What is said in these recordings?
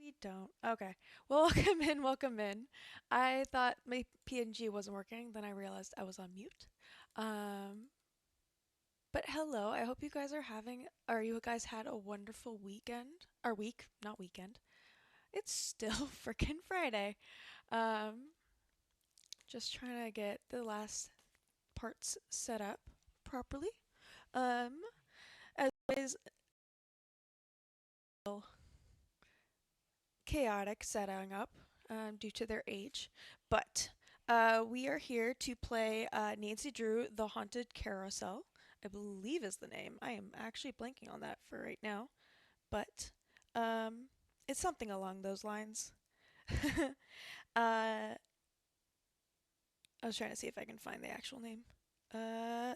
We don't. Okay. Well, welcome in, welcome in. I thought my PNG wasn't working, then I realized I was on mute. Um, but hello, I hope you guys are having, or you guys had a wonderful weekend, or week, not weekend. It's still freaking Friday. Um, just trying to get the last parts set up properly. Um, as always, chaotic setting up due to their age, but we are here to play Nancy Drew, The Haunted Carousel, I believe is the name. I am actually blanking on that for right now, but um, it's something along those lines. I was trying to see if I can find the actual name.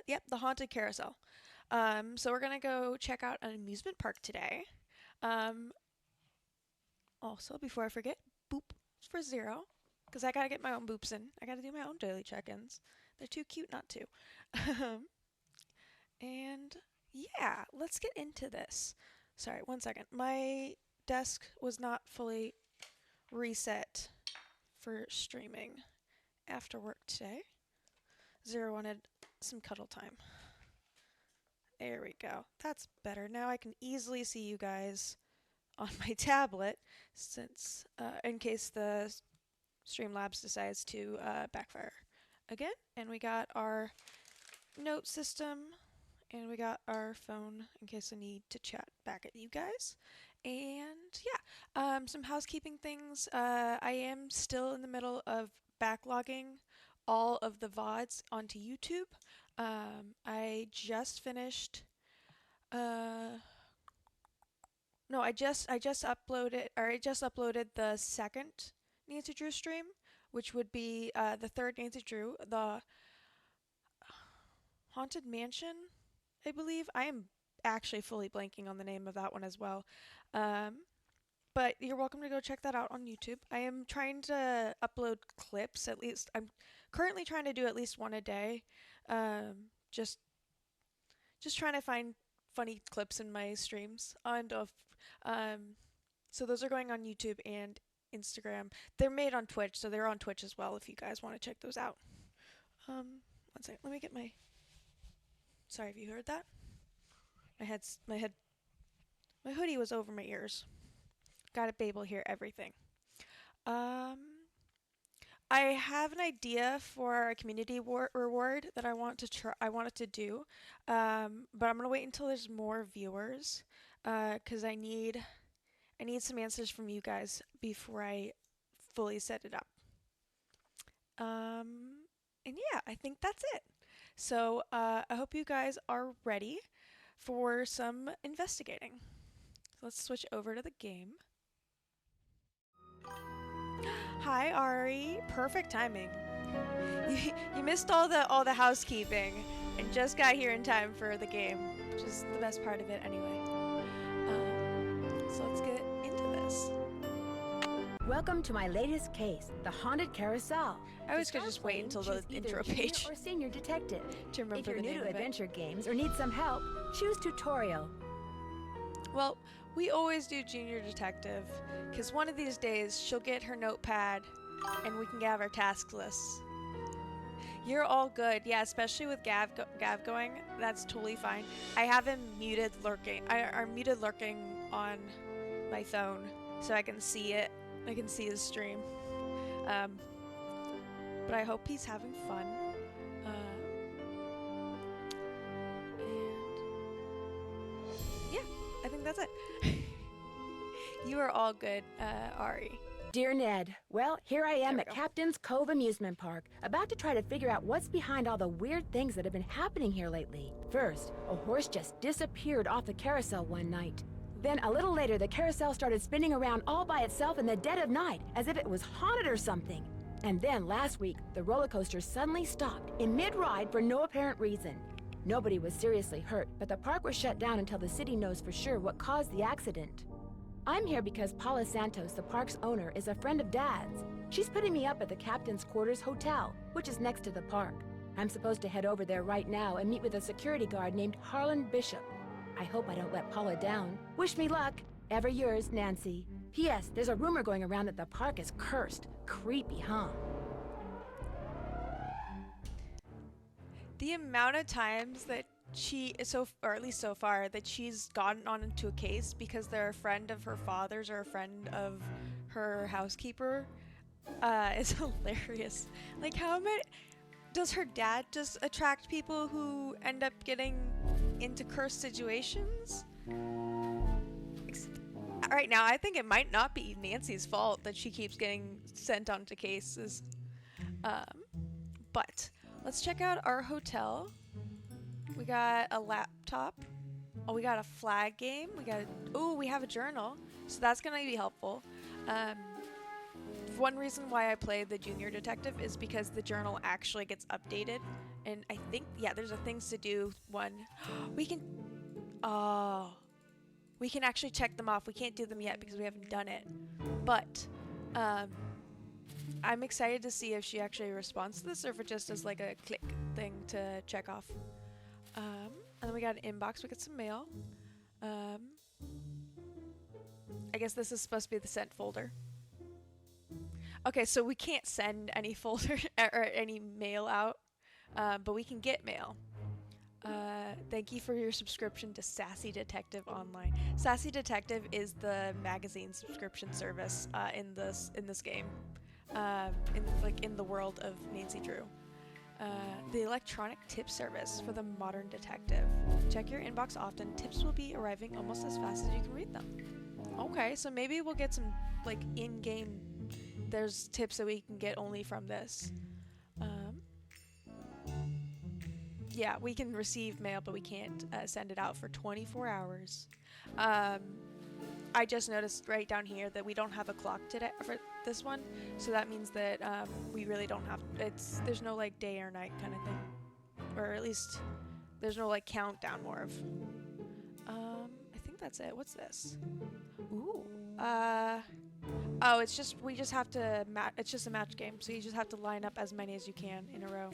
Yep, The Haunted Carousel. So we're gonna go check out an amusement park today. Um, Also, before I forget, boop for 0, because I gotta get my own boops in. I gotta do my own daily check-ins. They're too cute not to. And yeah, let's get into this. Sorry, one second. My desk was not fully reset for streaming after work today. 0 wanted some cuddle time. There we go. That's better. Now I can easily see you guys on my tablet, since in case the Streamlabs decides to backfire again. And we got our note system, and we got our phone in case I need to chat back at you guys. And yeah, some housekeeping things. I am still in the middle of backlogging all of the VODs onto YouTube. I just finished. No, I just uploaded the second Nancy Drew stream, which would be the third Nancy Drew, the Haunted Mansion, I believe. I am actually fully blanking on the name of that one as well. Um, but you're welcome to go check that out on YouTube. I am trying to upload clips at least. I'm currently trying to do at least one a day. Um, just just trying to find funny clips in my streams and of so those are going on YouTube and Instagram. They're made on Twitch, so they're on Twitch as well if you guys want to check those out. One second. Let me get my. Sorry if you heard that. My hoodie was over my ears. Got it, Babel hear everything. Um, I have an idea for a community reward that I want to try. I wanted to do, but I'm gonna wait until there's more viewers, cause I need some answers from you guys before I fully set it up. And yeah, I think that's it. So I hope you guys are ready for some investigating. So let's switch over to the game. Hi Ari, perfect timing. You missed all the housekeeping and just got here in time for the game, which is the best part of it anyway. So let's get into this. Welcome to my latest case, the Haunted Carousel. I always could just wait until the intro page or senior detective. to remember If you're the new name to of it. adventure games or need some help, choose tutorial. Well, we always do junior detective, because one of these days she'll get her notepad and we can have our task lists. You're all good. Yeah, especially with Gav going, that's totally fine. I have him muted lurking. I'm muted lurking on my phone so I can see it. I can see his stream. But I hope he's having fun. And yeah, I think that's it. You are all good, Ari. Dear Ned, well, here I am There we at go. Captain's Cove Amusement Park, about to try to figure out what's behind all the weird things that have been happening here lately. First, a horse just disappeared off the carousel one night. Then, a little later, the carousel started spinning around all by itself in the dead of night, as if it was haunted or something. And then, last week, the roller coaster suddenly stopped in mid-ride for no apparent reason. Nobody was seriously hurt, but the park was shut down until the city knows for sure what caused the accident. I'm here because Paula Santos, the park's owner, is a friend of Dad's. She's putting me up at the Captain's Quarters Hotel, which is next to the park. I'm supposed to head over there right now and meet with a security guard named Harlan Bishop. I hope I don't let Paula down. Wish me luck. Ever yours, Nancy. P.S. There's a rumor going around that the park is cursed. Creepy, huh? The amount of times that or at least so far, that she's gotten on into a case because they're a friend of her father's or a friend of her housekeeper, is hilarious. Like, how many does her dad just attract people who end up getting into cursed situations? Right now, I think it might not be Nancy's fault that she keeps getting sent onto cases. But let's check out our hotel. We got a laptop. Oh, we got a flag game. We have a journal. So that's going to be helpful. One reason why I play the junior detective is because the journal actually gets updated. And I think, yeah, there's a things to do one. We can actually check them off. We can't do them yet because we haven't done it. But I'm excited to see if she actually responds to this or if it just is like a click thing to check off. And then we got an inbox. We got some mail. I guess this is supposed to be the sent folder. Okay, so we can't send any folder or any mail out, but we can get mail. Thank you for your subscription to Sassy Detective Online. Sassy Detective is the magazine subscription service in this game, in the world of Nancy Drew. The electronic tip service for the modern detective. Check your inbox often. Tips will be arriving almost as fast as you can read them. Okay, so maybe we'll get some like in-game. There's tips that we can get only from this. Yeah, we can receive mail, but we can't send it out for 24 hours. I just noticed right down here that we don't have a clock today for this one, so that means that we really don't have. There's no like day or night kind of thing, or at least there's no like countdown more of. I think that's it. What's this? Ooh. Oh, we just have to it's just a match game, so you just have to line up as many as you can in a row.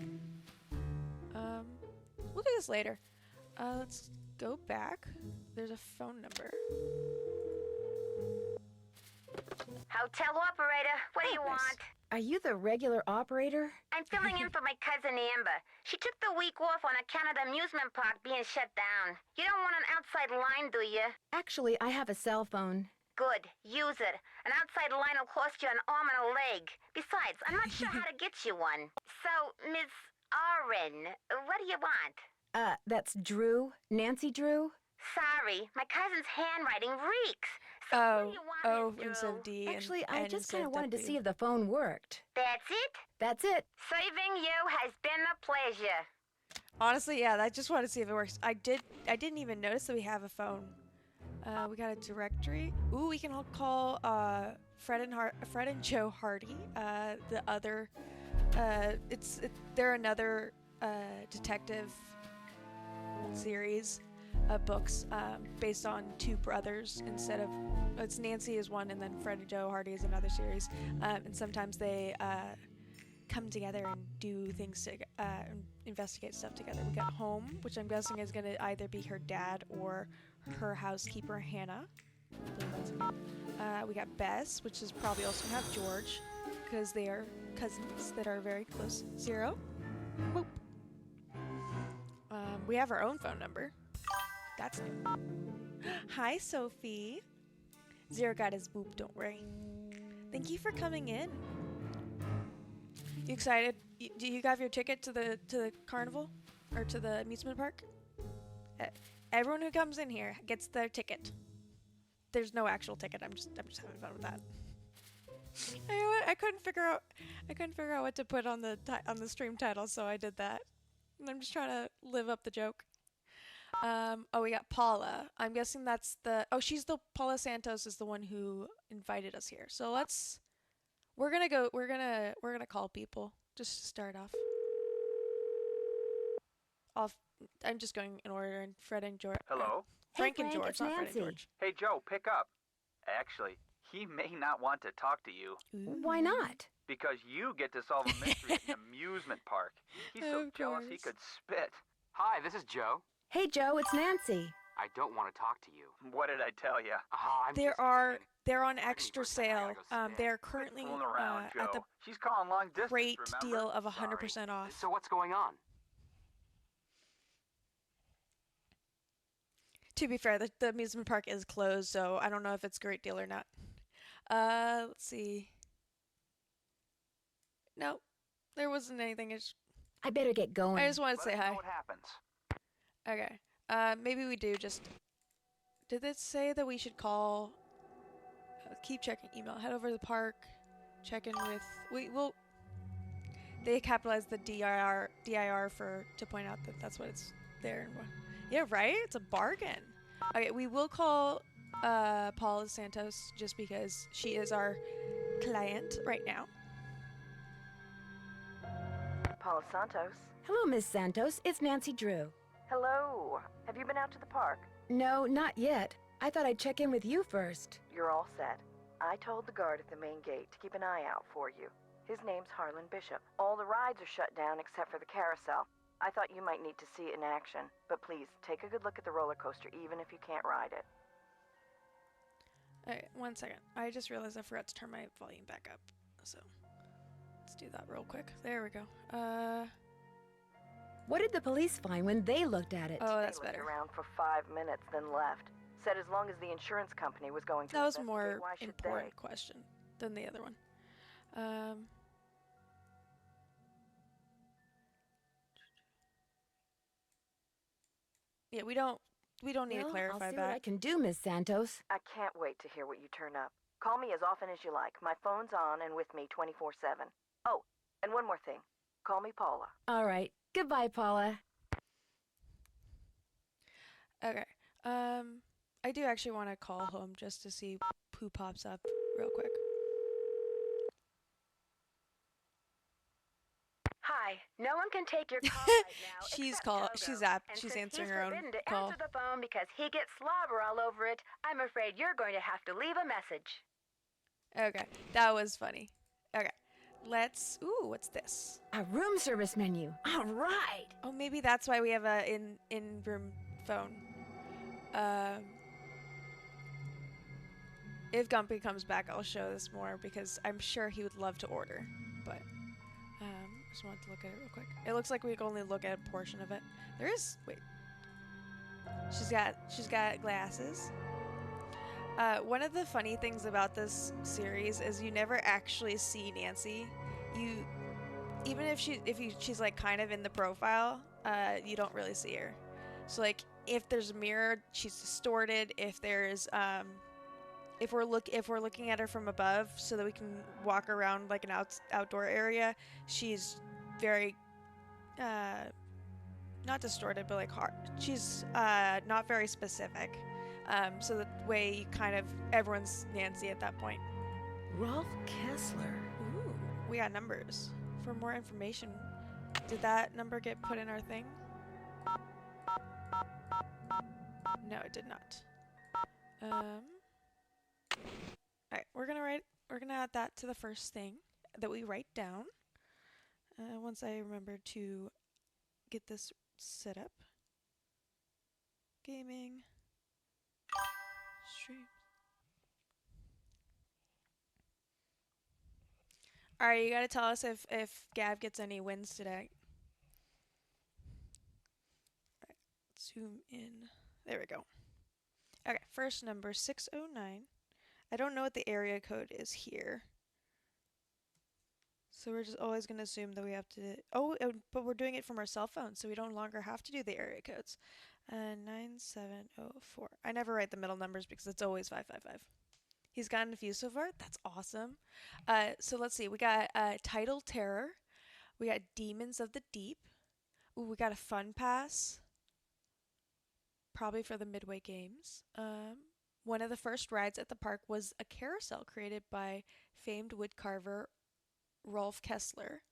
We'll do this later. Let's go back. There's a phone number. Hotel operator, what do you nice. want? Are you the regular operator? I'm filling in for my cousin Amber. She took the week off on account of the amusement park being shut down. You don't want an outside line, do you? Actually, I have a cell phone. Good, use it. An outside line will cost you an arm and a leg. Besides, I'm not sure how to get you one. So, Miss Oren, what do you want? That's Drew. Nancy Drew? Sorry, my cousin's handwriting reeks. So what do you want, O Miss Drew? instead of D. Actually, I just instead kind of of wanted to W. see if the phone worked. That's it? That's it. Saving you has been a pleasure. Honestly, yeah, I just wanted to see if it works. I didn't even notice that we have a phone. We got a directory. Ooh, we can call Fred and Joe Hardy. The other, they're another detective series of books based on two brothers instead of. It's Nancy is one, and then Fred and Joe Hardy is another series. And sometimes they come together and do things to investigate stuff together. We got Home, which I'm guessing is going to either be her dad or her housekeeper Hannah. We got Bess, which is probably also going to have George, because they are cousins that are very close. Zero. Boop. We have our own phone number. That's new. Hi, Sophie. Zero got his boop, don't worry. Thank you for coming in. You excited? Do you have your ticket to the carnival? Or to the amusement park? Everyone who comes in here gets their ticket. There's no actual ticket. I'm just having fun with that. I couldn't figure out what to put on the stream title, so I did that. And I'm just trying to live up the joke. We got Paula. I'm guessing that's Paula Santos is the one who invited us here. So we're gonna call people just to start off. I'm just going in order, and Fred and George. Hello? Frank Hey, and Frank, George, it's not Fred Nancy. and George. Hey, Joe, pick up. Actually, he may not want to talk to you Why not? because you get to solve a mystery at an amusement park. He's so Of jealous he course. could spit. Hi, this is Joe. Hey, Joe, it's Nancy. I don't want to talk to you. What did I tell you? I'm just kidding. They're on Pardon me extra for a second, I sale. gotta go spit. They're Quit currently fooling around, at the Joe. She's calling long distance, great remember? deal of Sorry. 100% off. So what's going on? To be fair, the amusement park is closed, so I don't know if it's a great deal or not. Let's see. Nope, there wasn't anything. I better get going. I just wanted to say Let us know hi. what happens. Okay. Maybe we do just. Did it say that we should call? Keep checking email. Head over to the park. Check in with. We will. They capitalized the dir for to point out that that's what it's there. Yeah, right. It's a bargain. Okay, we will call Paula Santos just because she is our client right now. Paula Santos. Hello, Miss Santos. It's Nancy Drew. Hello. Have you been out to the park? No, not yet. I thought I'd check in with you first. You're all set. I told the guard at the main gate to keep an eye out for you. His name's Harlan Bishop. All the rides are shut down except for the Carousel. I thought you might need to see it in action, but please, take a good look at the roller coaster even if you can't ride it. Okay, 1 second. I just realized I forgot to turn my volume back up. So, let's do that real quick. There we go. What did the police find when they looked at it? Oh, that's They looked better. around for 5 minutes, then left. Said as long as the insurance company was going to That was investigate, more why should important question than the other one. Yeah, we don't need to clarify I'll see that. what I can do, Miss Santos. I can't wait to hear what you turn up. Call me as often as you like. My phone's on and with me 24/7. Oh, and one more thing. Call me Paula. All right. Goodbye, Paula. Okay. I do actually want to call home just to see who pops up real quick. Hi, no one can take your call right now. She's except call- Togo. she's And she's since answering he's her own forbidden to call. answer the phone because he gets slobber all over it, I'm afraid you're going to have to leave a message. Okay, that was funny. Okay, let's. Ooh, what's this? A room service menu. All right. Oh, maybe that's why we have a in room phone. If Gumpy comes back, I'll show this more because I'm sure he would love to order. But just wanted to look at it real quick. It looks like we can only look at a portion of it. There is wait. She's got glasses. One of the funny things about this series is you never actually see Nancy. You even if she's like kind of in the profile, you don't really see her. So like if there's a mirror, she's distorted. If there's if we're looking at her from above so that we can walk around like an outdoor area, she's very not distorted but like hard. She's not very specific. So the way you kind of everyone's Nancy at that point. Rolf Kessler. Ooh, we got numbers. For more information, did that number get put in our thing? No, it did not. Alright, we're gonna add that to the first thing that we write down. Once I remember to get this set up. Gaming. Streams. Alright, you gotta tell us if Gav gets any wins today. Alright, zoom in. There we go. Okay, first number 609. I don't know what the area code is here. So we're just always going to assume that we have to... Oh, but we're doing it from our cell phone, so we no longer have to do the area codes. 9704. I never write the middle numbers because it's always 555. He's gotten a few so far. That's awesome. So let's see. We got Untitled Terror. We got Demons of the Deep. Ooh, we got a Fun Pass. Probably for the Midway Games. One of the first rides at the park was a carousel created by famed woodcarver Rolf Kessler.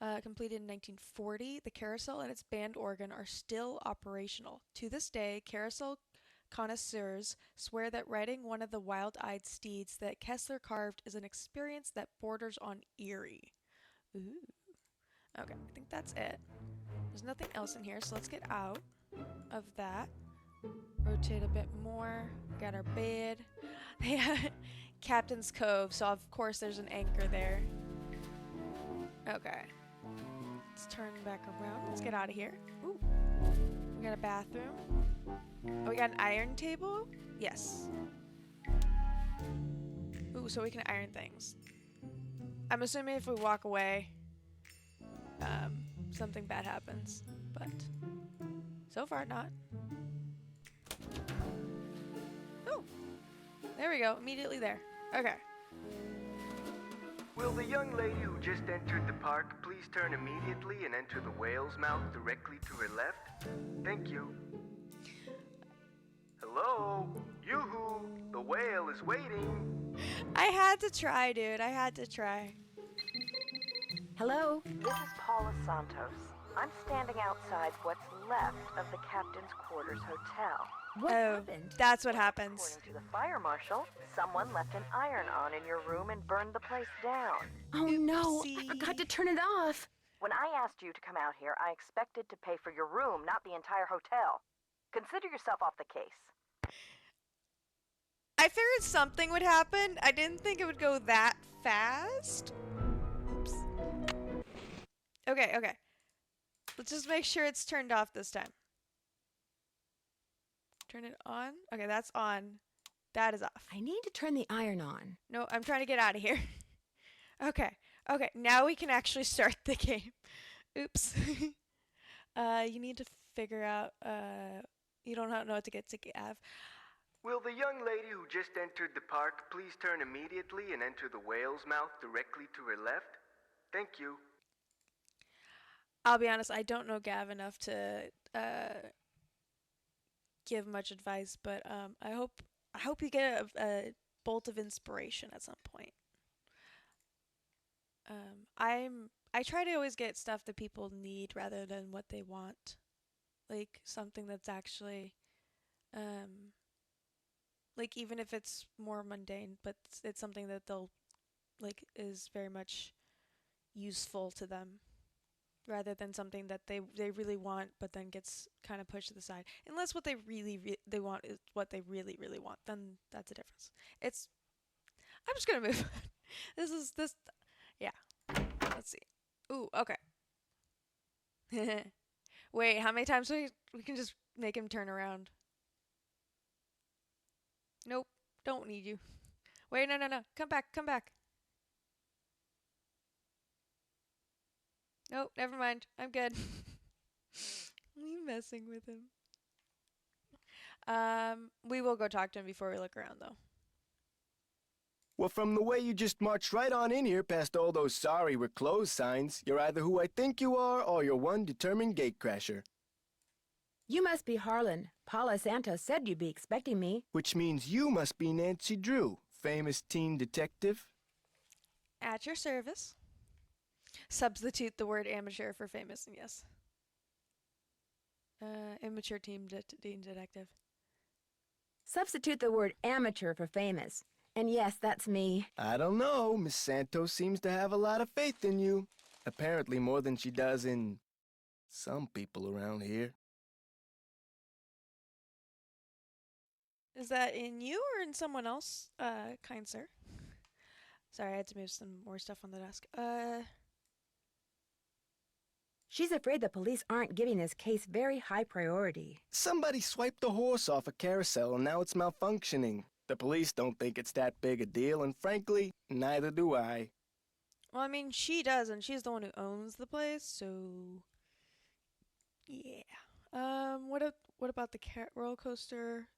Completed in 1940, the carousel and its band organ are still operational. To this day, carousel connoisseurs swear that riding one of the wild-eyed steeds that Kessler carved is an experience that borders on eerie. Ooh. Okay, I think that's it. There's nothing else in here, so let's get out of that. Rotate a bit more. Got our bed. Yeah, Captain's Cove, so of course there's an anchor there. Okay. Let's turn back around. Let's get out of here. Ooh. We got a bathroom. Oh, we got an iron table? Yes. Ooh, so we can iron things. I'm assuming if we walk away, something bad happens. But so far, not. Oh, there we go. Immediately there. Okay. Will the young lady who just entered the park please turn immediately and enter the whale's mouth directly to her left? Thank you. Hello? Yoo-hoo! The whale is waiting! I had to try, dude. I had to try. Hello? This is Paula Santos. I'm standing outside what's left of the captain's quarters hotel. What Oh, happened? that's what happens. According to the fire marshal, someone left an iron on in your room and burned the place down. Oh no, I Oopsie. forgot to turn it off. When I asked you to come out here, I expected to pay for your room, not the entire hotel. Consider yourself off the case. I figured something would happen. I didn't think it would go that fast. Oops. Okay, okay. Let's just make sure it's turned off this time. Turn it on. Okay, that's on. That is off. I need to turn the iron on. No, I'm trying to get out of here. Okay, okay. Now we can actually start the game. Oops. You need to figure out, you don't know what to get to Gav. Will the young lady who just entered the park please turn immediately and enter the whale's mouth directly to her left? Thank you. I'll be honest, I don't know Gav enough to give much advice, but I hope you get a bolt of inspiration at some point. I try to always get stuff that people need rather than what they want, like something that's actually like even if it's more mundane, but it's something that they'll like is very much useful to them. Rather than something that they really want, but then gets kind of pushed to the side. Unless what they they want is what they really want, then that's a difference. I'm just gonna move on. Yeah. Let's see. Ooh, okay. Wait, how many times we can just make him turn around? Nope, don't need you. Wait, no, come back. Nope, never mind. I'm good. I'm messing with him. We will go talk to him before we look around, though. Well, from the way you just marched right on in here past all those sorry we're closed signs, you're either who I think you are or you're one determined gatecrasher. You must be Harlan. Paula Santos said you'd be expecting me. Which means you must be Nancy Drew, famous teen detective. At your service. Substitute the word amateur for famous, and yes. Immature teen detective. Substitute the word amateur for famous. And yes, that's me. I don't know, Miss Santos seems to have a lot of faith in you. Apparently more than she does in some people around here. Is that in you or in someone else, kind sir? Sorry, I had to move some more stuff on the desk. She's afraid the police aren't giving this case very high priority. Somebody swiped a horse off a carousel and now it's malfunctioning. The police don't think it's that big a deal, and frankly, neither do I. Well, I mean, she does, and she's the one who owns the place, so yeah. What about the roller coaster?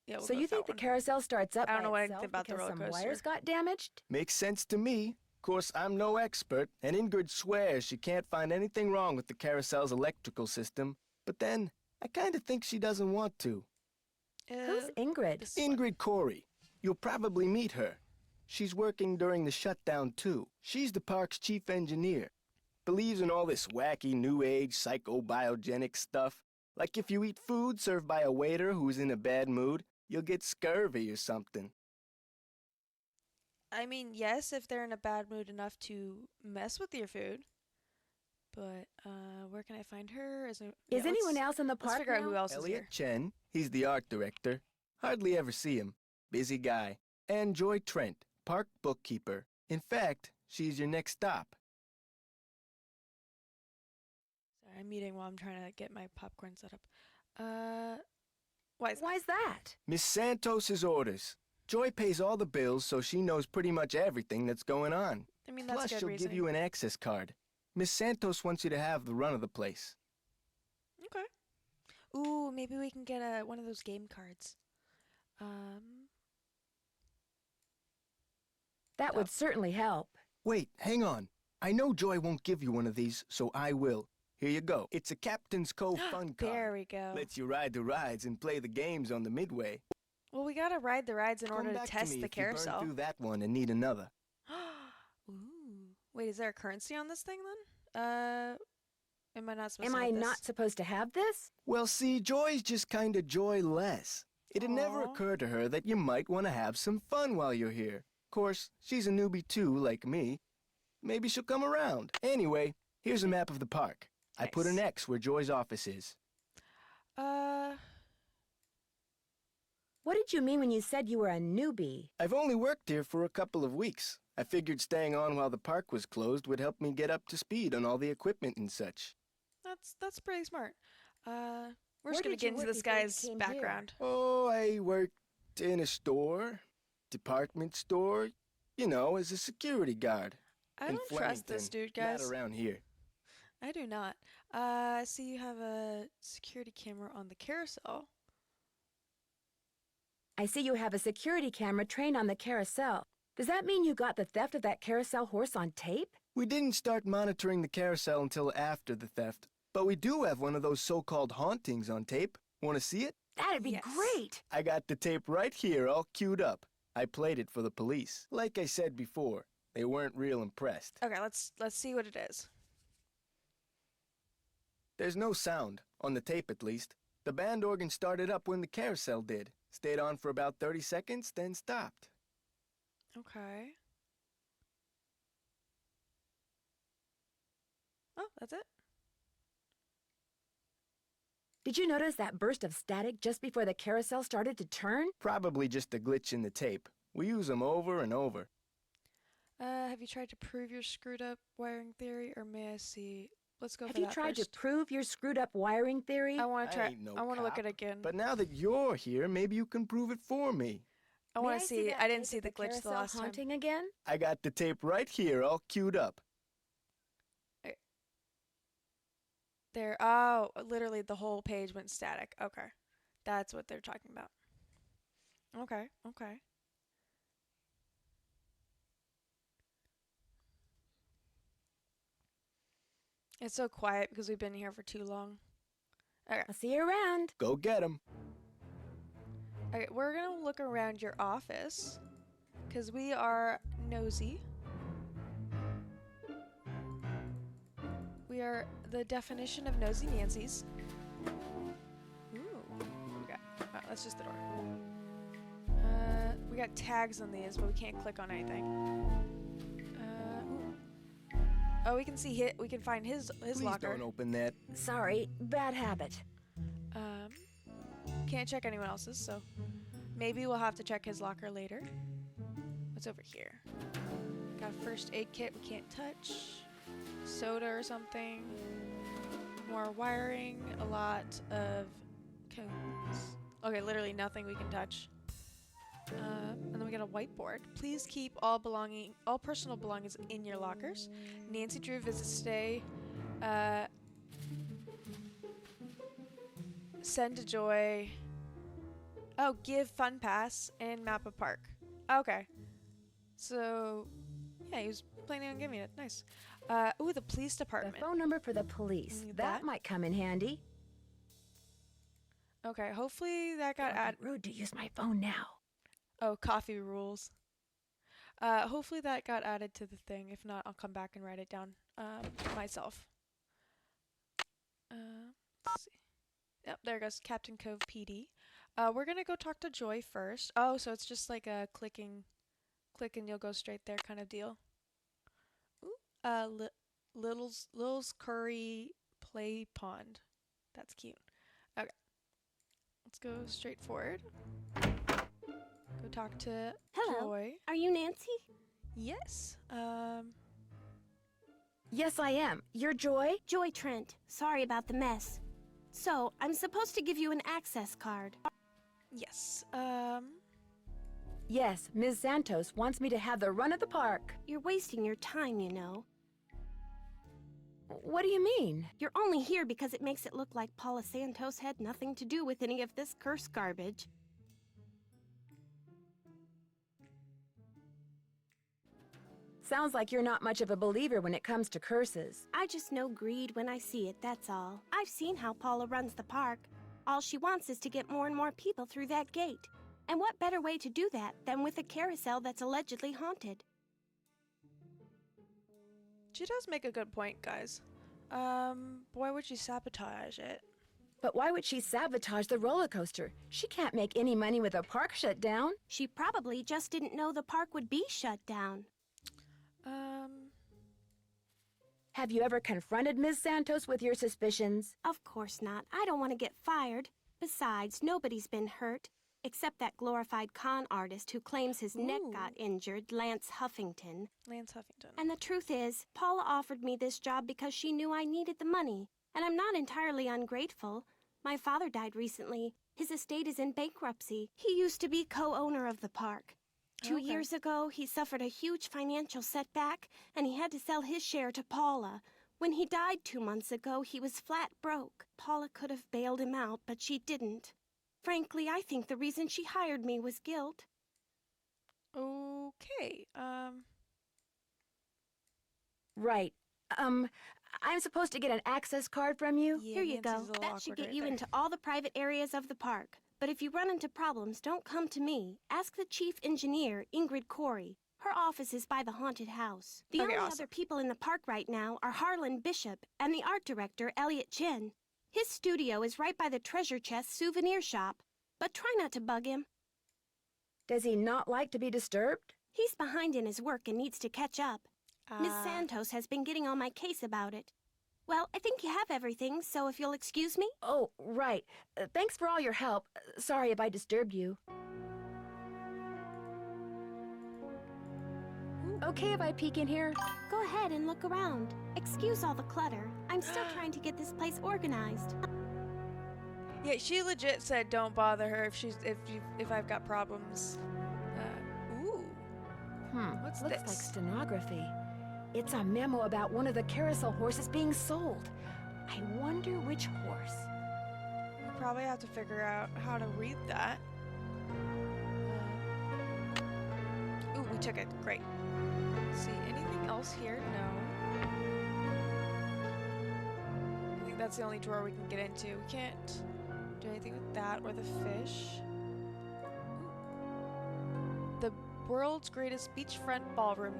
Yeah, So you think the carousel starts up I don't know by anything itself about the because roller some coaster. wires got damaged? Makes sense to me. Of course, I'm no expert, and Ingrid swears she can't find anything wrong with the carousel's electrical system. But then, I kind of think she doesn't want to. Who's Ingrid? This one. Ingrid Corey. You'll probably meet her. She's working during the shutdown, too. She's the park's chief engineer. Believes in all this wacky new age psychobiogenic stuff. Like if you eat food served by a waiter who's in a bad mood, you'll get scurvy or something. I mean, yes, if they're in a bad mood enough to mess with your food. But where can I find her? Is anyone else in the let's park figure out now? who else is Elliot here. Chen, he's the art director. Hardly ever see him. Busy guy. And Joy Trent, park bookkeeper. In fact, she's your next stop. Sorry, I'm eating while I'm trying to get my popcorn set up. Why's that? Miss Santos's orders. Joy pays all the bills, so she knows pretty much everything that's going on. I mean, that's Plus, good she'll reasoning. give you an access card. Miss Santos wants you to have the run of the place. Okay. Ooh, maybe we can get one of those game cards. That would certainly help. Wait, hang on. I know Joy won't give you one of these, so I will. Here you go. It's a Captain's Cove fun card. There we go. Lets you ride the rides and play the games on the midway. Well, we gotta ride the rides in Come order to back test me the if you burn carousel. through that one and need another. Ooh. Wait, is there a currency on this thing then? Am I not supposed Am to I have this? not supposed to have this? Well, see, Joy's just kinda joyless. It'd never Aw. occur to her that you might want to have some fun while you're here. Of course, she's a newbie too, like me. Maybe she'll come around. Anyway, here's a map of the park. I put an Nice. X where Joy's office is. What did you mean when you said you were a newbie? I've only worked here for a couple of weeks. I figured staying on while the park was closed would help me get up to speed on all the equipment and such. That's pretty smart. We're Where just gonna did you get into work this before you guy's came here? background. Oh, I worked in a store, department store, you know, as a security guard. I in don't trust this Flemington, dude, guys. Not around here. I do not. See, you have a security camera on the carousel. I see you have a security camera trained on the carousel. Does that mean you got the theft of that carousel horse on tape? We didn't start monitoring the carousel until after the theft, but we do have one of those so-called hauntings on tape. Want to see it? That'd be Yes. great! I got the tape right here, all queued up. I played it for the police. Like I said before, they weren't real impressed. Okay, let's see what it is. There's no sound, on the tape at least. The band organ started up when the carousel did. Stayed on for about 30 seconds, then stopped. Okay. Oh, that's it. Did you notice that burst of static just before the carousel started to turn? Probably just a glitch in the tape. We use them over and over. Have you tried to prove your screwed up wiring theory, or may I see? Let's go Have for you that tried first. to prove your screwed up wiring theory? I want I to try. ain't no I want to look cop, at it again. But now that you're here, maybe you can prove it for me. I May want to see. that I didn't tape see of the glitch the carousel last time. haunting again? I got the tape right here, all queued up. There. Oh, literally the whole page went static. Okay, that's what they're talking about. Okay. Okay. It's so quiet because we've been here for too long. Okay. I'll see you around. Go get 'em. Okay, we're gonna look around your office because we are nosy. We are the definition of nosy Nancy's. Ooh, what we got? Oh, that's just the door. We got tags on these, but we can't click on anything. Ooh. Oh, we can see hit. We can find his Please locker. don't open that. Sorry, bad habit. Can't check anyone else's, so maybe we'll have to check his locker later. What's over here? Got a first aid kit we can't touch. Soda or something. More wiring. A lot of cones. Okay, literally nothing we can touch. And then we got a whiteboard. Please keep all personal belongings in your lockers. Nancy Drew visits today. Send to Joy. Oh, give fun pass and map a park. Okay. So, yeah, he was planning on giving it. Nice. Ooh, the police The department. phone number for the police. Need That that? might come in handy. Okay, hopefully that got Don't added. be rude to use my phone now. Oh, coffee rules. Hopefully that got added to the thing. If not, I'll come back and write it down myself. Let's see. Yep, there goes Captain Cove PD. We're gonna go talk to Joy first. Oh, so it's just like a click and you'll go straight there kind of deal. Ooh, Lil's Curry Play Pond. That's cute. Okay. Let's go straight forward. Go talk to Hello. Joy. Are you Nancy? Yes. Yes, I am. You're Joy? Joy Trent. Sorry about the mess. So, I'm supposed to give you an access card. Yes. Yes, Ms. Santos wants me to have the run of the park. You're wasting your time, you know. What do you mean? You're only here because it makes it look like Paula Santos had nothing to do with any of this cursed garbage. Sounds like you're not much of a believer when it comes to curses. I just know greed when I see it, that's all. I've seen how Paula runs the park. All she wants is to get more and more people through that gate. And what better way to do that than with a carousel that's allegedly haunted? She does make a good point, guys. Why would she sabotage it? But why would she sabotage the roller coaster? She can't make any money with a park shut down. She probably just didn't know the park would be shut down. Have you ever confronted Ms. Santos with your suspicions? Of course not. I don't want to get fired. Besides, nobody's been hurt, except that glorified con artist who claims his neck got injured, Lance Huffington. Lance Huffington. And the truth is, Paula offered me this job because she knew I needed the money. And I'm not entirely ungrateful. My father died recently. His estate is in bankruptcy. He used to be co-owner of the park. 2 years ago, he suffered a huge financial setback, and he had to sell his share to Paula. When he died 2 months ago, he was flat broke. Paula could have bailed him out, but she didn't. Frankly, I think the reason she hired me was guilt. Okay, Right. I'm supposed to get an access card from you? yeah, Here you Nancy's a go. little That should awkward get right you there. into all the private areas of the park. But if you run into problems, don't come to me. Ask the chief engineer, Ingrid Corey. Her office is by the haunted house. The Okay, only awesome. other people in the park right now are Harlan Bishop and the art director, Elliot Chin. His studio is right by the treasure chest souvenir shop. But try not to bug him. Does he not like to be disturbed? He's behind in his work and needs to catch up. Miss Ah. Santos has been getting on my case about it. Well, I think you have everything, so if you'll excuse me. Oh, right. Thanks for all your help. Sorry if I disturbed you. Okay if I peek in here? Go ahead and look around. Excuse all the clutter. I'm still trying to get this place organized. Yeah, she legit said don't bother her if I've got problems. Ooh. What's Looks this? like stenography. It's a memo about one of the carousel horses being sold. I wonder which horse. We probably have to figure out how to read that. Ooh, we took it. Great. Let's see, anything else here? No. I think that's the only drawer we can get into. We can't do anything with that or the fish. Ooh. The world's greatest beachfront ballroom.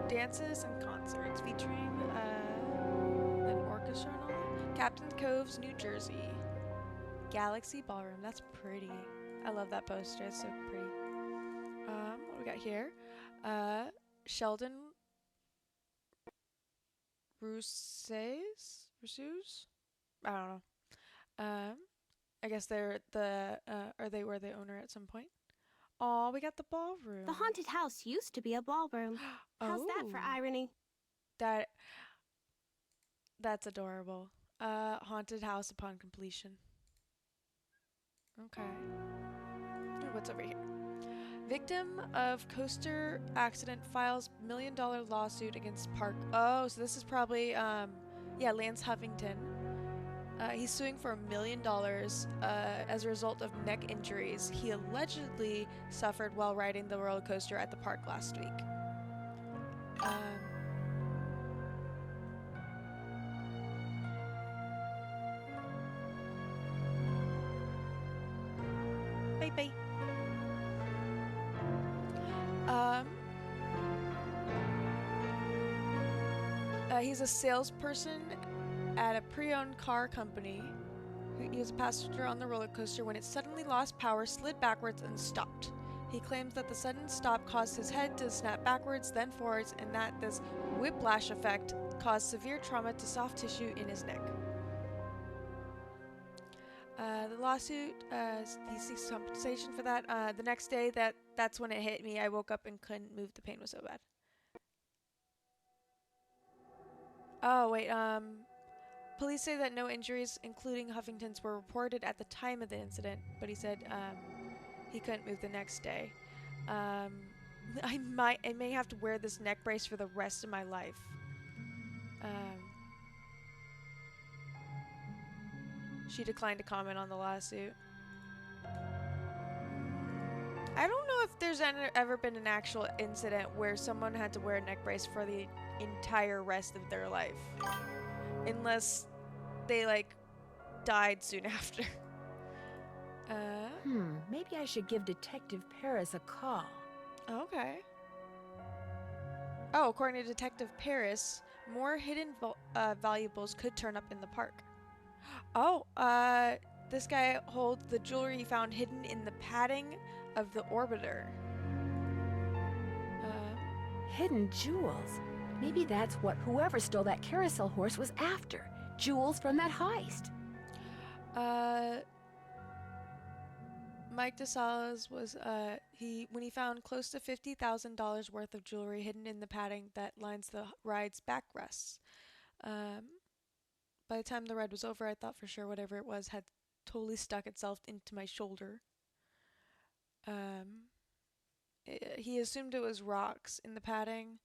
Dances and concerts featuring an orchestra and all that. Captain Cove's, New Jersey. Galaxy Ballroom. That's pretty. I love that poster. It's so pretty. What do we got here? Sheldon Rousse's? I don't know. I guess they're they were the owner at some point? Oh, we got the ballroom. The haunted house used to be a ballroom. How's that for Oh. irony? That's adorable. Haunted house upon completion. Okay. Ooh, what's over here? Victim of coaster accident files $1 million lawsuit against park. Oh, so this is probably Lance Huffington. He's suing for $1 million as a result of neck injuries he allegedly suffered while riding the roller coaster at the park last week. Bye. He's a salesperson at a pre-owned car company. He was a passenger on the roller coaster when it suddenly lost power, slid backwards, and stopped. He claims that the sudden stop caused his head to snap backwards, then forwards, and that this whiplash effect caused severe trauma to soft tissue in his neck. The lawsuit, he seeks compensation for that. The next day, that's when it hit me. I woke up and couldn't move. The pain was so bad. Oh, wait, police say that no injuries, including Huffington's, were reported at the time of the incident, but he said, he couldn't move the next day. I may have to wear this neck brace for the rest of my life. She declined to comment on the lawsuit. I don't know if there's ever been an actual incident where someone had to wear a neck brace for the entire rest of their life. Unless they, like, died soon after. Maybe I should give Detective Paris a call. Okay. Oh, according to Detective Paris, more hidden valuables could turn up in the park. Oh, this guy holds the jewelry he found hidden in the padding of the orbiter. Hidden jewels? Maybe that's what whoever stole that carousel horse was after. Jewels from that heist. Mike DeSalas was, when he found close to $50,000 worth of jewelry hidden in the padding that lines the ride's backrests. By the time the ride was over, I thought for sure whatever it was had totally stuck itself into my shoulder. He assumed it was rocks in the padding,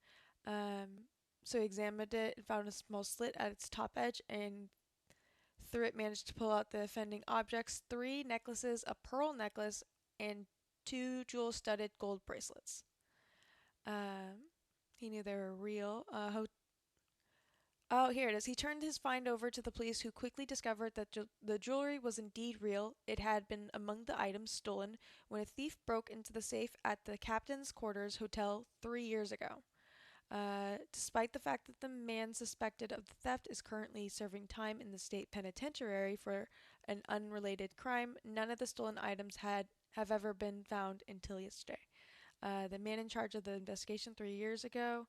so he examined it and found a small slit at its top edge, and through it managed to pull out the offending objects: 3 necklaces, a pearl necklace, and 2 jewel-studded gold bracelets. He knew they were real. Oh, here it is. He turned his find over to the police, who quickly discovered that the jewelry was indeed real. It had been among the items stolen when a thief broke into the safe at the Captain's Quarters Hotel 3 years ago. Despite the fact that the man suspected of the theft is currently serving time in the state penitentiary for an unrelated crime, none of the stolen items have ever been found until yesterday. The man in charge of the investigation 3 years ago,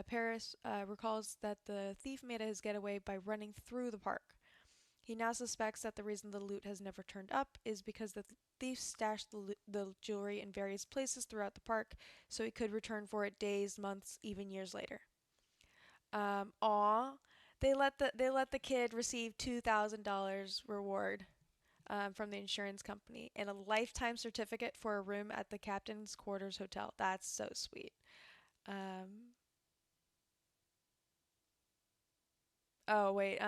Paris, recalls that the thief made his getaway by running through the park. He now suspects that the reason the loot has never turned up is because the thief stashed the jewelry in various places throughout the park, so he could return for it days, months, even years later. They let the kid receive $2,000 reward from the insurance company and a lifetime certificate for a room at the Captain's Quarters Hotel. That's so sweet. Oh wait,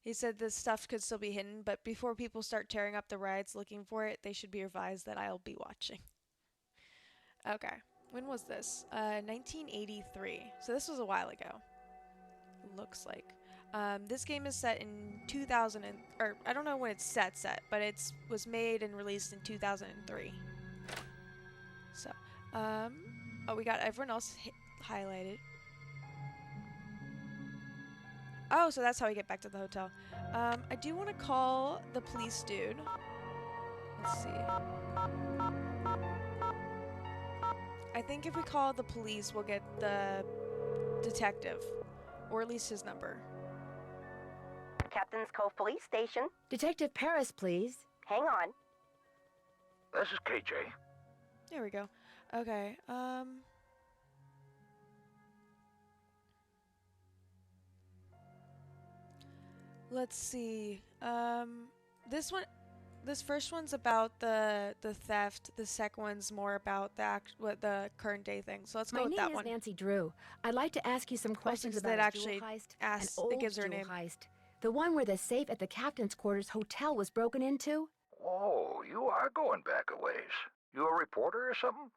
he said this stuff could still be hidden, but before people start tearing up the rides looking for it, they should be advised that I'll be watching. Okay, when was this? 1983. So this was a while ago. Looks like. This game is set in 2000 or I don't know when it's set, but it was made and released in 2003. So, oh, we got everyone else highlighted. Oh, so that's how we get back to the hotel. I do want to call the police dude. Let's see. I think if we call the police, we'll get the detective. Or at least his number. Captain's Cove Police Station. Detective Paris, please. Hang on. This is KJ. There we go. Okay, let's see. This first one's about the theft. The second one's more about the current day thing. So let's go with that one. My name is Nancy Drew. I'd like to ask you some questions since about that a jewel actually heist. asks- An it old gives her jewel name. heist. The one where the safe at the Captain's Quarters Hotel was broken into? Oh, you are going back a ways. You a reporter or something?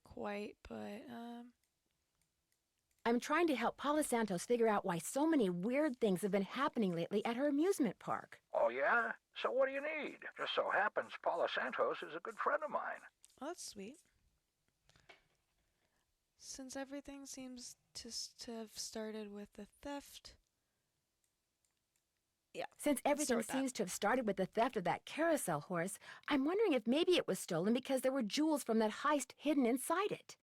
Quite, but I'm trying to help Paula Santos figure out why so many weird things have been happening lately at her amusement park. Oh, yeah? So what do you need? Just so happens Paula Santos is a good friend of mine. oh, that's sweet. Since everything seems to have started with the theft Yeah. Since everything with that. seems to have started with the theft of that carousel horse, I'm wondering if maybe it was stolen because there were jewels from that heist hidden inside it.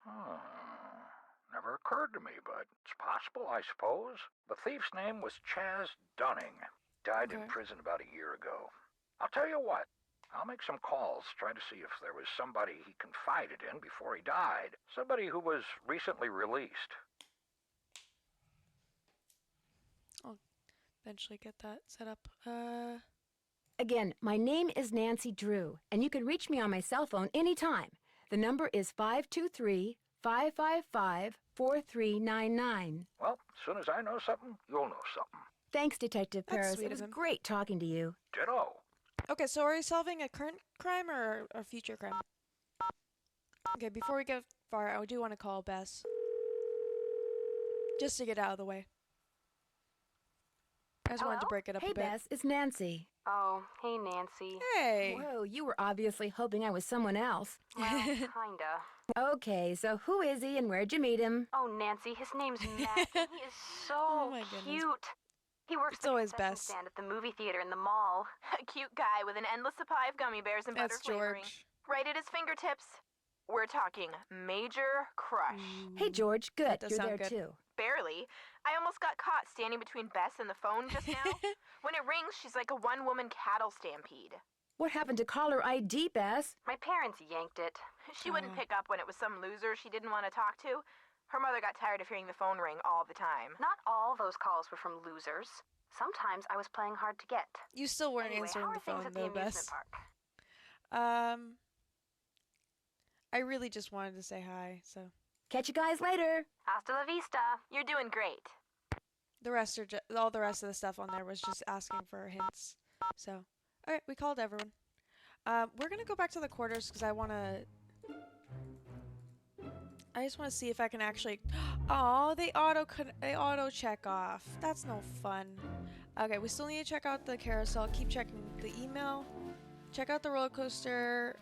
Never occurred to me, but it's possible, I suppose. The thief's name was Chaz Dunning. Died in prison about a year ago. I'll tell you what. I'll make some calls, try to see if there was somebody he confided in before he died. Somebody who was recently released. I'll eventually get that set up. Again, my name is Nancy Drew, and you can reach me on my cell phone anytime. The number is 523-555-4399. Well, as soon as I know something, you'll know something. Thanks, Detective That's Paris. sweet It was of him. great talking to you. Ditto. Okay, so are we solving a current crime or a future crime? Okay, before we get far, I do want to call Bess. Just to get out of the way. I just wanted to break it up Hey, a bit. Bess, it's Nancy. Oh, hey, Nancy. Hey! Whoa, you were obviously hoping I was someone else. Well, kinda. Okay, so who is he and where'd you meet him? Oh, Nancy, his name's Matt, and he is so Oh my goodness. cute. He works It's the always concession Bess. stand at the movie theater in the mall. A cute guy with an endless supply of gummy bears and butter That's flavoring. George. Right at his fingertips. We're talking major crush. Hey, George, good. That does You're sound there, good. too. Barely. I almost got caught standing between Bess and the phone just now. When it rings, she's like a one-woman cattle stampede. What happened to caller ID, Bess? My parents yanked it. She wouldn't pick up when it was some loser she didn't want to talk to. Her mother got tired of hearing the phone ring all the time. Not all those calls were from losers. Sometimes I was playing hard to get. You still weren't Anyway, answering how the are things phone at the though, amusement Bess. park? I really just wanted to say hi, so. Catch you guys later. Hasta la vista. You're doing great. The rest are all the rest of the stuff on there was just asking for hints. So, all right, we called everyone. We're gonna go back to the quarters because I just want to see if I can actually. Oh, they auto check off. That's no fun. Okay, we still need to check out the carousel. Keep checking the email. Check out the roller coaster.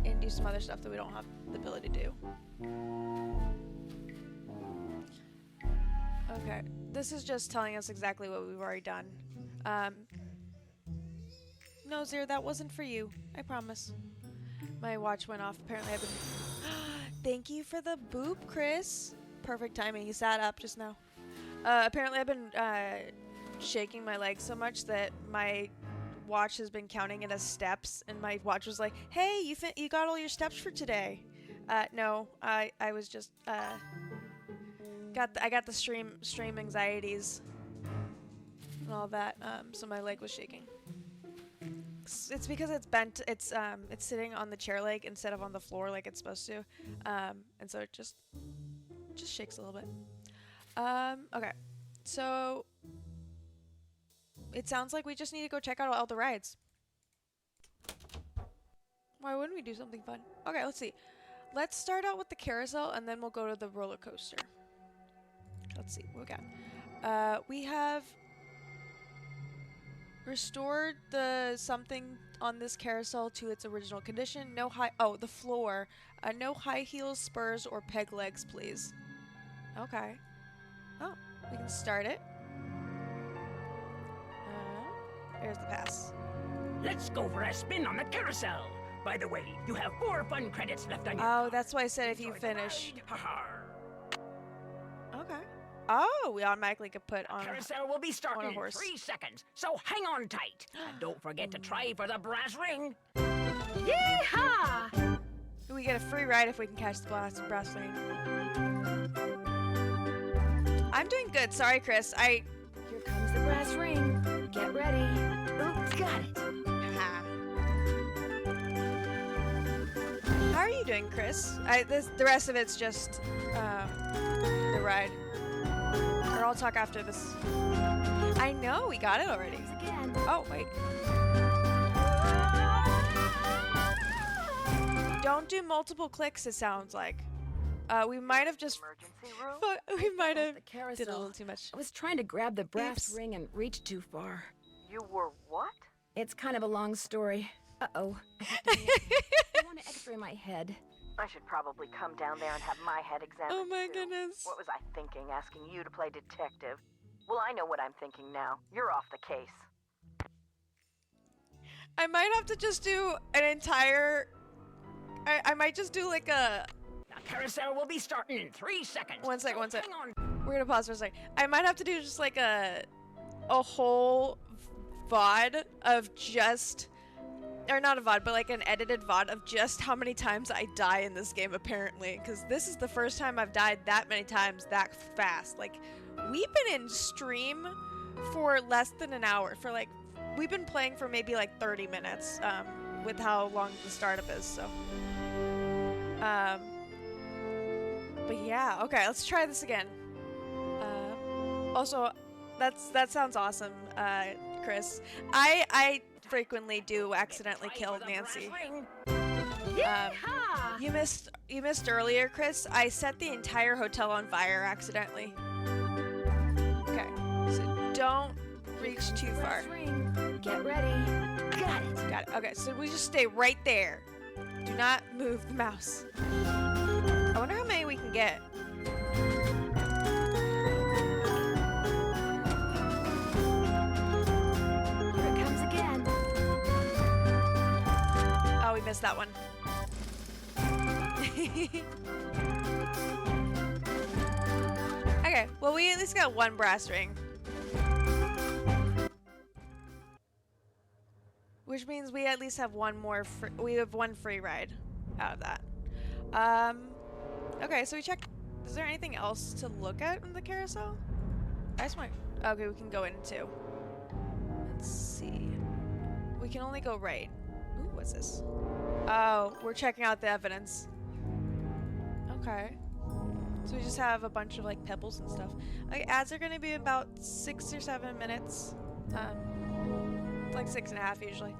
And do some other stuff that we don't have the ability to do. Okay, this is just telling us exactly what we've already done. No, Zero, that wasn't for you. I promise. My watch went off. Apparently I've been... Thank you for the boop, Chris. Perfect timing. He sat up just now. Apparently I've been shaking my legs so much that my watch has been counting it as steps, and my watch was like, "Hey, you got all your steps for today." No, I was just I got the stream anxieties and all that, so my leg was shaking. It's because it's bent. It's sitting on the chair leg instead of on the floor like it's supposed to, and so it just shakes a little bit. Okay, so it sounds like we just need to go check out all the rides. Why wouldn't we do something fun? Okay, let's see. Let's start out with the carousel, and then we'll go to the roller coaster. Let's see what we got. We have restored the something on this carousel to its original condition. The floor. No high heels, spurs, or peg legs, please. Okay. Oh, we can start it. There's the pass. Let's go for a spin on the carousel. By the way, you have 4 fun credits left on your Oh, that's why I said if you finish. Okay. Oh, we automatically could put on Carousel will be starting in horse. 3 seconds, so hang on tight. And don't forget to try for the brass ring. Yeehaw! We get a free ride if we can catch the brass ring. I'm doing good. Sorry, Chris. Here comes the brass ring. Get ready. Oops, got it. How are you doing, Chris? The rest of it's just the ride. Or I'll talk after this. I know, we got it already. Again. Oh, wait. Don't do multiple clicks, it sounds like. We might have just... We might have did a little too much. I was trying to grab the brass Oops. ring and reached too far. You were what? It's kind of a long story. Uh-oh. I want to x-ray my head. I should probably come down there and have my head examined. Oh my too. goodness. What was I thinking, asking you to play detective? Well, I know what I'm thinking now. You're off the case. I might have to just do an entire... I might just do like a... The carousel will be starting in 3 seconds. One second, so one second. hang on. We're gonna pause for a second. I might have to do just like a whole VOD of just... Or not a VOD, but like an edited VOD of just how many times I die in this game, apparently. Because this is the first time I've died that many times that fast. Like, we've been in stream for less than an hour. We've been playing for maybe like 30 minutes with how long the startup is, so. But yeah, okay, let's try this again. Also, that sounds awesome, Chris. I frequently do accidentally kill Nancy. You missed earlier, Chris. I set the entire hotel on fire accidentally. Okay, so don't reach too far. Get ready. Got it. Got it. Okay, so we just stay right there. Do not move the mouse. I wonder how many we can get. Here it comes again. Oh, we missed that one. Okay, well, we at least got one brass ring. Which means we at least have one more we have one free ride out of that. Okay, so we checked. Is there anything else to look at in the carousel? I just might. Okay, we can go in too. Let's see. We can only go right. Ooh, what's this? Oh, we're checking out the evidence. Okay. So we just have a bunch of like pebbles and stuff. Okay, ads are gonna be about 6 or 7 minutes. Like 6.5 usually.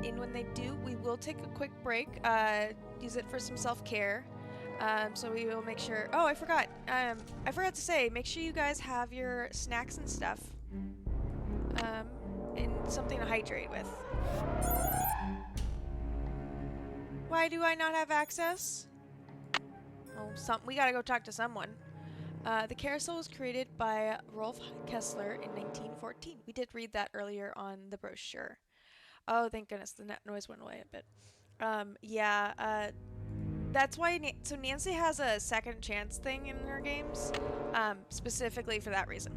And when they do, we will take a quick break. Use it for some self-care. So we will make sure. Oh, I forgot. I forgot to say, make sure you guys have your snacks and stuff. And something to hydrate with. Why do I not have access? Oh, we gotta go talk to someone. The carousel was created by Rolf Kessler in 1914. We did read that earlier on the brochure. Oh, thank goodness, the noise went away a bit. Yeah, that's why, so Nancy has a second chance thing in her games, specifically for that reason.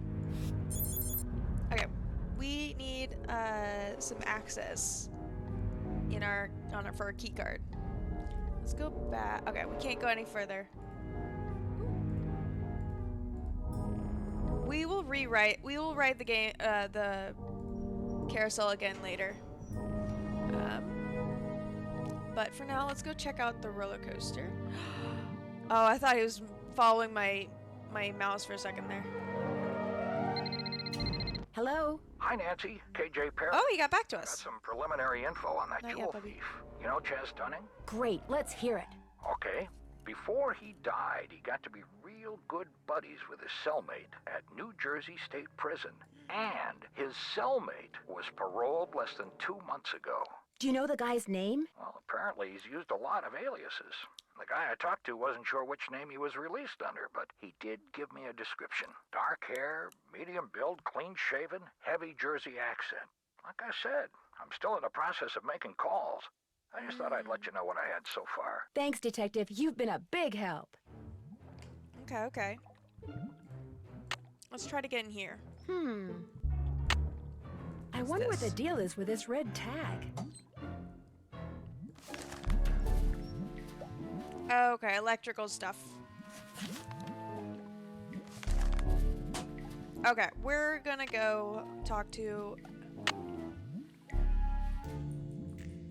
Okay, we need some access for a key card. Let's go back. Okay, we can't go any further. We will ride the game, the carousel again later. But for now, let's go check out the roller coaster. Oh, I thought he was following my mouse for a second there. Hello? Hi, Nancy. KJ Perry. Oh, he got back to us. Got some preliminary info on that Not jewel yet, puppy. thief. You know Chaz Dunning? Great, let's hear it. Okay. Before he died, he got to be real good buddies with his cellmate at New Jersey State Prison. And his cellmate was paroled less than 2 months ago. Do you know the guy's name? Well, apparently he's used a lot of aliases. The guy I talked to wasn't sure which name he was released under, but he did give me a description. Dark hair, medium build, clean-shaven, heavy Jersey accent. Like I said, I'm still in the process of making calls. I just thought I'd let you know what I had so far. Thanks, Detective. You've been a big help. Okay. Let's try to get in here. I wonder what the deal is with this red tag. Okay, electrical stuff. Okay, we're gonna go talk to...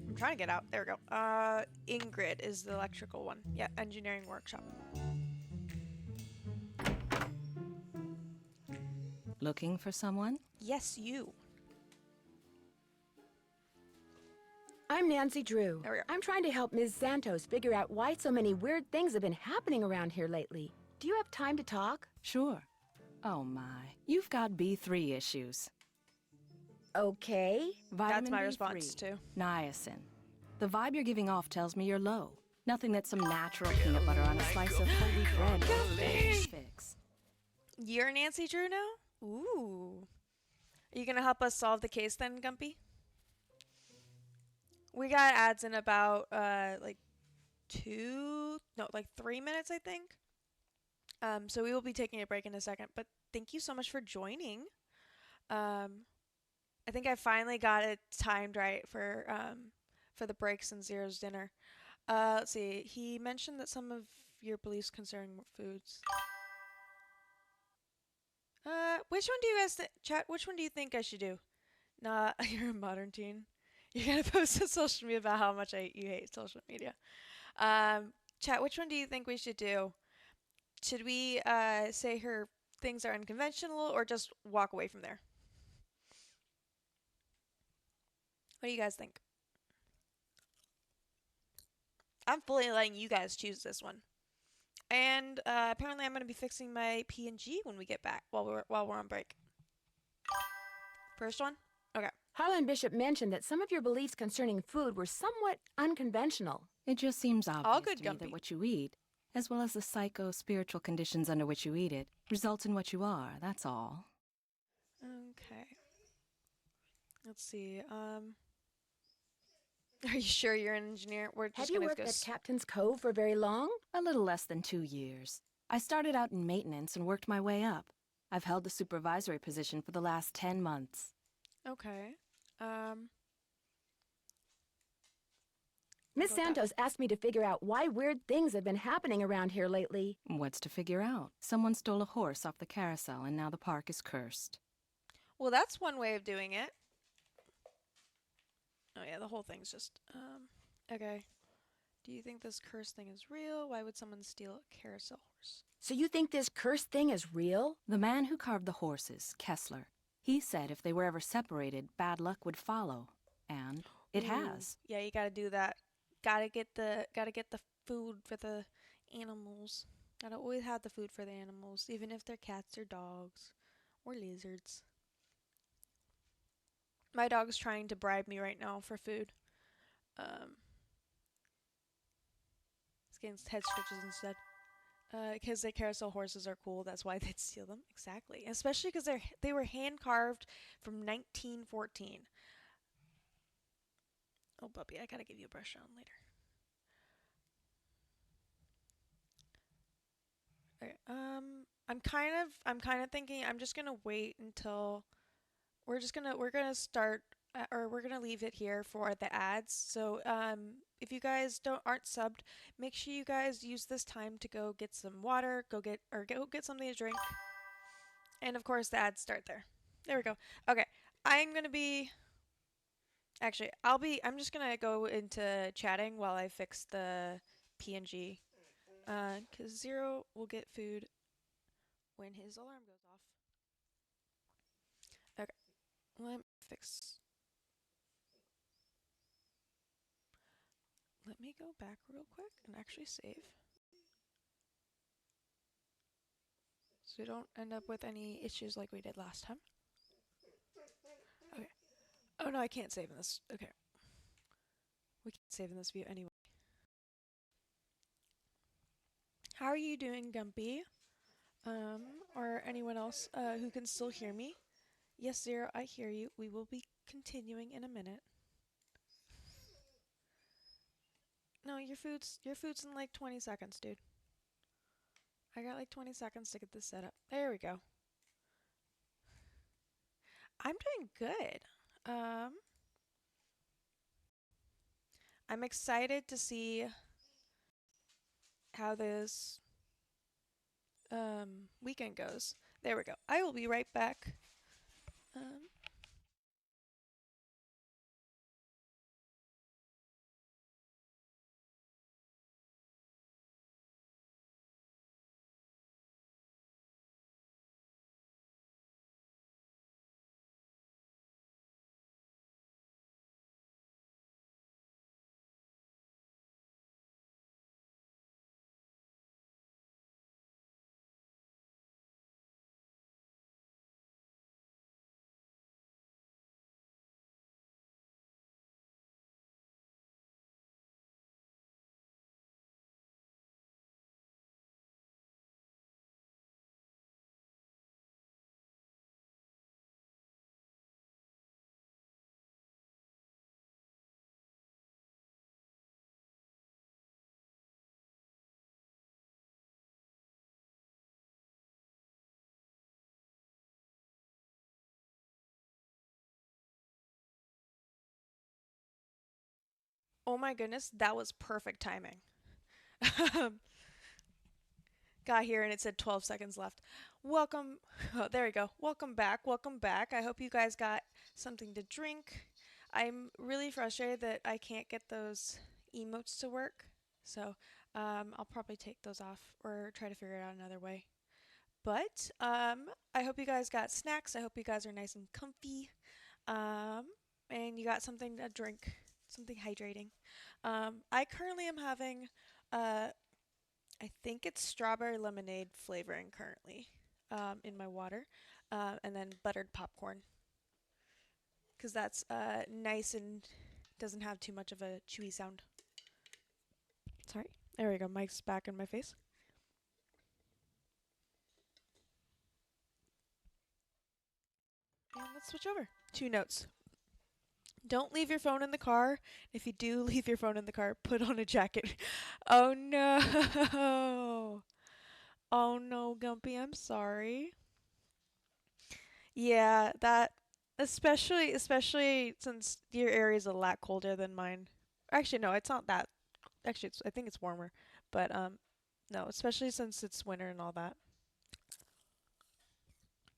I'm trying to get out. There we go. Ingrid is the electrical one. Yeah, engineering workshop. Looking for someone? Yes, you. I'm Nancy Drew. There we go. I'm trying to help Ms. Santos figure out why so many weird things have been happening around here lately. Do you have time to talk? Sure. Oh my, you've got B3 issues. Okay. That's my Vitamin response B3, too. Niacin. The vibe you're giving off tells me you're low. Nothing that some natural peanut butter on a slice of whole wheat bread won't fix. You're Nancy Drew now? Ooh. Are you gonna help us solve the case then, Gumpy? We got ads in about like 3 minutes, I think. So we will be taking a break in a second. But thank you so much for joining. I think I finally got it timed right for the breaks and Zero's dinner. Let's see. He mentioned that some of your beliefs concerning foods. Which one do you guys chat? Which one do you think I should do? Nah, you're a modern teen. You're gonna post on social media about how much you hate social media. Chat. Which one do you think we should do? Should we say her things are unconventional or just walk away from there? What do you guys think? I'm fully letting you guys choose this one. And apparently, I'm gonna be fixing my PNG when we get back while we're on break. First one? Okay. Harlan Bishop mentioned that some of your beliefs concerning food were somewhat unconventional. It just seems All obvious good, to me Gumpy. that what you eat, as well as the psycho-spiritual conditions under which you eat it, results in what you are, that's all. Okay. Let's see. Are you sure you're an engineer? We're just Have you gonna worked go. at Captain's Cove for very long? A little less than 2 years. I started out in maintenance and worked my way up. I've held the supervisory position for the last 10 months. Okay. Miss Santos asked me to figure out why weird things have been happening around here lately. What's to figure out? Someone stole a horse off the carousel and now the park is cursed. Well, that's one way of doing it. Oh yeah, the whole thing's just okay. Do you think this curse thing is real? Why would someone steal a carousel horse? So you think this cursed thing is real? The man who carved the horses, Kessler, he said if they were ever separated, bad luck would follow. And it has. Yeah, you gotta do that. Gotta get the food for the animals. Gotta always have the food for the animals, even if they're cats or dogs or lizards. My dog's trying to bribe me right now for food. He's getting head scratches instead. Because the carousel horses are cool, that's why they'd steal them. Exactly. Especially because they were hand carved from 1914. Oh, puppy, I gotta give you a brush on later. Okay, I'm kind of thinking I'm just gonna wait until we're gonna start or we're gonna leave it here for the ads. So if you guys aren't subbed, make sure you guys use this time to go get some water, go get something to drink, and of course the ads start there. There we go. Okay, I'm gonna be. Actually, I'm just gonna go into chatting while I fix the PNG. Cause Zero will get food when his alarm goes off. Okay, let me fix. Let me go back real quick and actually save. So we don't end up with any issues like we did last time. Okay. Oh no, I can't save in this. Okay. We can't save in this view anyway. How are you doing, Gumpy? Or anyone else who can still hear me? Yes, Zero, I hear you. We will be continuing in a minute. No, your food's in like 20 seconds, dude. I got like 20 seconds to get this set up. There we go. I'm doing good. I'm excited to see how this weekend goes. There we go. I will be right back. Oh my goodness, that was perfect timing. Got here and it said 12 seconds left. Welcome. Oh, there we go. Welcome back. Welcome back. I hope you guys got something to drink. I'm really frustrated that I can't get those emotes to work. So I'll probably take those off or try to figure it out another way. But I hope you guys got snacks. I hope you guys are nice and comfy. And you got something to drink, something hydrating. I currently am having I think it's strawberry lemonade flavoring currently in my water, and then buttered popcorn because that's nice and doesn't have too much of a chewy sound. Sorry. There we go. Mike's back in my face. And let's switch over. 2 notes. Don't leave your phone in the car. If you do leave your phone in the car, put on a jacket. Oh no. Oh no, Gumpy, I'm sorry. Yeah, that especially since your area is a lot colder than mine. Actually, no, it's not that. Actually, I think it's warmer. But no, especially since it's winter and all that.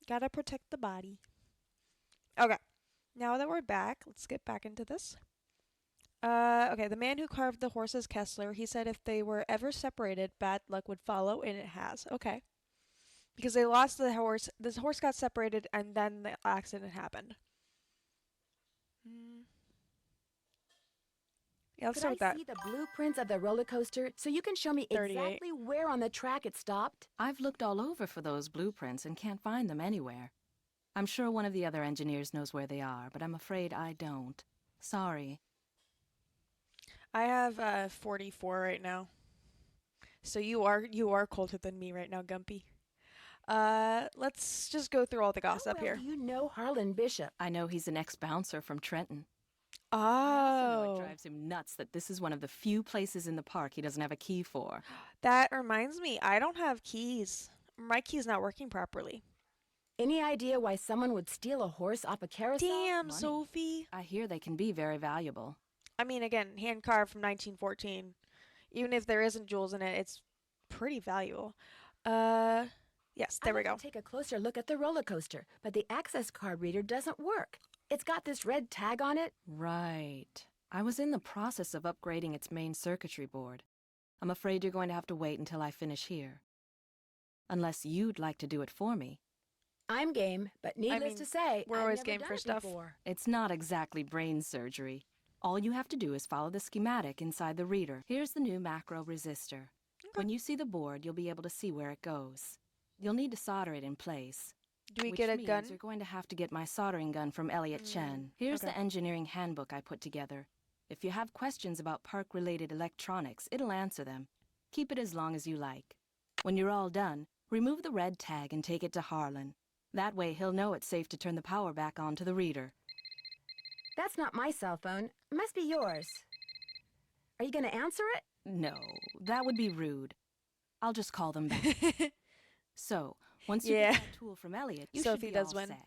Gotta protect the body. Okay. Now that we're back, let's get back into this. Okay, the man who carved the horses Kessler, he said if they were ever separated, bad luck would follow, and it has. Okay. Because they lost the horse. This horse got separated, and then the accident happened. Yeah, let's Could start I with that. see the blueprints of the roller coaster so you can show me 38. exactly where on the track it stopped? I've looked all over for those blueprints and can't find them anywhere. I'm sure one of the other engineers knows where they are, but I'm afraid I don't. Sorry. I have 44 right now. So you are colder than me right now, Gumpy. Let's just go through all the gossip How well here. do you know Harlan Bishop? I know he's an ex-bouncer from Trenton. I also know it Oh, drives him nuts that this is one of the few places in the park he doesn't have a key for. that reminds me. I don't have keys. My key's not working properly. Any idea why someone would steal a horse off a carousel? Damn, Money. Sophie. I hear they can be very valuable. I mean, again, hand carved from 1914. Even if there isn't jewels in it, it's pretty valuable. Yes, there we I'd go. like to take a closer look at the roller coaster, but the access card reader doesn't work. It's got this red tag on it. Right. I was in the process of upgrading its main circuitry board. I'm afraid you're going to have to wait until I finish here. Unless you'd like to do it for me. I'm game, but needless to say, we're I've always never game done for it stuff. before. It's not exactly brain surgery. All you have to do is follow the schematic inside the reader. Here's the new macro resistor. When you see the board, you'll be able to see where it goes. You'll need to solder it in place. Do we which get a means gun? You're going to have to get my soldering gun from Elliot Chen. Here's the engineering handbook I put together. If you have questions about park-related electronics, it'll answer them. Keep it as long as you like. When you're all done, remove the red tag and take it to Harlan. That way he'll know it's safe to turn the power back on to the reader. That's not my cell phone. It must be yours. Are you going to answer it? No, that would be rude. I'll just call them back. So, once you get that tool from Elliot, you Sophie should be does all win. set.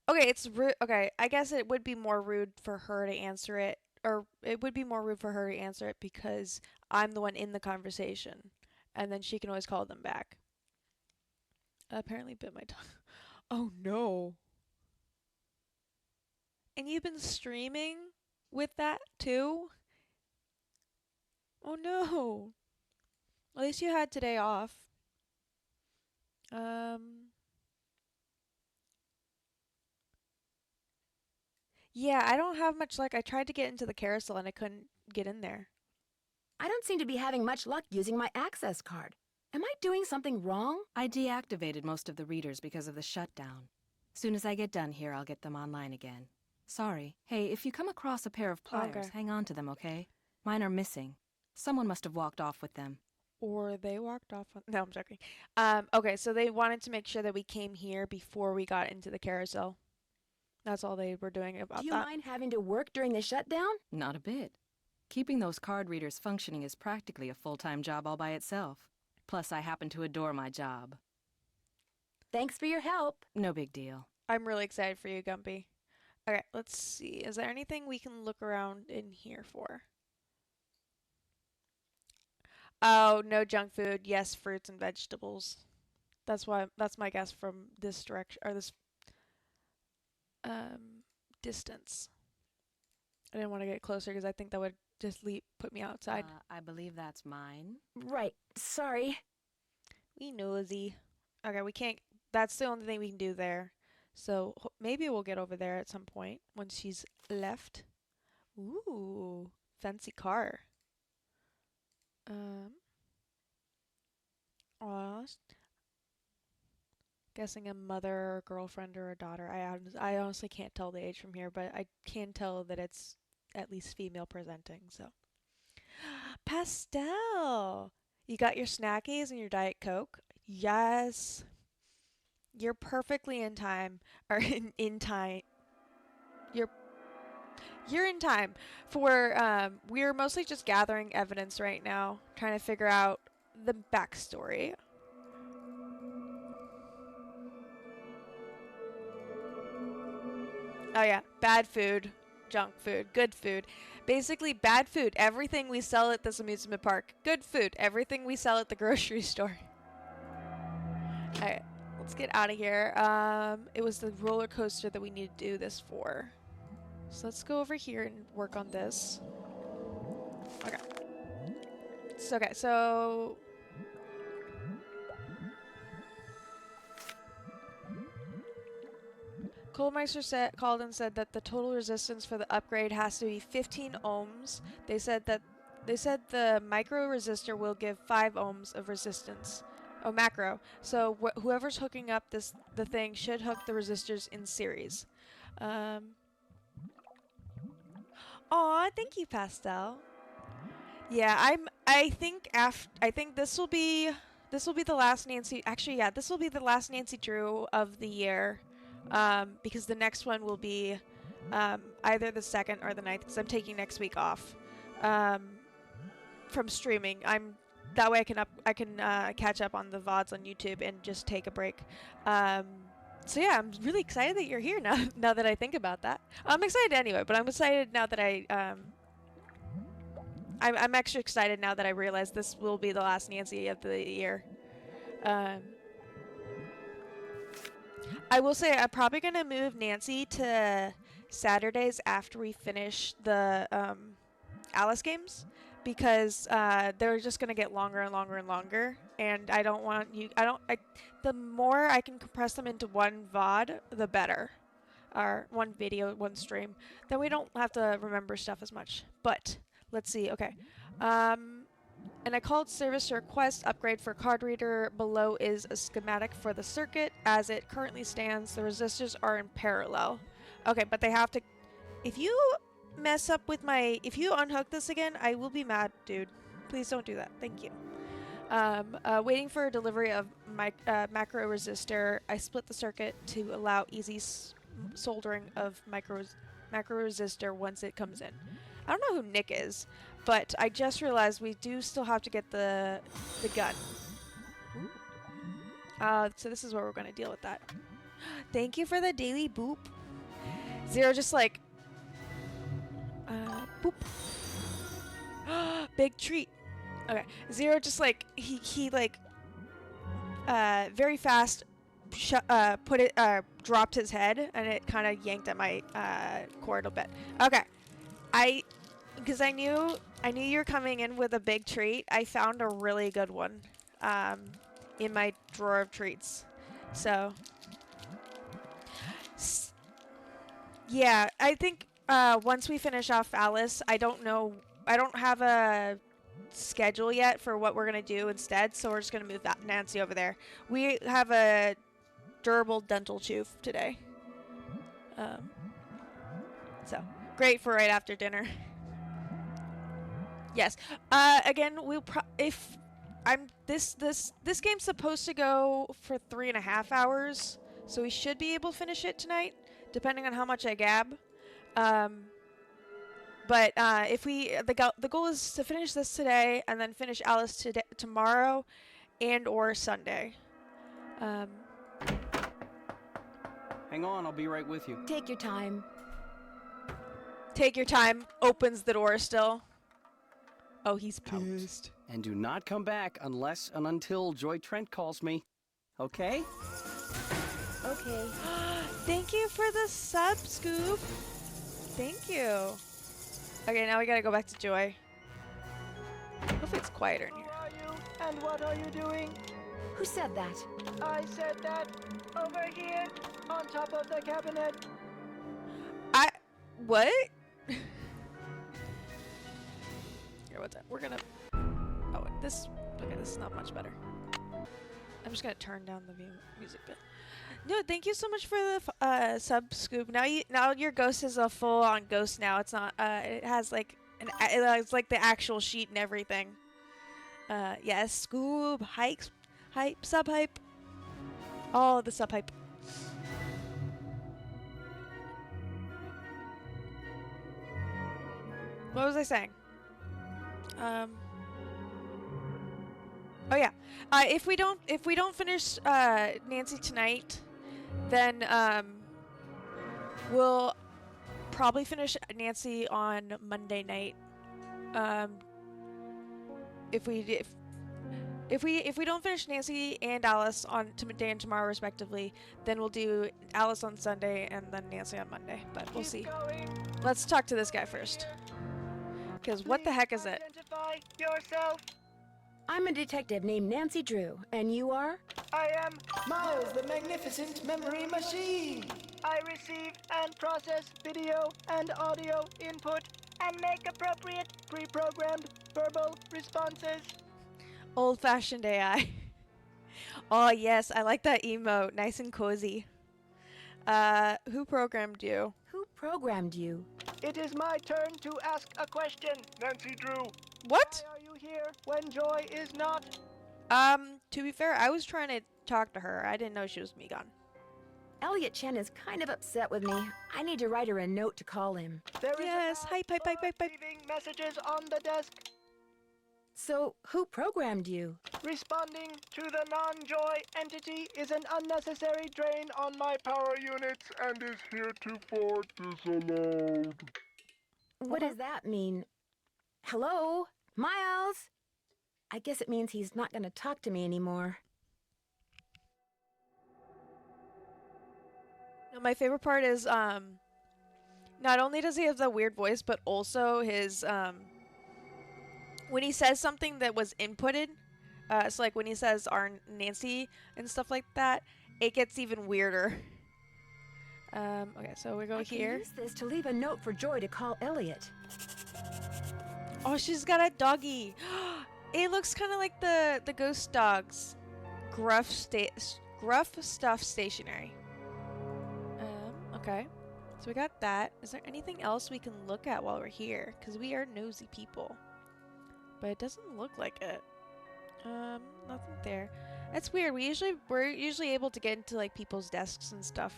Okay, it's rude. Okay, I guess it would be more rude for her to answer it, or it would be more rude for her to answer it because I'm the one in the conversation, and then she can always call them back. Apparently bit my tongue. Oh no. And you've been streaming with that too? Oh no. At least you had today off. Yeah, I don't have much luck. I tried to get into the carousel and I couldn't get in there. I don't seem to be having much luck using my access card. Am I doing something wrong? I deactivated most of the readers because of the shutdown. Soon as I get done here, I'll get them online again. Sorry. Hey, if you come across a pair of pliers, hang on to them, okay? Mine are missing. Someone must have walked off with them. Or they walked off on... No, I'm joking. Okay, so they wanted to make sure that we came here before we got into the carousel. That's all they were doing about that. Do you mind having to work during the shutdown? Not a bit. Keeping those card readers functioning is practically a full-time job all by itself. Plus, I happen to adore my job. Thanks for your help. No big deal. I'm really excited for you, Gumpy. Okay, let's see. Is there anything we can look around in here for? Oh, no junk food. Yes, fruits and vegetables. That's my guess from this direction or this distance. I didn't want to get closer because I think that would just put me outside. I believe that's mine. Right. Sorry. We nosy. Okay, we can't. That's the only thing we can do there. So maybe we'll get over there at some point once she's left. Ooh, fancy car. Aw, guessing a mother or girlfriend or a daughter. I honestly can't tell the age from here, but I can tell that it's at least female presenting. So, pastel. You got your snackies and your Diet Coke. Yes, you're perfectly in time, or in time. You're in time for. We're mostly just gathering evidence right now, trying to figure out the backstory. Oh yeah, bad food, junk food, good food. Basically, bad food. Everything we sell at this amusement park. Good food. Everything we sell at the grocery store. Alright, let's get out of here. It was the roller coaster that we need to do this for. So let's go over here and work on this. Okay. So Kohlmeister called and said that the total resistance for the upgrade has to be 15 ohms. They said the micro resistor will give 5 ohms of resistance. Oh, macro. So whoever's hooking up the thing should hook the resistors in series. Aw, thank you, Pastel. Yeah, I think this will be the last Nancy. Actually, yeah, this will be the last Nancy Drew of the year. Because the next one will be either the 2nd or the 9th, because I'm taking next week off from streaming. That way I can catch up on the VODs on YouTube and just take a break. So yeah, I'm really excited that you're here now that I think about that. I'm excited anyway, but I'm excited now that I'm extra excited now that I realize this will be the last Nancy of the year. I will say I'm probably going to move Nancy to Saturdays after we finish the Alice games, because they're just going to get longer and longer and longer, and I don't want you the more I can compress them into one VOD, the better. Or one video, one stream. Then we don't have to remember stuff as much. But let's see. Okay. And I called service to request upgrade for card reader. Below is a schematic for the circuit. As it currently stands, the resistors are in parallel. Okay, but they have to... If you mess up with if you unhook this again, I will be mad, dude. Please don't do that. Thank you. Waiting for a delivery of my macro resistor. I split the circuit to allow easy soldering of macro resistor once it comes in. I don't know who Nick is, but I just realized we do still have to get the gun. So this is where we're going to deal with that. Thank you for the daily boop. Zero just like... boop. Big treat. Okay. Zero just like... He like... very fast... dropped his head, and it kind of yanked at my cord a bit. Okay. Because I knew you were coming in with a big treat. I found a really good one in my drawer of treats. So yeah, I think once we finish off Alice, I don't have a schedule yet for what we're gonna do instead. So we're just gonna move that Nancy over there. We have a durable dental chew today. So great for right after dinner. Yes. Again, this game's supposed to go for 3.5 hours, so we should be able to finish it tonight, depending on how much I gab. But if the goal is to finish this today and then finish Alice tomorrow and or Sunday. Hang on, I'll be right with you. Take your time. Take your time. Opens the door still. Oh, he's pissed. And do not come back unless and until Joy Trent calls me. Okay? Okay. Thank you for the sub, Scoop. Thank you. Okay, now we gotta go back to Joy. Hopefully it's quieter in here. Who are you? And what are you doing? Who said that? I said that. Over here. On top of the cabinet. What? Here, what's that? We're gonna... Oh, this... Okay, this is not much better. I'm just gonna turn down the music bit. No, thank you so much for the sub, Scoop. Now your ghost is a full-on ghost now. It's not... it has, like... It's like the actual sheet and everything. Yes, Scoop. Hype, sub-hype. Oh, the sub-hype. What was I saying? Oh yeah. If we don't finish Nancy tonight, then we'll probably finish Nancy on Monday night. If we don't finish Nancy and Alice on today and tomorrow respectively, then we'll do Alice on Sunday and then Nancy on Monday. But we'll see. Let's talk to this guy first. Because what the heck is it? Identify yourself. I'm a detective named Nancy Drew, and you are? I am Miles, the Magnificent Memory Machine. I receive and process video and audio input and make appropriate pre-programmed verbal responses. Old-fashioned AI. Oh yes, I like that emote. Nice and cozy. Who programmed you? Who programmed you? It is my turn to ask a question, Nancy Drew. What? Why are you here when Joy is not? To be fair, I was trying to talk to her. I didn't know she was Megan. Elliot Chen is kind of upset with me. I need to write her a note to call him. Yes, hype. Leaving messages on the desk. So, who programmed you? Responding to the non-Joy entity is an unnecessary drain on my power units and is heretofore disallowed. What does that mean? Hello? Miles? I guess it means he's not going to talk to me anymore. No, my favorite part is, not only does he have the weird voice, but also his, when he says something that was inputted, so like when he says our Nancy and stuff like that, it gets even weirder. Okay, so we go here. I can use this to leave a note for Joy to call Elliot. Oh, she's got a doggy. It looks kind of like the ghost dog's gruff stuff stationery. Okay. So we got that. Is there anything else we can look at while we're here? Because we are nosy people. But it doesn't look like it. Nothing there. That's weird. We're usually able to get into like people's desks and stuff.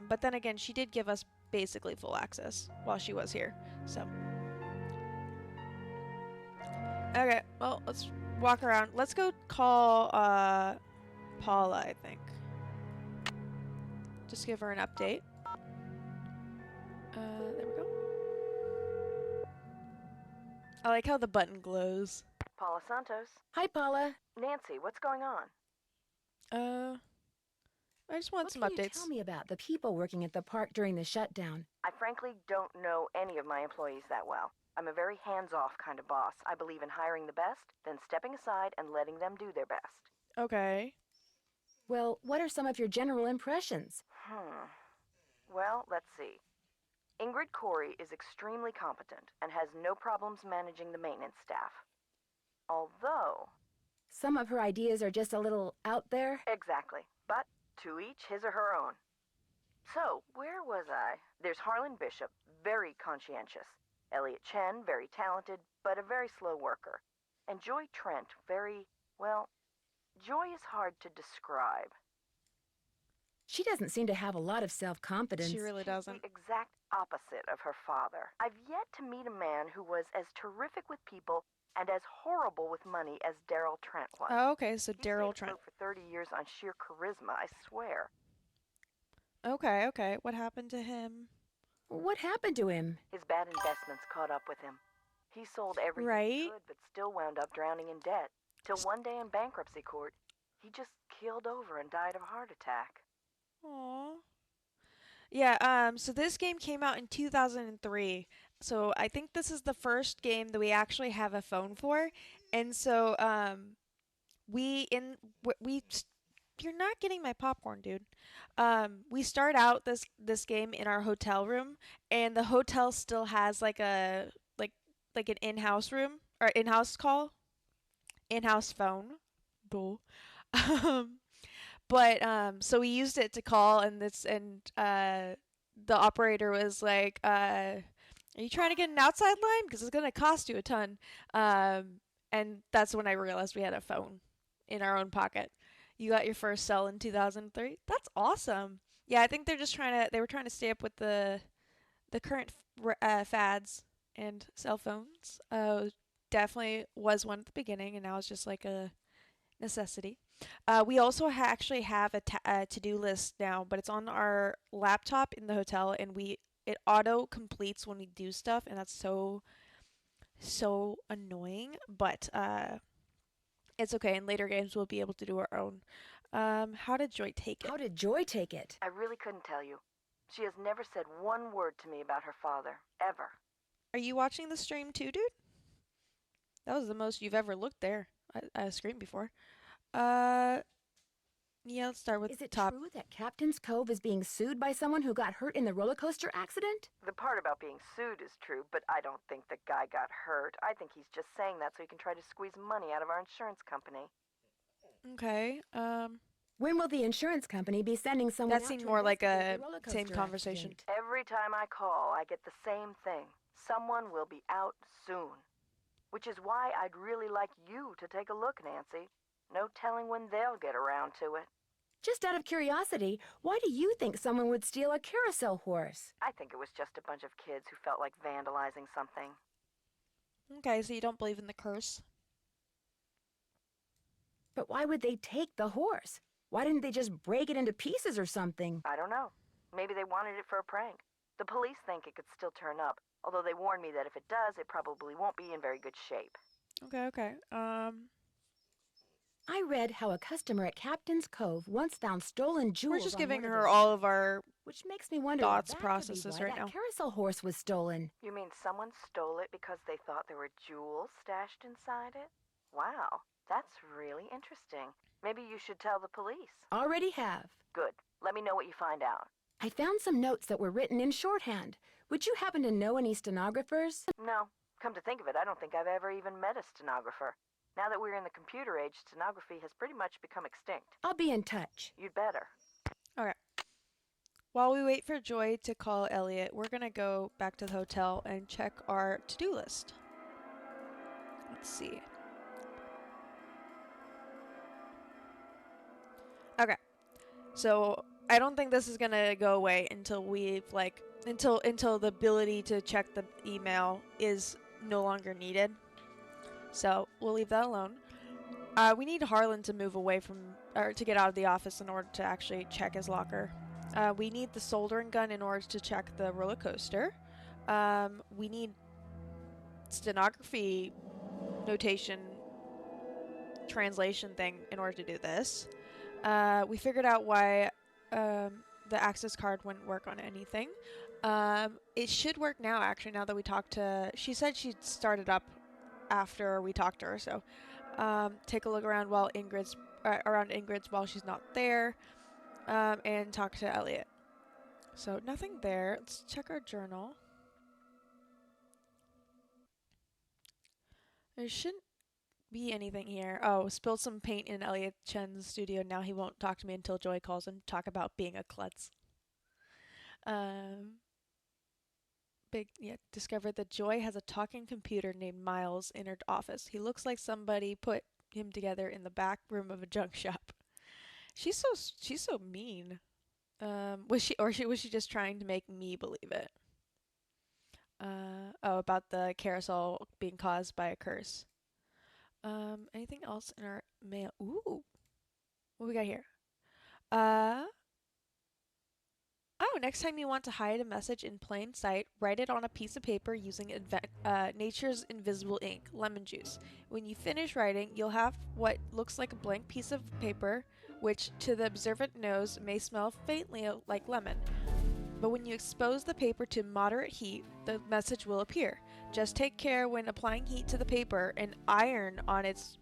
But then again, she did give us basically full access while she was here. So. Okay, well, let's walk around. Let's go call Paula, I think. Just give her an update. There we go. I like how the button glows. Paula Santos. Hi, Paula. Nancy, what's going on? I just want some What can updates. you tell me about the people working at the park during the shutdown? I frankly don't know any of my employees that well. I'm a very hands-off kind of boss. I believe in hiring the best, then stepping aside and letting them do their best. Okay. Well, what are some of your general impressions? Well, let's see. Ingrid Corey is extremely competent and has no problems managing the maintenance staff. Although... Some of her ideas are just a little out there? Exactly. But to each his or her own. So, where was I? There's Harlan Bishop, very conscientious. Elliot Chen, very talented, but a very slow worker. And Joy Trent, well, Joy is hard to describe. She doesn't seem to have a lot of self-confidence. She really doesn't. She's the exact opposite of her father. I've yet to meet a man who was as terrific with people and as horrible with money as Daryl Trent was. Oh, okay, so Daryl He stayed Trent. afloat for 30 years on sheer charisma, I swear. Okay. What happened to him? What happened to him? His bad investments caught up with him. He sold everything he Right? could, but still wound up drowning in debt. Till one day in bankruptcy court, he just keeled over and died of a heart attack. Aww. Yeah, so this game came out in 2003. So I think this is the first game that we actually have a phone for. And so we in we you're not getting my popcorn, dude. We start out this game in our hotel room, and the hotel still has like an in-house room or in-house call, in-house phone. Bull. Um, but so we used it to call, and the operator was like, "Are you trying to get an outside line? Because it's gonna cost you a ton." And that's when I realized we had a phone in our own pocket. You got your first cell in 2003. That's awesome. Yeah, I think they were trying to stay up with the current fads and cell phones. Definitely was one at the beginning, and now it's just like a necessity. We also actually have a to-do list now, but it's on our laptop in the hotel, and it auto completes when we do stuff, and that's so annoying. But it's okay. In later games, we'll be able to do our own. How did Joy take it? How did Joy take it? I really couldn't tell you. She has never said one word to me about her father, ever. Are you watching the stream too, dude? That was the most you've ever looked there. I screamed before. Yeah, let's start with Is it top. true that Captain's Cove is being sued by someone who got hurt in the roller coaster accident? The part about being sued is true, but I don't think the guy got hurt. I think he's just saying that so he can try to squeeze money out of our insurance company. Okay. When will the insurance company be sending someone That out seemed to more like investigate a the roller same coaster conversation. accident? Every time I call, I get the same thing. Someone will be out soon. Which is why I'd really like you to take a look, Nancy. No telling when they'll get around to it. Just out of curiosity, why do you think someone would steal a carousel horse? I think it was just a bunch of kids who felt like vandalizing something. Okay, so you don't believe in the curse? But why would they take the horse? Why didn't they just break it into pieces or something? I don't know. Maybe they wanted it for a prank. The police think it could still turn up, although they warned me that if it does, it probably won't be in very good shape. Okay. I read how a customer at Captain's Cove once found stolen jewels. We're just on giving one of her their all of our which makes me wonder thoughts, if that could be processes why right that now. carousel horse was stolen. You mean someone stole it because they thought there were jewels stashed inside it? Wow, that's really interesting. Maybe you should tell the police. Already have. Good. Let me know what you find out. I found some notes that were written in shorthand. Would you happen to know any stenographers? No. Come to think of it, I don't think I've ever even met a stenographer. Now that we're in the computer age, stenography has pretty much become extinct. I'll be in touch. You'd better. Okay. While we wait for Joy to call Elliot, we're gonna go back to the hotel and check our to-do list. Let's see. Okay. So I don't think this is gonna go away until we've until the ability to check the email is no longer needed. So we'll leave that alone. We need Harlan to move away from or to get out of the office in order to actually check his locker. We need the soldering gun in order to check the roller coaster. We need stenography notation translation thing in order to do this. We figured out why the access card wouldn't work on anything. It should work now, actually, now that we talked to... She said she'd started up after we talked to her, so take a look around while around Ingrid's while she's not there, and talk to Elliot. So nothing there. Let's check our journal. There shouldn't be anything here. Oh, spilled some paint in Elliot Chen's studio. Now he won't talk to me until Joy calls him to talk about being a klutz. Discovered that Joy has a talking computer named Miles in her office. He looks like somebody put him together in the back room of a junk shop. She's so mean. Was she just trying to make me believe it? About the carousel being caused by a curse. Anything else in our mail? Ooh. What we got here? Oh, next time you want to hide a message in plain sight, write it on a piece of paper using nature's invisible ink, lemon juice. When you finish writing, you'll have what looks like a blank piece of paper, which to the observant nose may smell faintly like lemon. But when you expose the paper to moderate heat, the message will appear. Just take care when applying heat to the paper. An iron on its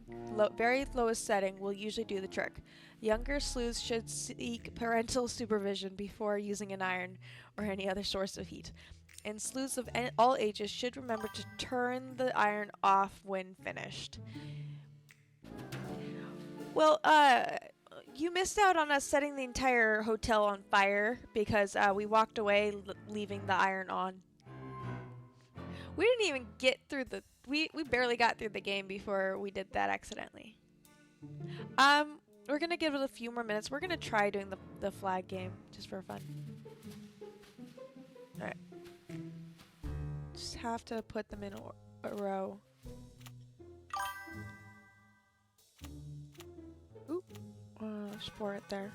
very lowest setting will usually do the trick. Younger sleuths should seek parental supervision before using an iron or any other source of heat. And sleuths of all ages should remember to turn the iron off when finished. Well, you missed out on us setting the entire hotel on fire because we walked away leaving the iron on. We didn't even get through we barely got through the game before we did that accidentally. We're gonna give it a few more minutes. We're gonna try doing the flag game just for fun. Alright. Just have to put them in a row. Oop. There's 4 right there.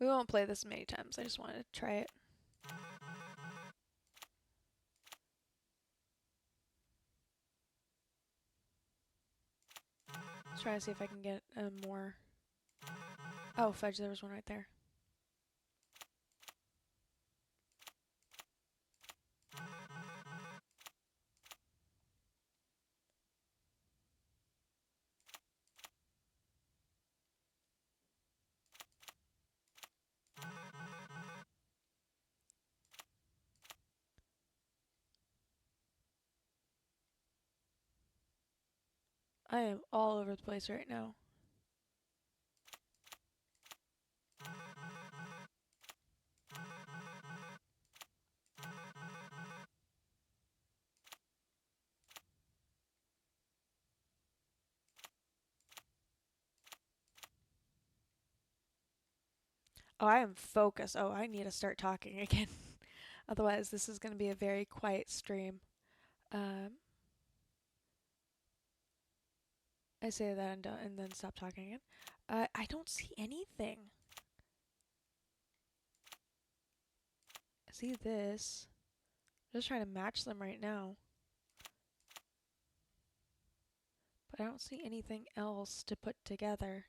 We won't play this many times. I just wanted to try it. Let's try to see if I can get more. Oh, fudge, there was one right there. I am all over the place right now. Oh, I am focused. Oh, I need to start talking again. Otherwise, this is going to be a very quiet stream. I say that and then stop talking again. I don't see anything. I see this. I'm just trying to match them right now. But I don't see anything else to put together.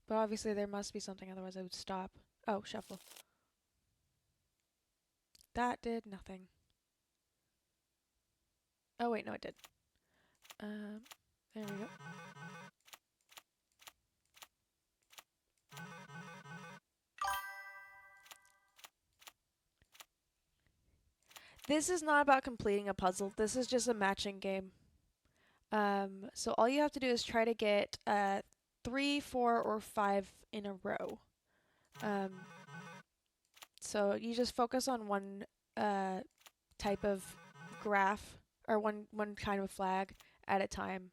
But obviously there must be something, otherwise I would stop. Oh, shuffle. That did nothing. Oh wait, no it did. There we go. This is not about completing a puzzle. This is just a matching game. So all you have to do is try to get 3, 4, or 5 in a row. So you just focus on one type of graph or one kind of flag at a time.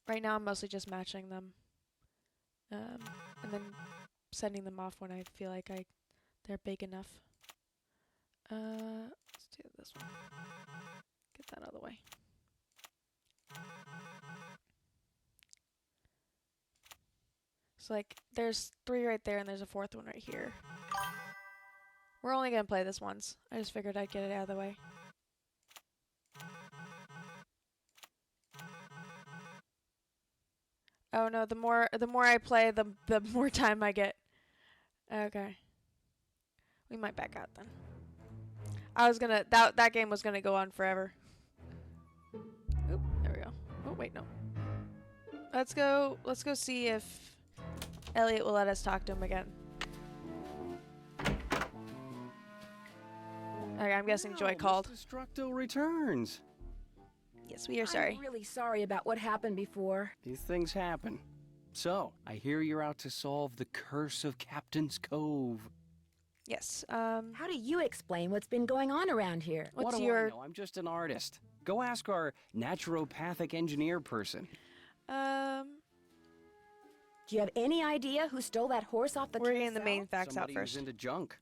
Right now I'm mostly just matching them, and then sending them off when I feel like they're big enough. Let's do this one. Get that out of the way. So like there's 3 right there and there's a 4th one right here. We're only gonna play this once. I just figured I'd get it out of the way. Oh no, the more I play, the more time I get. Okay. We might back out then. I was gonna that game was gonna go on forever. Oop, there we go. Oh wait, no. Let's go see if Elliot will let us talk to him again. Okay, I'm guessing Joy called. Destructo returns. Yes, we are sorry. I'm really sorry about what happened before. These things happen. So, I hear you're out to solve the curse of Captain's Cove. Yes. How do you explain what's been going on around here? What do I know? I'm just an artist. Go ask our naturopathic engineer person. Do you have any idea who stole that horse off the We're getting the main facts Somebody out first. who's into junk.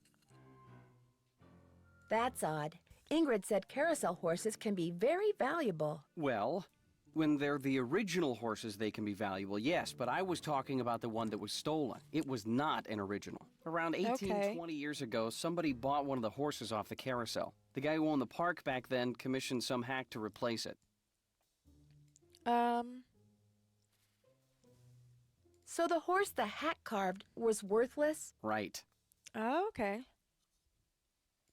That's odd. Ingrid said carousel horses can be very valuable. Well, when they're the original horses, they can be valuable, yes, but I was talking about the one that was stolen. It was not an original. Around 20 years ago, somebody bought one of the horses off the carousel. The guy who owned the park back then commissioned some hack to replace it. So the horse the hack carved was worthless? Right. Oh, okay.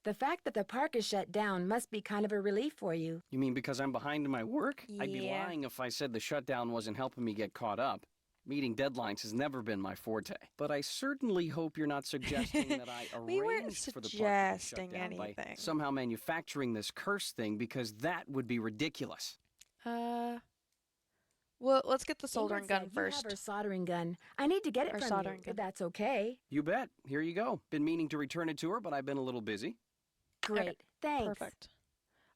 The fact that the park is shut down must be kind of a relief for you. You mean because I'm behind in my work? Yeah. I'd be lying if I said the shutdown wasn't helping me get caught up. Meeting deadlines has never been my forte. But I certainly hope you're not suggesting that I We weren't arranged for the park to be shut suggesting down by anything. somehow manufacturing this curse thing, because that would be ridiculous. Well, let's get the soldering Ingrid gun said first. You have her soldering gun. I need to get it Her from soldering you, gun. if that's okay. You bet. Here you go. Been meaning to return it to her, but I've been a little busy. Great. Okay, Thanks. Perfect.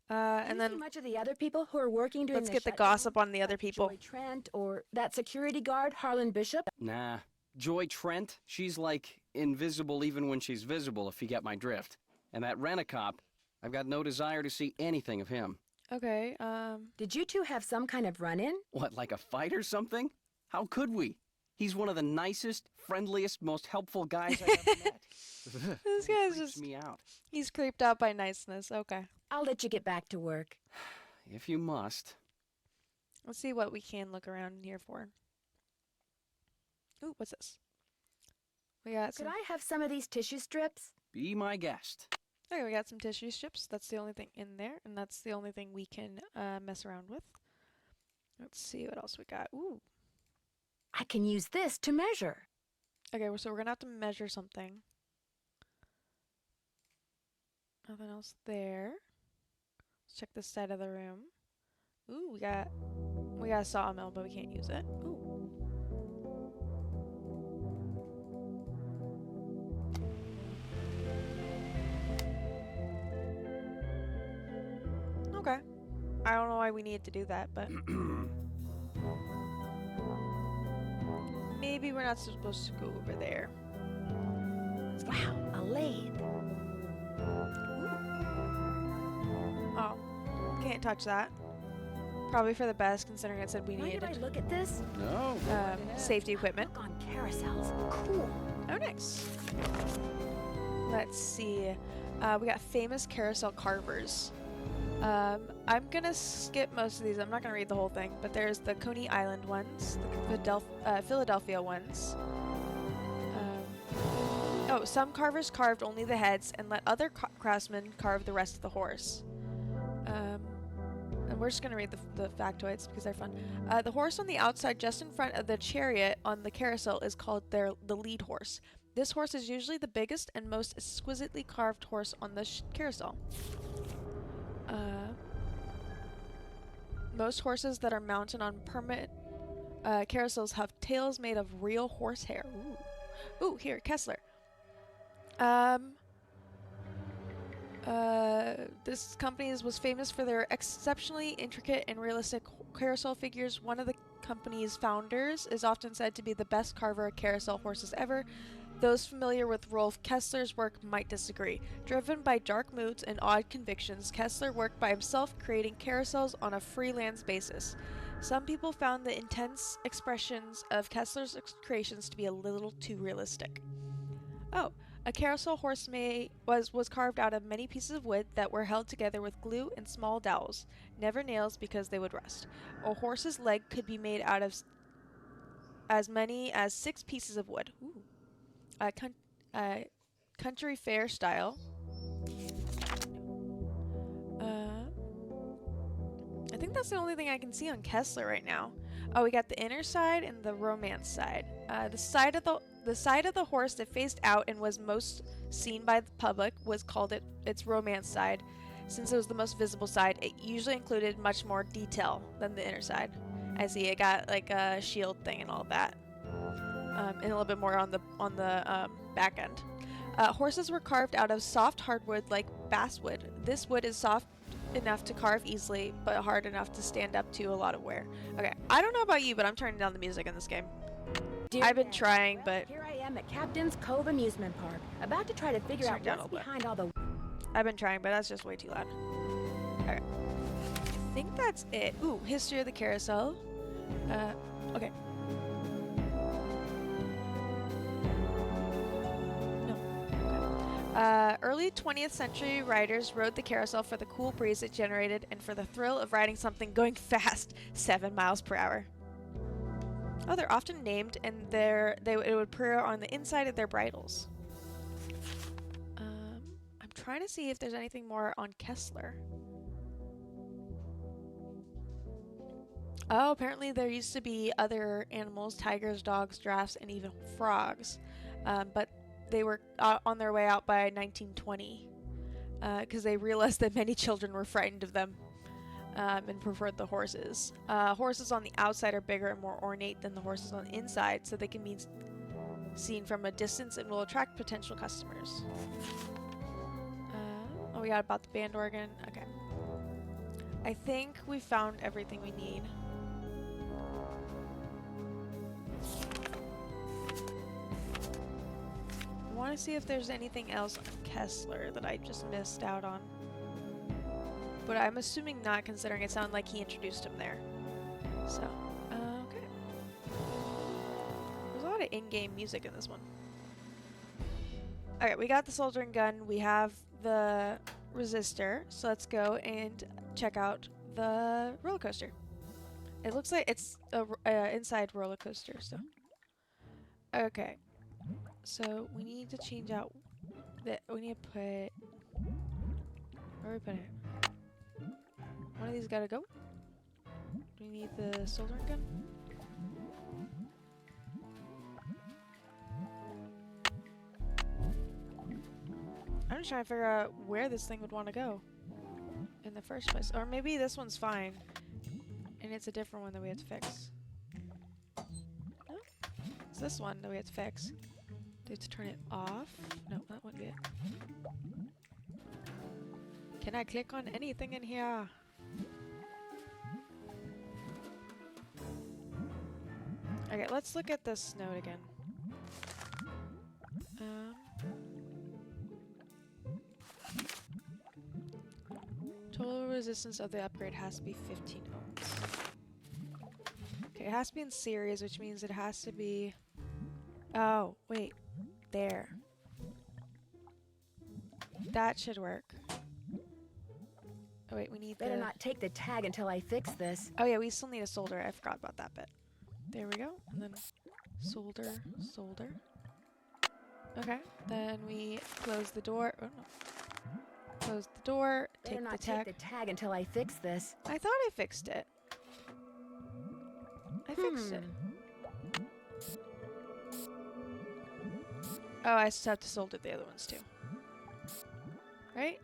Do And you then see much of the other people who are working during let's the get the shutdown? gossip on the other people. Joy Trent or that security guard, Harlan Bishop? Nah. Joy Trent, she's like invisible even when she's visible, if you get my drift. And that rent-a-cop, I've got no desire to see anything of him. Okay, Did you two have some kind of run-in? What, like a fight or something? How could we? He's one of the nicest, friendliest, most helpful guys I've ever met. This guy's Creeps just... me out. He's creeped out by niceness. Okay. I'll let you get back to work. If you must. Let's see what we can look around in here for. Ooh, what's this? We got some... Could I have some of these tissue strips? Be my guest. Okay, we got some tissue strips. That's the only thing in there, and that's the only thing we can mess around with. Let's see what else we got. Ooh. I can use this to measure. Okay, so we're gonna have to measure something. Nothing else there. Let's check this side of the room. Ooh, we got a sawmill, but we can't use it. Ooh. Okay. I don't know why we needed to do that, but maybe we're not supposed to go over there. Wow, a lathe. Oh, can't touch that. Probably for the best, considering it said we Mind needed if I look at this? No. safety equipment. Look on carousels. Cool. Oh, nice. Let's see. We got famous carousel carvers. I'm gonna skip most of these. I'm not gonna read the whole thing, but there's the Coney Island ones, the Philadelphia ones. Oh, some carvers carved only the heads and let other craftsmen carve the rest of the horse. And we're just gonna read the factoids because they're fun. The horse on the outside, just in front of the chariot on the carousel, is called the lead horse. This horse is usually the biggest and most exquisitely carved horse on the carousel. Most horses that are mounted on permanent carousels have tails made of real horsehair. Ooh, here, Kessler. This company was famous for their exceptionally intricate and realistic carousel figures. One of the company's founders is often said to be the best carver of carousel horses ever. Those familiar with Rolf Kessler's work might disagree. Driven by dark moods and odd convictions, Kessler worked by himself, creating carousels on a freelance basis. Some people found the intense expressions of Kessler's creations to be a little too realistic. Oh, a carousel horse was carved out of many pieces of wood that were held together with glue and small dowels, never nails because they would rust. A horse's leg could be made out of as many as 6 pieces of wood. Ooh. Country fair style. I think that's the only thing I can see on Kessler right now. Oh, we got the inner side and the romance side. The side of the horse that faced out and was most seen by the public was called its romance side. Since it was the most visible side, it usually included much more detail than the inner side. I see it got like a shield thing and all that. And a little bit more on the back end. Horses were carved out of soft hardwood like basswood. This wood is soft enough to carve easily, but hard enough to stand up to a lot of wear. Okay, I don't know about you, but I'm turning down the music in this game. Dear I've been Dad, trying, but here I am at Captain's Cove Amusement Park, about to try to figure out what's behind all the... I've been trying, but that's just way too loud. Okay. I think that's it. Ooh, history of the carousel. Okay. No. Okay. Early 20th century riders rode the carousel for the cool breeze it generated and for the thrill of riding something going fast, 7 miles per hour. Oh, they're often named, and it would appear on the inside of their bridles. I'm trying to see if there's anything more on Kessler. Oh, apparently there used to be other animals, tigers, dogs, giraffes, and even frogs. But they were on their way out by 1920 because they realized that many children were frightened of them and preferred the horses. Horses on the outside are bigger and more ornate than the horses on the inside, so they can be seen from a distance and will attract potential customers. Oh, we got about the band organ. Okay. I think we found everything we need. I want to see if there's anything else on Kessler that I just missed out on. But I'm assuming not, considering it sounded like he introduced him there. So, okay. There's a lot of in-game music in this one. Okay, we got the soldering gun. We have the resistor. So let's go and check out the roller coaster. It looks like it's a inside roller coaster. So, okay. So we need to change out we need to put, where do we put it? One of these gotta go. Do we need the soldering gun? I'm just trying to figure out where this thing would want to go in the first place. Or maybe this one's fine and it's a different one that we have to fix. No? It's this one that we have to fix. Do we have to turn it off? No, that wouldn't be it. Can I click on anything in here? Okay, let's look at this note again. Total resistance of the upgrade has to be 15 ohms. Okay, it has to be in series, which means it has to be... Oh, wait. There. That should work. Oh wait, we need Better not take the tag until I fix this. Oh yeah, we still need a solder. I forgot about that bit. There we go. And then solder. Okay. Then we close the door. Oh no. Close the door. Better Take not the tag. take the tag until I fix this. I thought I fixed it. I fixed it. Oh, I just have to solder the other ones too. Right?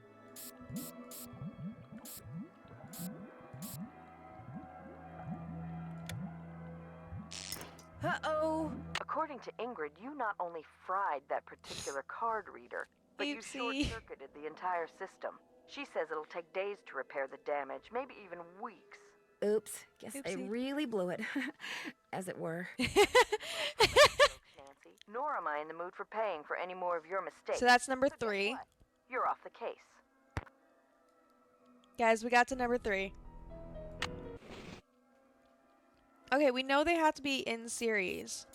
Uh-oh! According to Ingrid, you not only fried that particular card reader, but you short-circuited the entire system. She says it'll take days to repair the damage, maybe even weeks. Oops. Guess I really blew it. As it were. Nor am I in the mood for paying for any more of your mistakes. So that's number 3. You're off the case. Guys, we got to number 3. Okay, we know they have to be in series.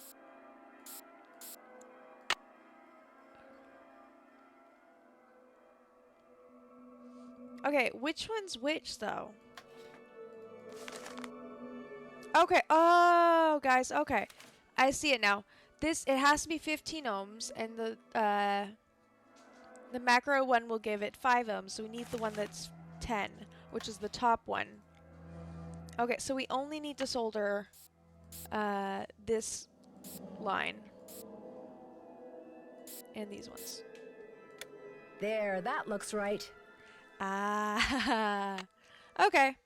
Okay, which one's which, though? Okay, oh, guys, okay. I see it now. It has to be 15 ohms, and the macro one will give it 5 ohms, so we need the one that's 10, which is the top one. Okay, so we only need to solder this line and these ones. There, that looks right. Ah, okay.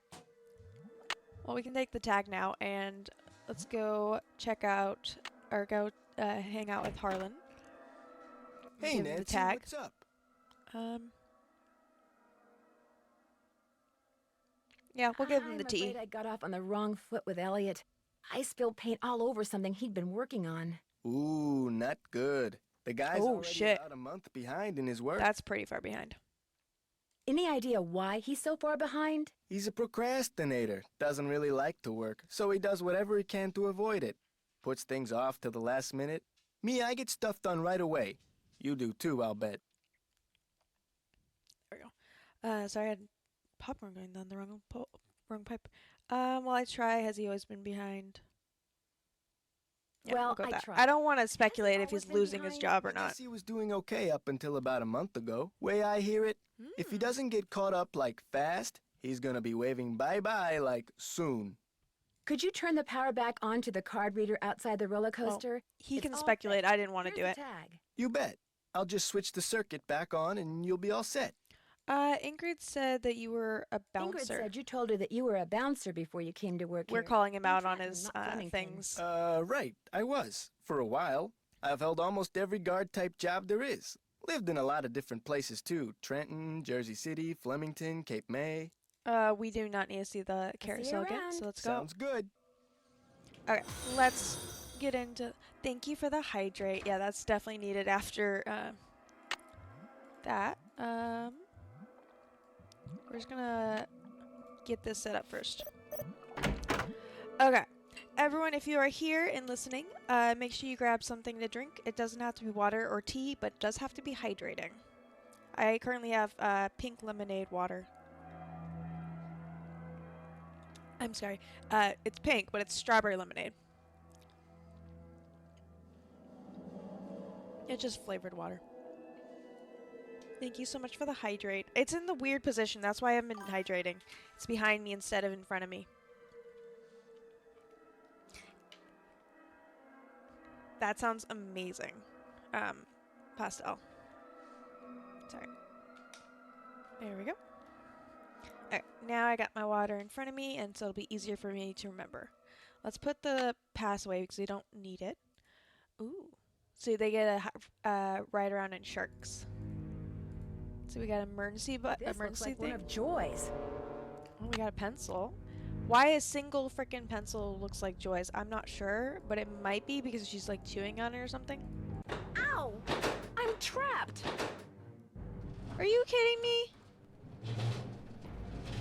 Well, we can take the tag now, and let's go check out, or go hang out with Harlan. Hey, Nancy, the tag. what's up? Yeah, we'll give him the tea. I'm afraid I got off on the wrong foot with Elliot. I spilled paint all over something he'd been working on. Ooh, not good. The guy's already about a month behind in his work. That's pretty far behind. Any idea why he's so far behind? He's a procrastinator, doesn't really like to work, so he does whatever he can to avoid it. Puts things off to the last minute. Me, I get stuff done right away. You do too, I'll bet. There we go. Sorry, I had popcorn going down the wrong pipe. Well, I try. Has he always been behind? Yeah, Well, we'll go with I that. tried. I don't want to speculate if he's been losing his behind? job or I not. guess he was doing okay up until about a month ago. Way I hear it, if he doesn't get caught up like fast, he's gonna be waving bye-bye like soon. Could you turn the power back on to the card reader outside the roller Well, coaster? he It's can all speculate. fixed. I didn't want to do Here's it. the tag. You bet. I'll just switch the circuit back on and you'll be all set. Ingrid said that you were a Ingrid bouncer. said you told her that you were a bouncer before you came to work We're here. calling him out on Trenton, his not Flemington. things. Right. I was. For a while. I've held almost every guard-type job there is. Lived in a lot of different places, too. Trenton, Jersey City, Flemington, Cape May. We do not need to see the carousel again, around. so let's go. Sounds good. Okay, let's get into... Thank you for the hydrate. Yeah, that's definitely needed after that. We're just gonna get this set up first. Okay. Everyone, if you are here and listening, make sure you grab something to drink. It doesn't have to be water or tea, but it does have to be hydrating. I currently have pink lemonade water. I'm sorry. It's pink, but it's strawberry lemonade. It's just flavored water. Thank you so much for the hydrate. It's in the weird position. That's why I'm hydrating. It's behind me instead of in front of me. That sounds amazing. Pastel. Sorry. There we go. Alright, now I got my water in front of me, and so it'll be easier for me to remember. Let's put the pass away because we don't need it. Ooh. So they get a ride around in sharks. So we got emergency This emergency looks like thing. one of Joy's. Oh, we got a pencil. Why a single frickin' pencil looks like Joy's, I'm not sure, but it might be because she's like chewing on it or something. Ow! I'm trapped. Are you kidding me?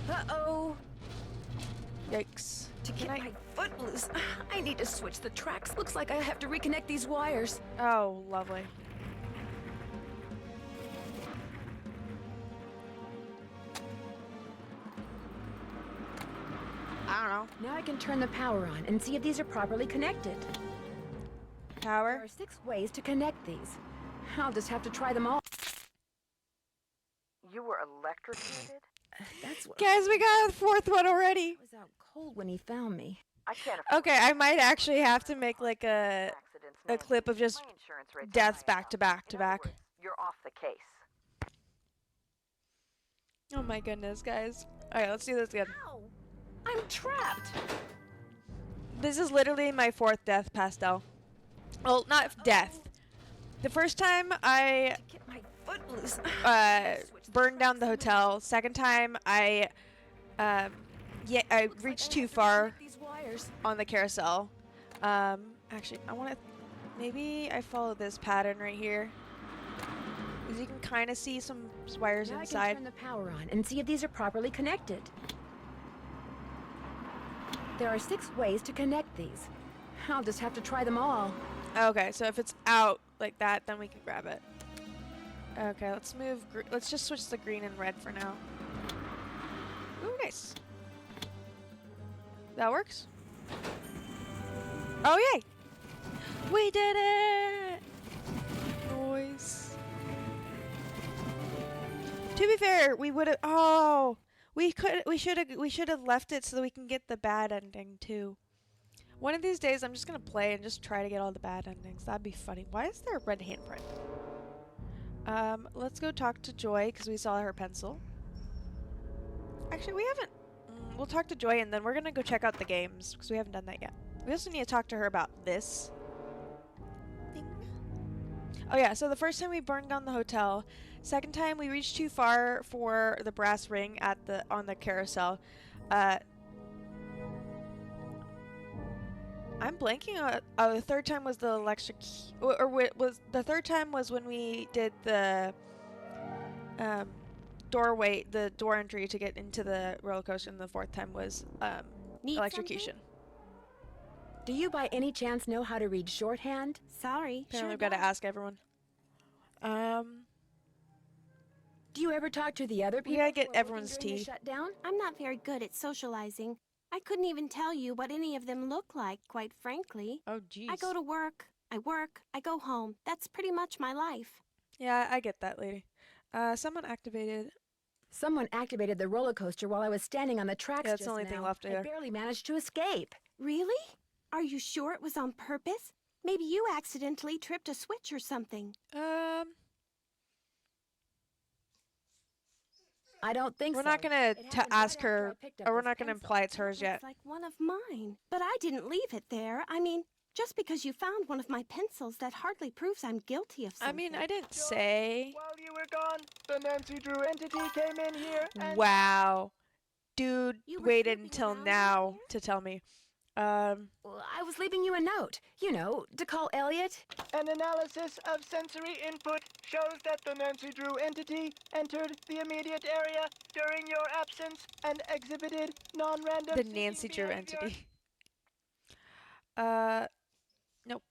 Uh-oh. Yikes. To get my foot loose, I need to switch the tracks. Looks like I have to reconnect these wires. Oh, lovely. I don't know. Now I can turn the power on and see if these are properly connected. Power? There are 6 ways to connect these. I'll just have to try them all. You were electrocuted? That's what. Guys, we got a 4th one already. I was out cold when he found me. I can't afford Okay, I might actually have to make like a accidents, clip of just My insurance rates are deaths high back to enough. back to In other back. words, you're off the case. Oh my goodness, guys. Alright, let's do this again. Ow! I'm trapped. This is literally my 4th death, Pastel. Well, not death. The first time I Get my foot loose. burned down the hotel. Second time I reached too far These wires. on the carousel. Actually, I want to maybe I follow this pattern right here. Because you can kind of see some wires Now I inside. can turn the power on and see if these are properly connected. There are 6 ways to connect these. I'll just have to try them all. Okay, so if it's out like that, then we can grab it. Okay, let's move. Let's just switch the green and red for now. Ooh, nice. That works. Oh, yay! We did it! Noise. To be fair, we would have. Oh, we should have left it so that we can get the bad ending too. One of these days, I'm just gonna play and just try to get all the bad endings. That'd be funny. Why is there a red handprint? Let's go talk to Joy because we saw her pencil. Actually, we haven't. We'll talk to Joy and then we're gonna go check out the games because we haven't done that yet. We also need to talk to her about this thing. Oh yeah, so the first time we burned down the hotel. Second time we reached too far for the brass ring at on the carousel. I'm blanking on. Oh, the third time was the electric. Was the third time was when we did the the door entry to get into the roller coaster, and the fourth time was electrocution. Do you by any chance know how to read shorthand? Sorry. Apparently we've got to ask everyone. Do you ever talk to the other people? We gotta get everyone's tea. Shutdown? I'm not very good at socializing. I couldn't even tell you what any of them look like, quite frankly. Oh, jeez. I go to work, I go home. That's pretty much my life. Yeah, I get that, lady. Someone activated the roller coaster while I was standing on the tracks. Yeah, that's the only thing left there. I barely managed to escape. Really? Are you sure it was on purpose? Maybe you accidentally tripped a switch or something. I don't think we're so. not gonna ask her, or we're not gonna imply it's hers yet. It's like one of mine. But I didn't leave it there. I mean, just because you found one of my pencils, that hardly proves I'm guilty of something. I mean, I didn't say. While you were gone, the Nancy Drew entity came in here and... Wow. Dude waited until now to tell me. Well, I was leaving you a note, you know, to call Elliot. An analysis of sensory input shows that the Nancy Drew entity entered the immediate area during your absence and exhibited non-random The Nancy Drew entity. Nope.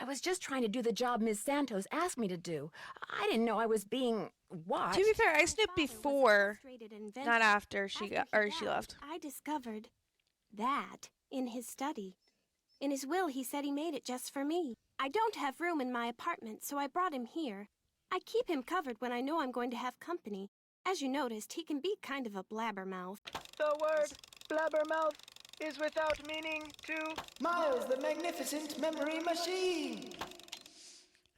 I was just trying to do the job Ms. Santos asked me to do. I didn't know I was being watched. To be fair, I snooped before, not after she left. I discovered that in his study. In his will, he said he made it just for me. I don't have room in my apartment, so I brought him here. I keep him covered when I know I'm going to have company. As you noticed, he can be kind of a blabbermouth. The word blabbermouth is without meaning to Miles the Magnificent Memory Machine.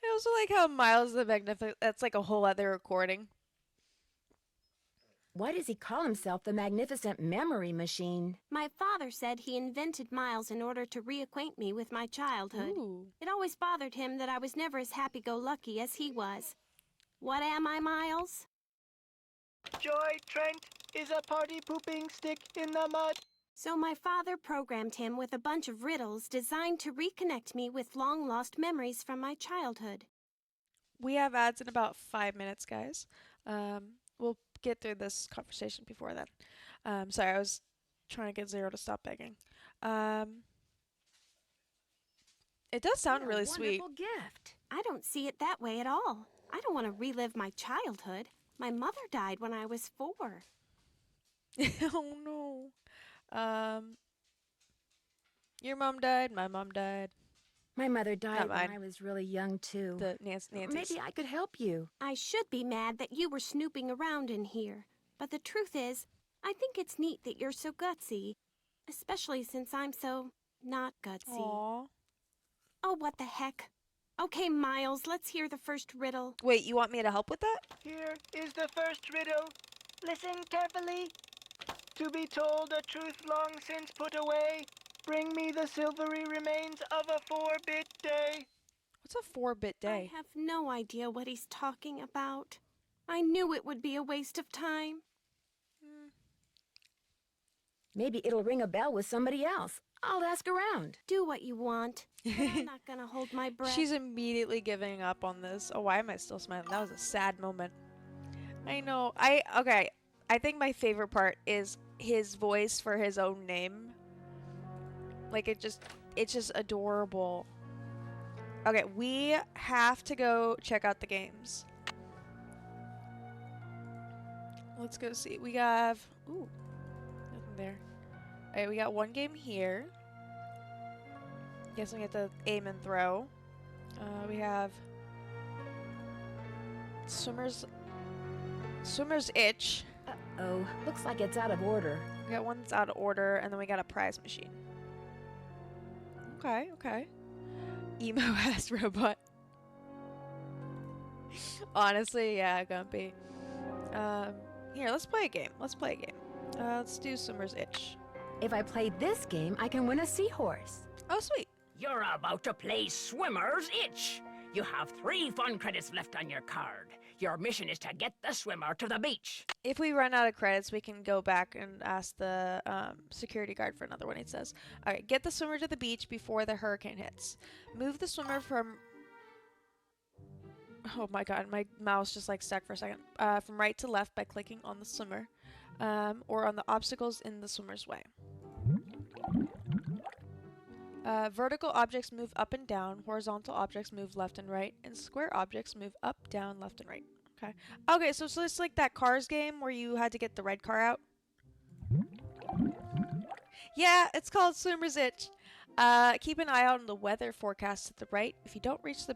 I also like how Miles the Magnificent, that's like a whole other recording. Why does he call himself the Magnificent Memory Machine? My father said he invented Miles in order to reacquaint me with my childhood. Ooh. It always bothered him that I was never as happy-go-lucky as he was. What am I, Miles? Joy Trent is a party-pooping stick in the mud. So my father programmed him with a bunch of riddles designed to reconnect me with long-lost memories from my childhood. We have ads in about 5 minutes, guys. We'll get through this conversation before then. Sorry, I was trying to get Zero to stop begging. It does sound really sweet. Wonderful gift. I don't see it that way at all. I don't want to relive my childhood. My mother died when I was 4. Oh no. Your mom died, my mom died. My mother died when I was really young, too. The Nancy's. Maybe I could help you. I should be mad that you were snooping around in here. But the truth is, I think it's neat that you're so gutsy. Especially since I'm so not gutsy. Aww. Oh, what the heck. Okay, Miles, let's hear the first riddle. Wait, you want me to help with that? Here is the first riddle. Listen carefully. To be told a truth long since put away, bring me the silvery remains of a 4-bit day. What's a 4-bit day? I have no idea what he's talking about. I knew it would be a waste of time. Maybe it'll ring a bell with somebody else. I'll ask around. Do what you want. I'm not gonna hold my breath. She's immediately giving up on this. Oh, why am I still smiling? That was a sad moment. I know. Okay. I think my favorite part is his voice for his own name. Like, it's just adorable. Okay, we have to go check out the games. Let's go see. We have... Ooh. Nothing there. Alright, we got one game here. Guess we get to aim and throw. We have... Swimmer's Itch. Uh-oh. Looks like it's out of order. We got one that's out of order, and then we got a prize machine. Okay. Emo ass robot. Honestly, yeah, Gumpy. Here, let's play a game. Let's do Swimmer's Itch. If I play this game, I can win a seahorse. Oh, sweet. You're about to play Swimmer's Itch. You have 3 fun credits left on your card. Your mission is to get the swimmer to the beach. If we run out of credits, we can go back and ask the security guard for another one, it says. Alright, get the swimmer to the beach before the hurricane hits. Move the swimmer from... Oh my god, my mouse just like stuck for a second. From right to left by clicking on the swimmer, or on the obstacles in the swimmer's way. Vertical objects move up and down, horizontal objects move left and right, and square objects move up, down, left, and right. Okay. Okay, so it's like that Cars game where you had to get the red car out. Yeah, it's called Swimmer's Itch. Keep an eye out on the weather forecast to the right. If you don't reach the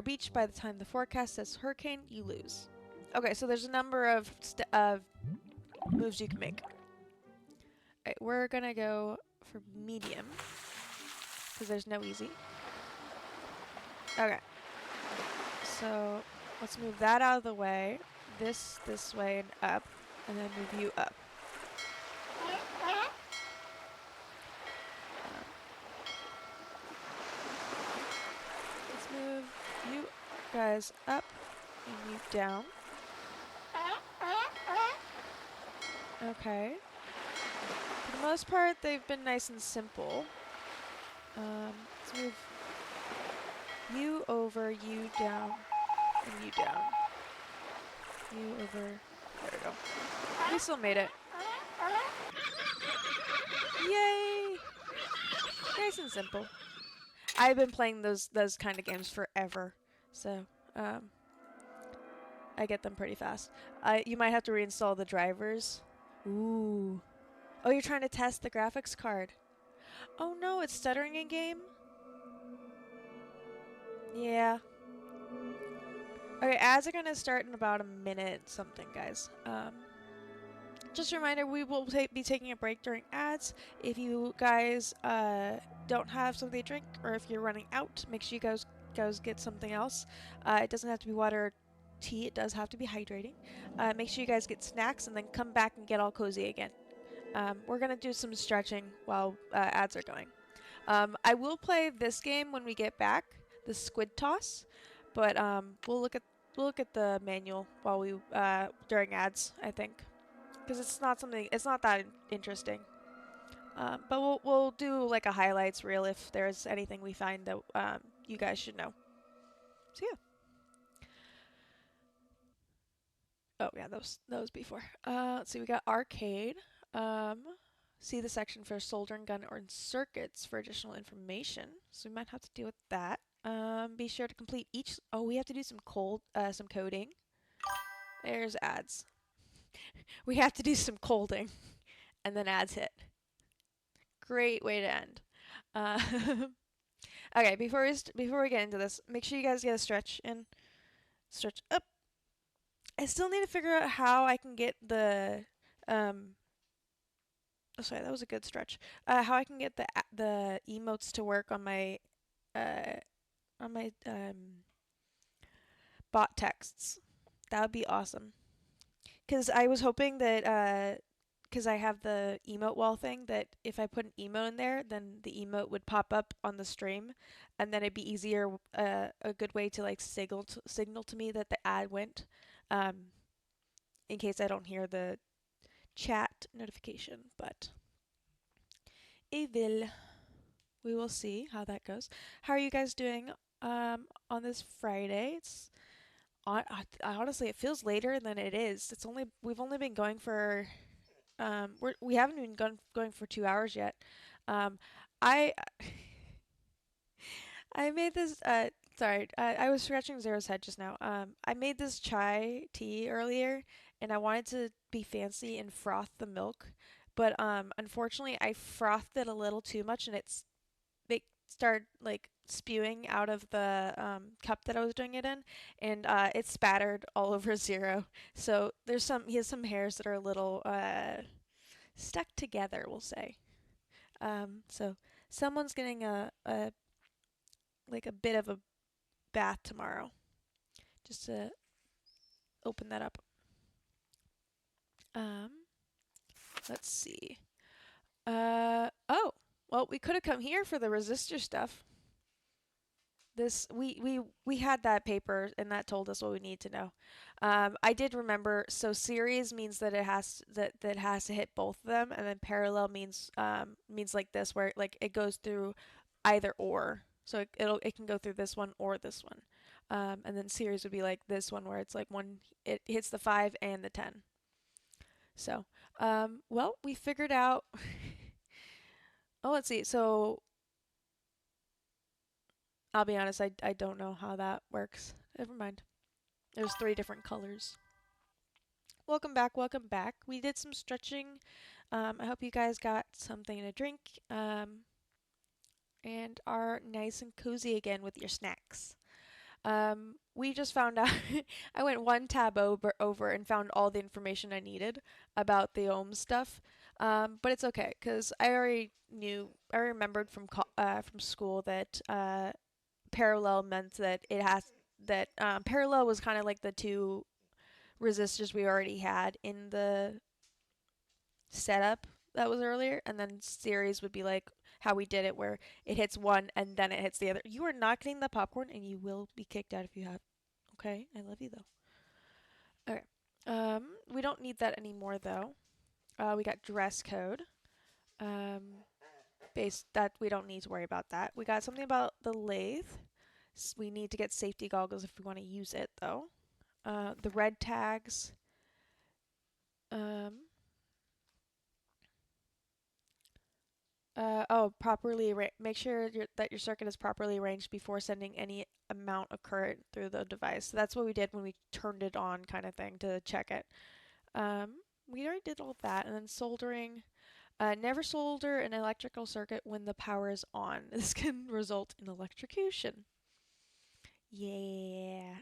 beach by the time the forecast says hurricane, you lose. Okay, so there's a number of moves you can make. Alright, we're gonna go for medium, because there's no easy. Okay. So, let's move that out of the way. This way and up. And then move you up. Let's move you guys up and you down. Okay. For the most part, they've been nice and simple. Let's move you over, you down, and you down. You over. There we go. We still made it. Yay! Nice and simple. I've been playing those kind of games forever, so I get them pretty fast. You might have to reinstall the drivers. Ooh. Oh, you're trying to test the graphics card. Oh no, it's stuttering in game? Yeah. Okay, ads are gonna start in about a minute something, guys. Just a reminder, we will be taking a break during ads. If you guys don't have something to drink, or if you're running out, make sure you guys get something else. It doesn't have to be water or tea, it does have to be hydrating. Make sure you guys get snacks and then come back and get all cozy again. We're gonna do some stretching while ads are going. I will play this game when we get back, the Squid Toss, but we'll look at the manual while we during ads, I think, because it's not that interesting. But we'll do like a highlights reel if there's anything we find that you guys should know. So yeah. Oh yeah, that was before. Let's see, we got arcade. See the section for soldering gun or circuits for additional information. So we might have to deal with that. Be sure to complete each. Oh, we have to do some coding. There's ads. We have to do some colding, and then ads hit. Great way to end. Okay, before we get into this, make sure you guys get a stretch in. Stretch up. I still need to figure out how I can get the oh, sorry, that was a good stretch. How I can get the emotes to work on my bot texts. That would be awesome. Cause I was hoping that cause I have the emote wall thing, that if I put an emote in there, then the emote would pop up on the stream, and then it'd be easier, a good way to like signal to me that the ad went, in case I don't hear the chat notification. But we will see how that goes. How are you guys doing on this Friday? It's honestly, it feels later than it is. We've only been going for we haven't even going for 2 hours yet. I I made this sorry, I was scratching Zero's head just now. I made this chai tea earlier, and I wanted to be fancy and froth the milk, but unfortunately I frothed it a little too much, and it started like spewing out of the cup that I was doing it in, and it spattered all over Zero. So he has some hairs that are a little stuck together, we'll say. So someone's getting a bit of a bath tomorrow, just to open that up. Let's see. Oh, well, we could have come here for the resistor stuff. We had that paper, and that told us what we need to know. I did remember. So series means that it has to hit both of them, and then parallel means like this, where like it goes through either or. So it can go through this one or this one. And then series would be like this one where it's like it hits the 5 and the 10. So, well, we figured out. Oh, let's see. So, I'll be honest, I don't know how that works. Never mind. There's 3 different colors. Welcome back, welcome back. We did some stretching. I hope you guys got something to drink and are nice and cozy again with your snacks. We just found out, I went one tab over and found all the information I needed about the ohm stuff. But it's okay, because I remembered from school that parallel meant that parallel was kind of like the 2 resistors we already had in the setup that was earlier, and then series would be like how we did it, where it hits one and then it hits the other. You are not getting the popcorn, and you will be kicked out if you have. Okay, I love you though. Okay, we don't need that anymore though. We got dress code. That we don't need to worry about that. We got something about the lathe. We need to get safety goggles if we want to use it though. The red tags. Make sure that your circuit is properly arranged before sending any amount of current through the device. So that's what we did when we turned it on, kind of thing, to check it. We already did all that, and then soldering. Never solder an electrical circuit when the power is on. This can result in electrocution. Yeah.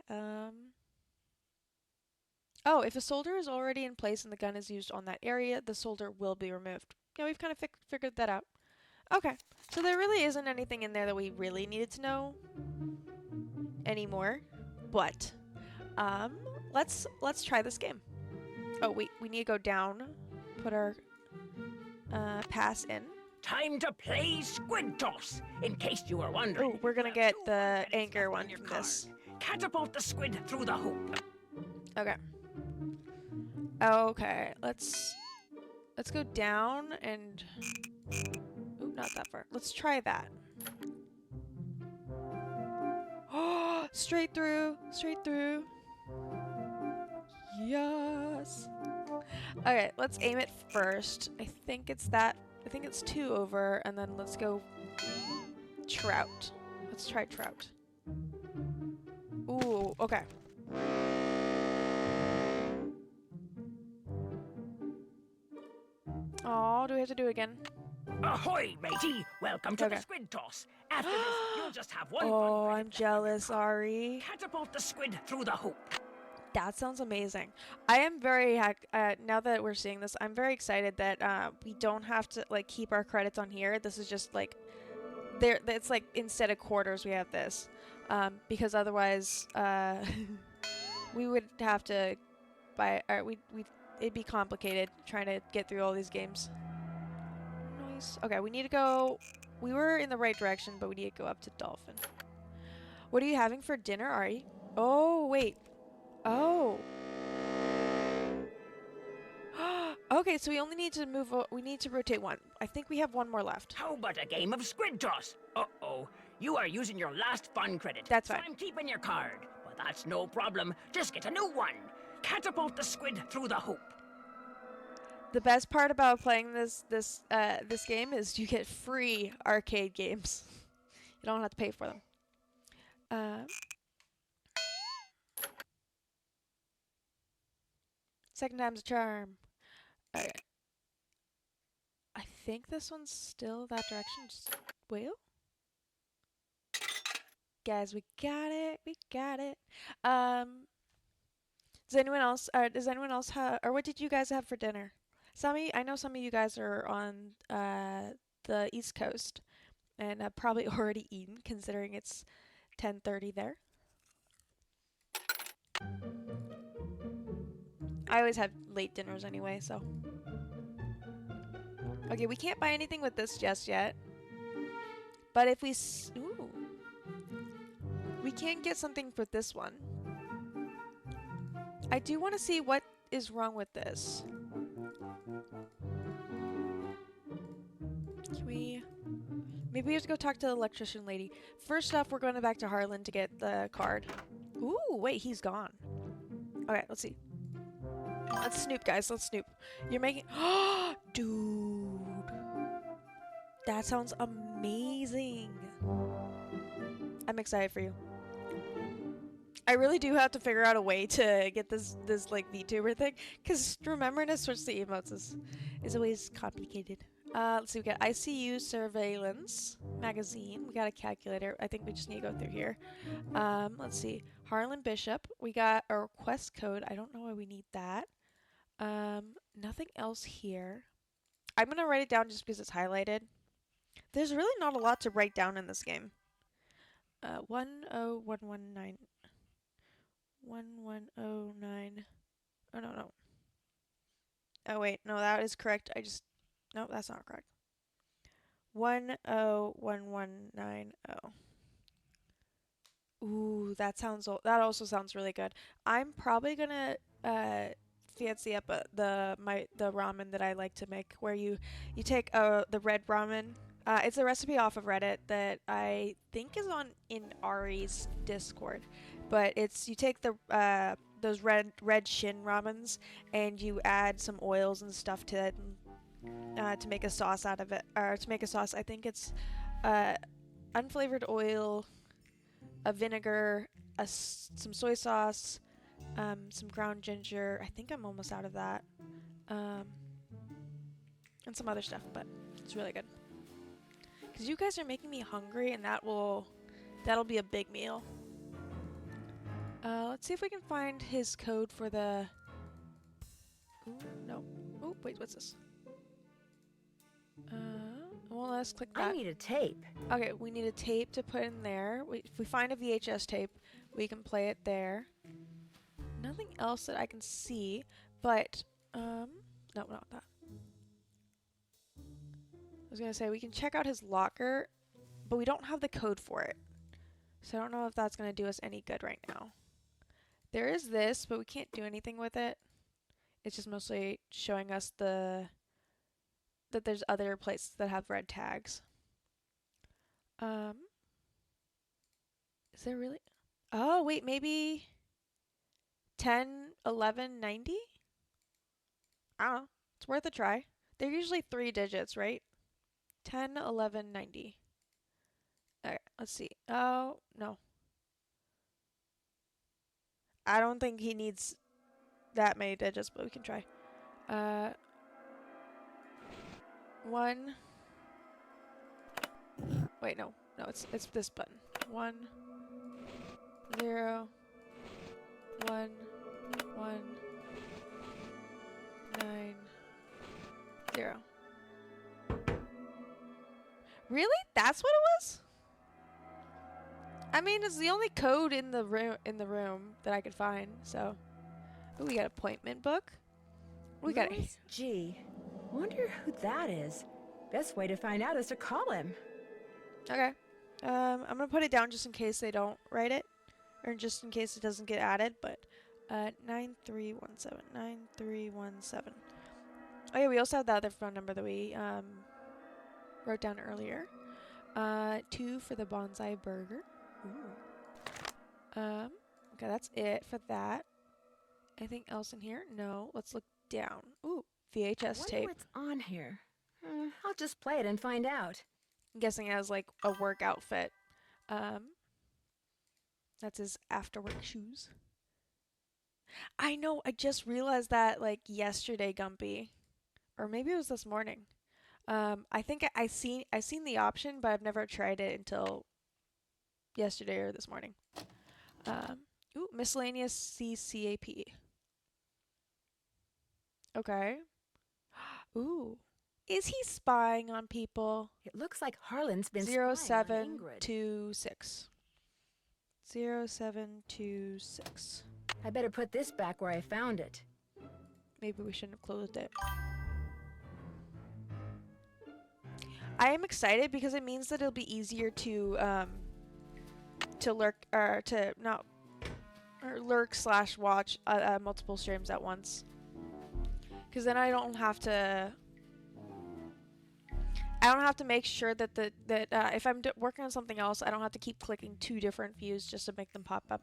Oh, if a solder is already in place and the gun is used on that area, the solder will be removed. Yeah, we've kind of figured that out. Okay, so there really isn't anything in there that we really needed to know anymore, but let's try this game. Oh wait, we need to go down, put our pass in. Time to play Squid Toss, in case you were wondering. Oh, we're gonna get the anchor one from this. Catapult the squid through the hoop. Okay. Okay, let's go down and... Ooh, not that far. Let's try that. Oh, straight through, straight through. Yes. Okay, let's aim it first. I think it's 2 over, and then let's go trout. Let's try trout. Ooh, okay. Oh, do we have to do it again? Ahoy, matey! Welcome to the Squid Toss. After this, you'll just have one. Oh, I'm jealous, Ari. Catapult the squid through the hoop. That sounds amazing. I am very now that we're seeing this, I'm very excited that we don't have to like keep our credits on here. This is just like there. It's like instead of quarters, we have this because otherwise we would have to buy. It'd be complicated trying to get through all these games. Nice. Okay, we need to go. We were in the right direction, but we need to go up to Dolphin. What are you having for dinner, Ari? Oh, wait. Oh. Okay, so we only need to we need to rotate one. I think we have one more left. How about a game of Squid Toss? Uh-oh. You are using your last fun credit. That's fine. So I'm keeping your card. But that's no problem. Just get a new one. Catapult the squid through the hoop. The best part about playing this game is you get free arcade games. You don't have to pay for them. Second time's a charm. Okay. I think this one's still that direction. Well, guys, we got it. We got it. Does anyone else? Have? Or what did you guys have for dinner? I know some of you guys are on the East Coast and have probably already eaten, considering it's 10:30 there. I always have late dinners anyway, so. Okay, we can't buy anything with this just yet. But if we... Ooh. We can get something for this one. I do want to see what is wrong with this. Can we... Maybe we have to go talk to the electrician lady. First off, we're going back to Harlan to get the card. Ooh, wait, he's gone. Okay, let's see. Let's snoop, guys. Let's snoop. You're making... Dude. That sounds amazing. I'm excited for you. I really do have to figure out a way to get this like VTuber thing, because remembering to switch the emotes is always complicated. Let's see, we got ICU Surveillance Magazine. We got a calculator. I think we just need to go through here. Let's see. Harlan Bishop. We got a request code. I don't know why we need that. Nothing else here. I'm gonna write it down just because it's highlighted. There's really not a lot to write down in this game. 10119. 1109. Oh, no. Oh, wait. No, that is correct. No, that's not correct. 101190. Ooh, that also sounds really good. I'm probably gonna fancy up the ramen that I like to make, where you take the red ramen. It's a recipe off of Reddit that I think is in Ari's Discord, but you take those red shin ramens and you add some oils and stuff to it to make a sauce out of it, or to make a sauce. I think it's unflavored oil, a vinegar, some soy sauce, some ground ginger. I think I'm almost out of that, and some other stuff, but it's really good. Because you guys are making me hungry, and that'll be a big meal. Let's see if we can find his code for the... Ooh, no. Oh, wait, what's this? Well, let's click that. I need a tape. Okay, we need a tape to put in there. If we find a VHS tape, we can play it there. Nothing else that I can see, but, no, not that. I was gonna say, we can check out his locker, but we don't have the code for it. So I don't know if that's gonna do us any good right now. There is this, but we can't do anything with it. It's just mostly showing us that there's other places that have red tags. Is there really? Oh, wait, maybe 10, 11, 90? I don't know. It's worth a try. They're usually 3 digits, right? 10, 11, 90. Alright, let's see. Oh, no. I don't think he needs that many digits, but we can try. 1. Wait, no. No, it's this button. 1, 0, 1, 1, 9, 0. Really? That's what it was? I mean, it's the only code in the room that I could find. So, ooh, we got appointment book. We got G. Wonder who that is. Best way to find out is to call him. Okay. I'm gonna put it down just in case they don't write it, or just in case it doesn't get added. But 9317 9317. Oh yeah, we also have the other phone number that we wrote down earlier. 2 for the bonsai burger. Ooh. Okay, that's it for that. Anything else in here? No. Let's look down. Ooh, VHS tape. What's on here? I'll just play it and find out. I'm guessing it has like a work outfit. That's his after work shoes. I know, I just realized that like yesterday, Gumpy. Or maybe it was this morning. I think I seen the option, but I've never tried it until yesterday or this morning. Ooh, miscellaneous CCAP. Okay. Ooh. Is he spying on people? It looks like Harlan's been spying on Ingrid. 0726. 0726. I better put this back where I found it. Maybe we shouldn't have closed it. I am excited because it means that it'll be easier to lurk or to not or lurk/watch multiple streams at once. Because then I don't have to make sure that if I'm working on something else, I don't have to keep clicking 2 different views just to make them pop up.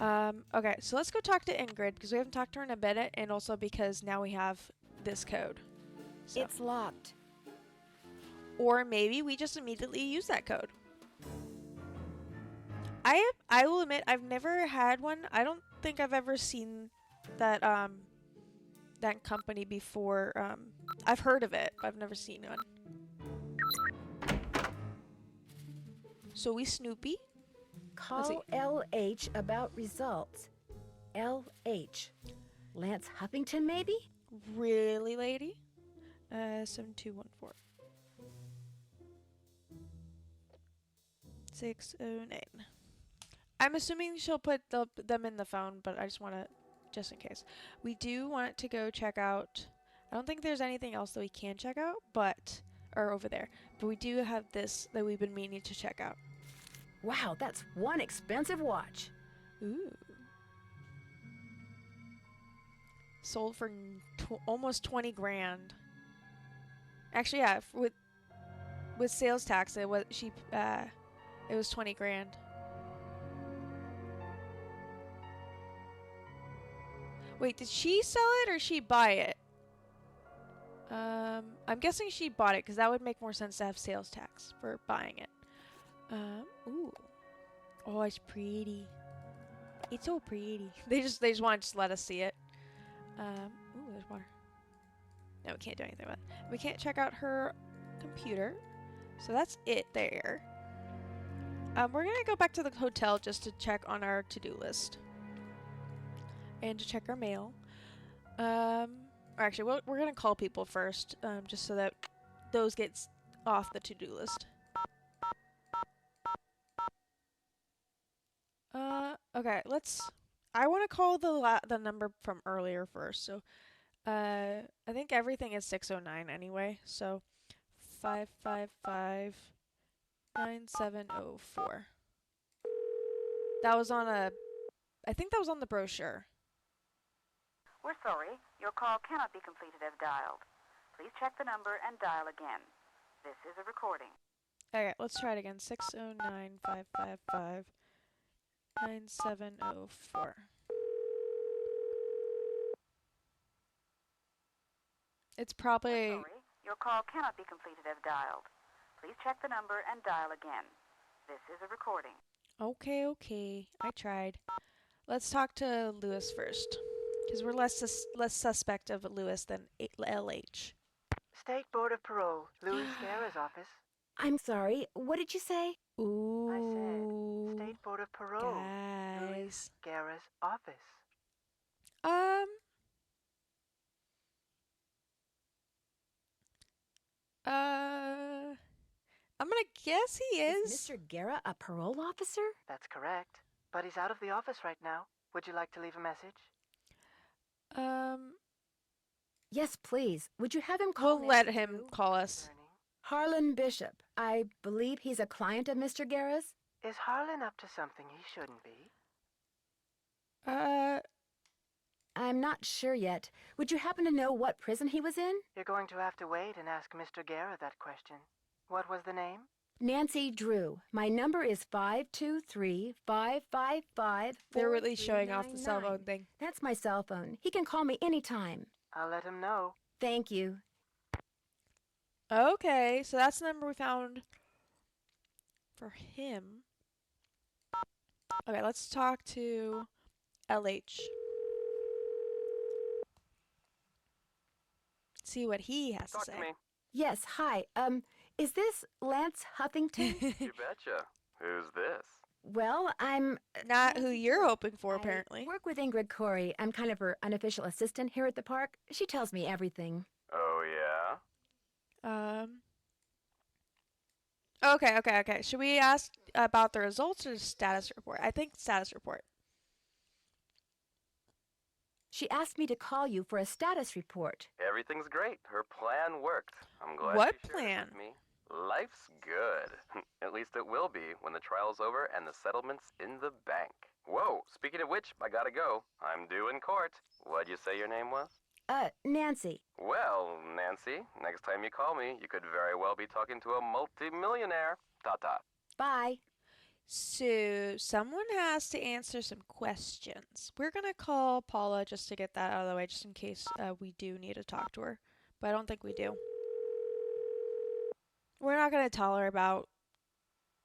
Okay, so let's go talk to Ingrid because we haven't talked to her in a minute, and also because now we have this code. So. It's locked. Or maybe we just immediately use that code. I will admit I've never had one. I don't think I've ever seen that that company before. I've heard of it, but I've never seen one. So we Snoopy. Call LH about results. LH. Lance Huffington, maybe? Really, lady? 7214. 609. I'm assuming she'll put them in the phone, but I just want to, just in case. We do want to go check out, I don't think there's anything else that we can check out, or over there. But we do have this that we've been meaning to check out. Wow, that's one expensive watch. Ooh. Sold for almost 20 grand. Actually, yeah, with sales tax, it was it was 20 grand. Wait, did she sell it or she buy it? I'm guessing she bought it because that would make more sense to have sales tax for buying it. Ooh. Oh, it's pretty. It's so pretty. They just want to let us see it. Ooh, there's water. No, we can't do anything with it. We can't check out her computer. So that's it there. We're gonna go back to the hotel just to check on our to-do list. And to check our mail. Or actually, we're gonna call people first, just so that those get off the to-do list. Okay, I want to call the number from earlier first. So, I think everything is 609 anyway. So, 555-9704. That was on I think that was on the brochure. We're sorry. Your call cannot be completed as dialed. Please check the number and dial again. This is a recording. Okay, let's try it again. 609-555-9704. It's probably... We're sorry. Your call cannot be completed as dialed. Please check the number and dial again. This is a recording. Okay. I tried. Let's talk to Lewis first. Because we're less suspect of Lewis than LH. State Board of Parole, Louis Guerra's office. I'm sorry, what did you say? Ooh. I said State Board of Parole, Guys. Louis Guerra's office. I'm gonna guess he is. Is Mr. Guerra a parole officer? That's correct. But he's out of the office right now. Would you like to leave a message? Yes, please. Would you have him call We'll let him call us. Harlan Bishop. I believe he's a client of Mr. Guerra's. Is Harlan up to something he shouldn't be? I'm not sure yet. Would you happen to know what prison he was in? You're going to have to wait and ask Mr. Guerra that question. What was the name? Nancy Drew. My number is 523-555-4399. They're really showing off the cell phone thing. That's my cell phone. He can call me anytime. I'll let him know. Thank you. Okay, so that's the number we found for him. Okay, let's talk to LH. See what he has to say. Talk to me. Yes, hi. Is this Lance Huffington? You betcha. Who's this? Well, I'm... Not who you're hoping for, apparently. I work with Ingrid Corey. I'm kind of her unofficial assistant here at the park. She tells me everything. Oh, yeah? Okay. Should we ask about the results or status report? I think status report. She asked me to call you for a status report. Everything's great. Her plan worked. I'm glad What she shared it plan? with me. Life's good. At least it will be when the trial's over and the settlement's in the bank. Whoa, speaking of which, I gotta go. I'm due in court. What'd you say your name was? Nancy. Well, Nancy, next time you call me, you could very well be talking to a multi-millionaire. Ta-ta. Bye. So, someone has to answer some questions. We're going to call Paula just to get that out of the way, just in case we do need to talk to her. But I don't think we do. We're not going to tell her about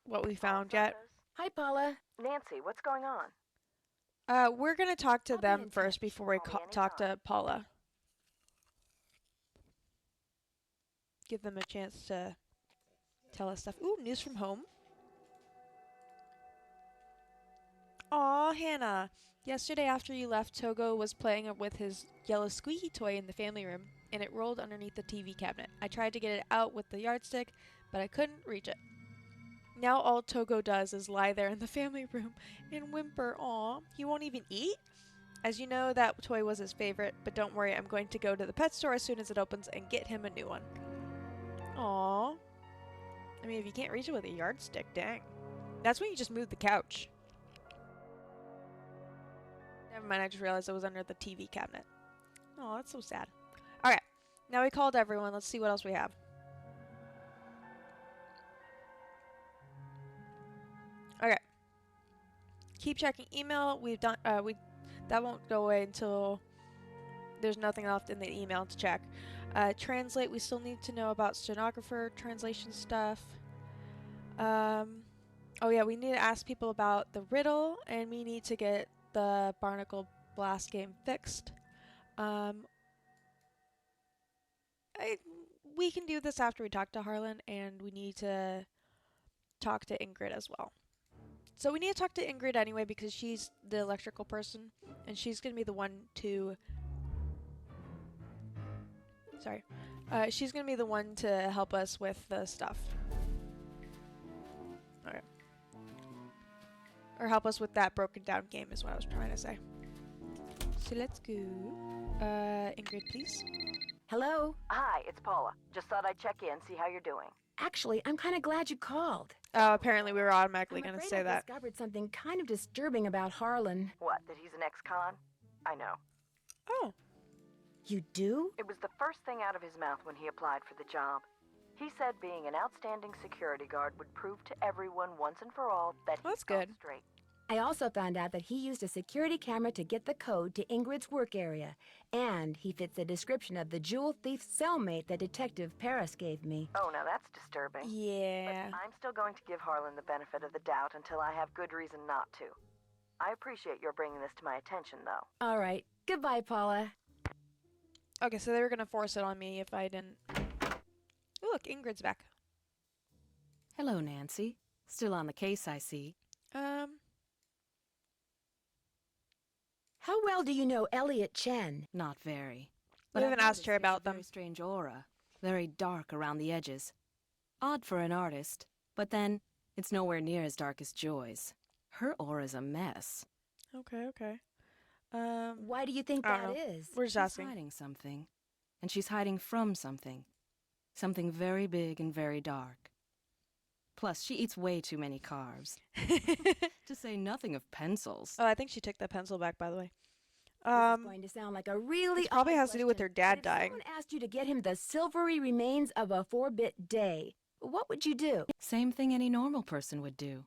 what we found yet. Hi, Paula. Nancy, what's going on? We're going to talk to them first before we talk to Paula. Give them a chance to tell us stuff. Ooh, news from home. Aw, Hannah. Yesterday after you left, Togo was playing with his yellow squeaky toy in the family room, and it rolled underneath the TV cabinet. I tried to get it out with the yardstick, but I couldn't reach it. Now all Togo does is lie there in the family room and whimper. Aw, he won't even eat? As you know, that toy was his favorite, but don't worry, I'm going to go to the pet store as soon as it opens and get him a new one. Aw. I mean, if you can't reach it with a yardstick, dang. That's when you just move the couch. Never mind, I just realized it was under the TV cabinet. Oh, that's so sad. Alright, now we called everyone. Let's see what else we have. Okay. Keep checking email. We've done, that won't go away until there's nothing left in the email to check. Translate, we still need to know about stenographer, translation stuff. Oh yeah, we need to ask people about the riddle, and we need to get the Barnacle Blast game fixed. We can do this after we talk to Harlan, and we need to talk to Ingrid as well. So we need to talk to Ingrid anyway because she's the electrical person, and she's going to be the one to... Sorry. She's going to be the one to help us with the stuff. Okay. Or help us with that broken down game is what I was trying to say. So let's go. Ingrid, please. Hello? Hi, it's Paula. Just thought I'd check in, see how you're doing. Actually, I'm kind of glad you called. Oh, apparently we were automatically going to say that. I discovered something kind of disturbing about Harlan. What, that he's an ex-con? I know. Oh. You do? It was the first thing out of his mouth when he applied for the job. He said being an outstanding security guard would prove to everyone once and for all that he's good. Straight. I also found out that he used a security camera to get the code to Ingrid's work area, and he fits the description of the jewel thief's cellmate that Detective Paris gave me. Oh, now that's disturbing. Yeah. But I'm still going to give Harlan the benefit of the doubt until I have good reason not to. I appreciate your bringing this to my attention, though. All right. Goodbye, Paula. Okay, so they were going to force it on me if I didn't... Ooh, look, Ingrid's back. Hello, Nancy. Still on the case, I see. How well do you know Elliot Chen? Not very. We haven't asked her about them. Very strange aura. Very dark around the edges. Odd for an artist, but then it's nowhere near as dark as Joy's. Her aura's a mess. Okay. Why do you think that is? We're just asking. She's hiding something. And she's hiding from something. Something very big and very dark. Plus, she eats way too many carbs. To say nothing of pencils. Oh, I think she took the pencil back, by the way. This is going to sound like a really It probably has to do with her dad dying. If someone asked you to get him the silvery remains of a 4-bit day, what would you do? Same thing any normal person would do.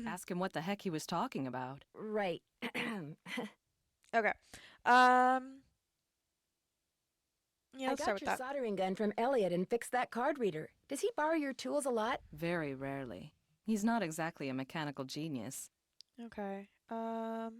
Ask him what the heck he was talking about. Right. Okay. Yeah, let's I start got with your that. soldering gun from Elliot and fixed that card reader. Does he borrow your tools a lot? Very rarely. He's not exactly a mechanical genius. Okay. I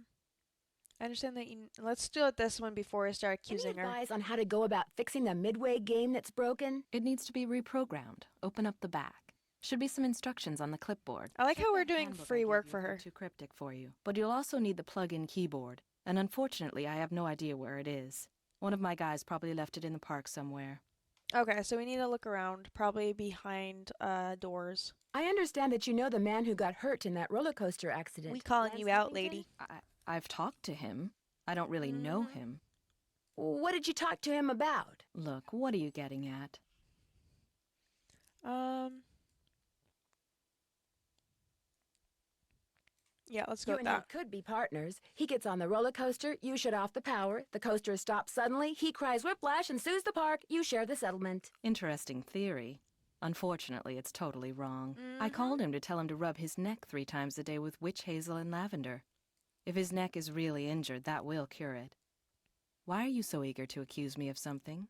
understand that you... Let's do it this one before I start accusing her. Any advice on how to go about fixing the Midway game that's broken? It needs to be reprogrammed. Open up the back. Should be some instructions on the clipboard. I like how we're doing free work for her. Too cryptic for you. But you'll also need the plug-in keyboard. And unfortunately, I have no idea where it is. One of my guys probably left it in the park somewhere. Okay, so we need to look around, probably behind doors. I understand that you know the man who got hurt in that roller coaster accident. We calling you out, lady. I've talked to him. I don't really know him. What did you talk to him about? Look, what are you getting at? Yeah, let's go You with and that. he could be partners. He gets on the roller coaster, you shut off the power, the coaster stops suddenly, he cries whiplash and sues the park, you share the settlement. Interesting theory. Unfortunately, it's totally wrong. I called him to tell him to rub his neck 3 times a day with witch hazel and lavender. If his neck is really injured, that will cure it. Why are you so eager to accuse me of something?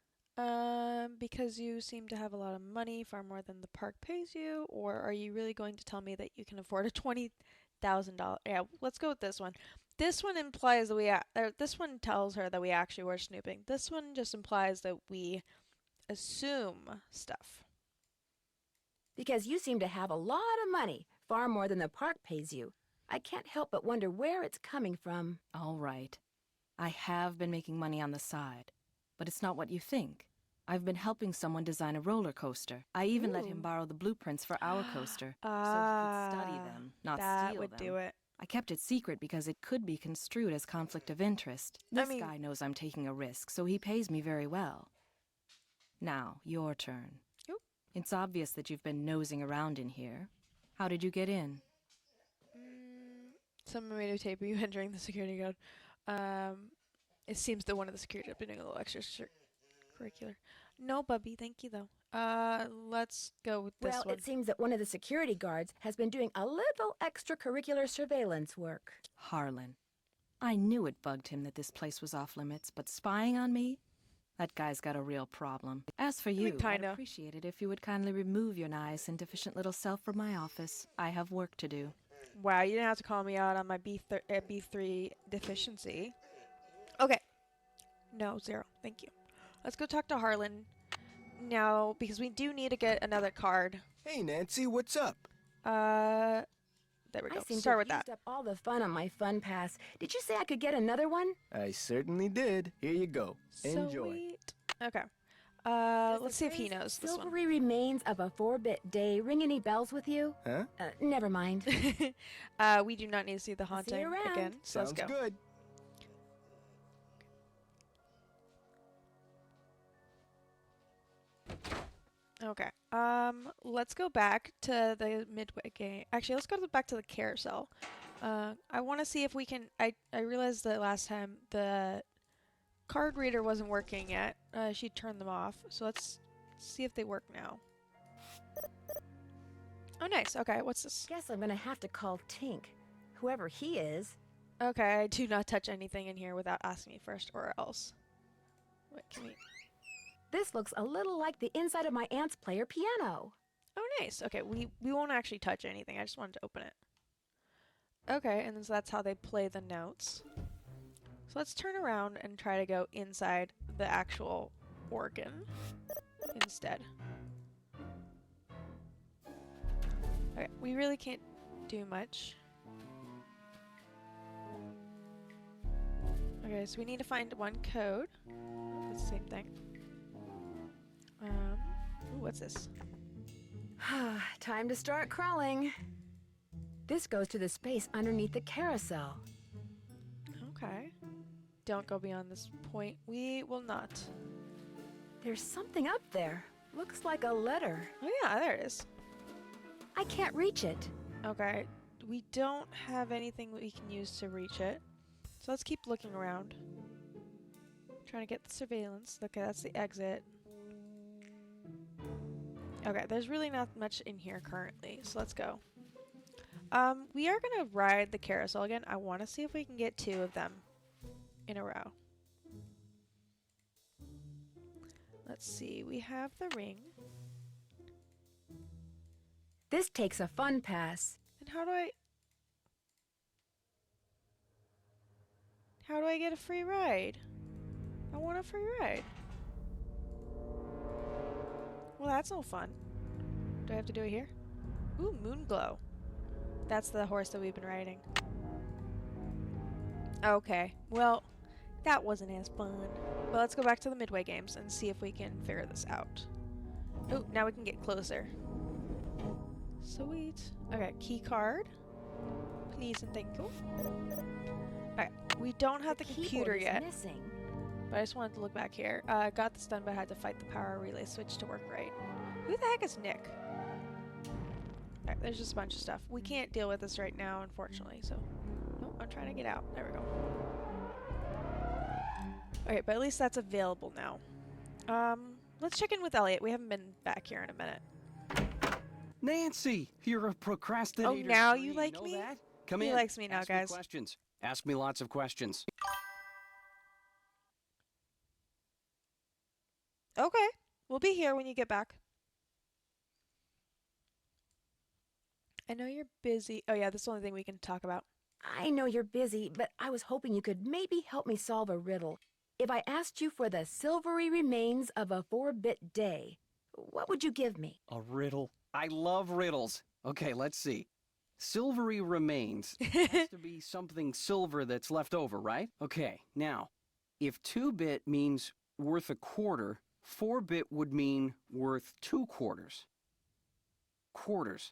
Because you seem to have a lot of money, far more than the park pays you, or are you really going to tell me that you can afford a $20,000? Yeah, let's go with this one. This one implies that this one tells her that we actually were snooping. This one just implies that we assume stuff. Because you seem to have a lot of money, far more than the park pays you. I can't help but wonder where it's coming from. All right. I have been making money on the side, but it's not what you think. I've been helping someone design a roller coaster. I even let him borrow the blueprints for our coaster, so he could study them, not steal them. That would do it. I kept it secret because it could be construed as conflict of interest. This guy knows I'm taking a risk, so he pays me very well. Now, your turn. Oop. It's obvious that you've been nosing around in here. How did you get in? Someone made a tape of you entering the security code. It seems that one of the security have been doing a little extracurricular. No, Bubby, thank you though. Let's go with this one. Well, it seems that one of the security guards has been doing a little extracurricular surveillance work. Harlan. I knew it bugged him that this place was off limits, but spying on me? That guy's got a real problem. As for you, I'd appreciate it if you would kindly remove your nice and deficient little self from my office. I have work to do. Wow, you didn't have to call me out on my B3 deficiency. Okay. No, 0. Thank you. Let's go talk to Harlan now, because we do need to get another card. Hey, Nancy, what's up? There we go. I seem Start to with have that. used up all the fun on my fun pass. Did you say I could get another one? I certainly did. Here you go. Enjoy. Sweet. Okay. Let's see if he knows this one. Silvery remains of a 4-bit day ring any bells with you? Huh? Never mind. We do not need to see the haunting again. So Sounds let's go. good. Okay. Let's go back to the midway game. Actually, let's go back to the carousel. I want to see if we can. I realized that last time the card reader wasn't working yet. She turned them off. So let's see if they work now. Oh, nice. Okay, what's this? Guess I'm gonna have to call Tink, whoever he is. Okay, do not touch anything in here without asking me first, or else. Wait, can we? This looks a little like the inside of my aunt's player piano. Oh, nice. Okay, we won't actually touch anything. I just wanted to open it. Okay, and so that's how they play the notes. So let's turn around and try to go inside the actual organ instead. Okay, we really can't do much. Okay, so we need to find one code. It's the same thing. Ooh, what's this? Time to start crawling. This goes to the space underneath the carousel. Okay. Don't go beyond this point. We will not. There's something up there. Looks like a letter. Oh yeah, there it is. I can't reach it. Okay. We don't have anything we can use to reach it. So let's keep looking around. Trying to get the surveillance. Okay, that's the exit. Okay, there's really not much in here currently, so let's go. We are gonna ride the carousel again. I want to see if we can get 2 of them in a row. Let's see, we have the ring. This takes a fun pass. And how do I get a free ride? I want a free ride. Well, that's no fun. Do I have to do it here? Ooh, Moonglow. That's the horse that we've been riding. Okay, well, that wasn't as fun. But let's go back to the midway games and see if we can figure this out. Oh, now we can get closer. Sweet. Okay, key card. Please and thank you. Okay, we don't have the computer yet. Missing. But I just wanted to look back here. Got this done, but I had to fight the power relay switch to work right. Who the heck is Nick? Alright, there's just a bunch of stuff. We can't deal with this right now, unfortunately, so... Oh, I'm trying to get out. There we go. Okay, but at least that's available now. Let's check in with Elliot. We haven't been back here in a minute. Nancy, you're a procrastinator. Oh, now you like know me? That? Come he in. likes me now, Ask guys. Me questions. Ask me lots of questions. Okay. We'll be here when you get back. I know you're busy. Oh, yeah, that's the only thing we can talk about. I know you're busy, but I was hoping you could maybe help me solve a riddle. If I asked you for the silvery remains of a 4-bit day, what would you give me? A riddle. I love riddles. Okay, let's see. Silvery remains. Has to be something silver that's left over, right? Okay, now, if 2-bit means worth a quarter, 4-bit would mean worth 2 quarters. Quarters.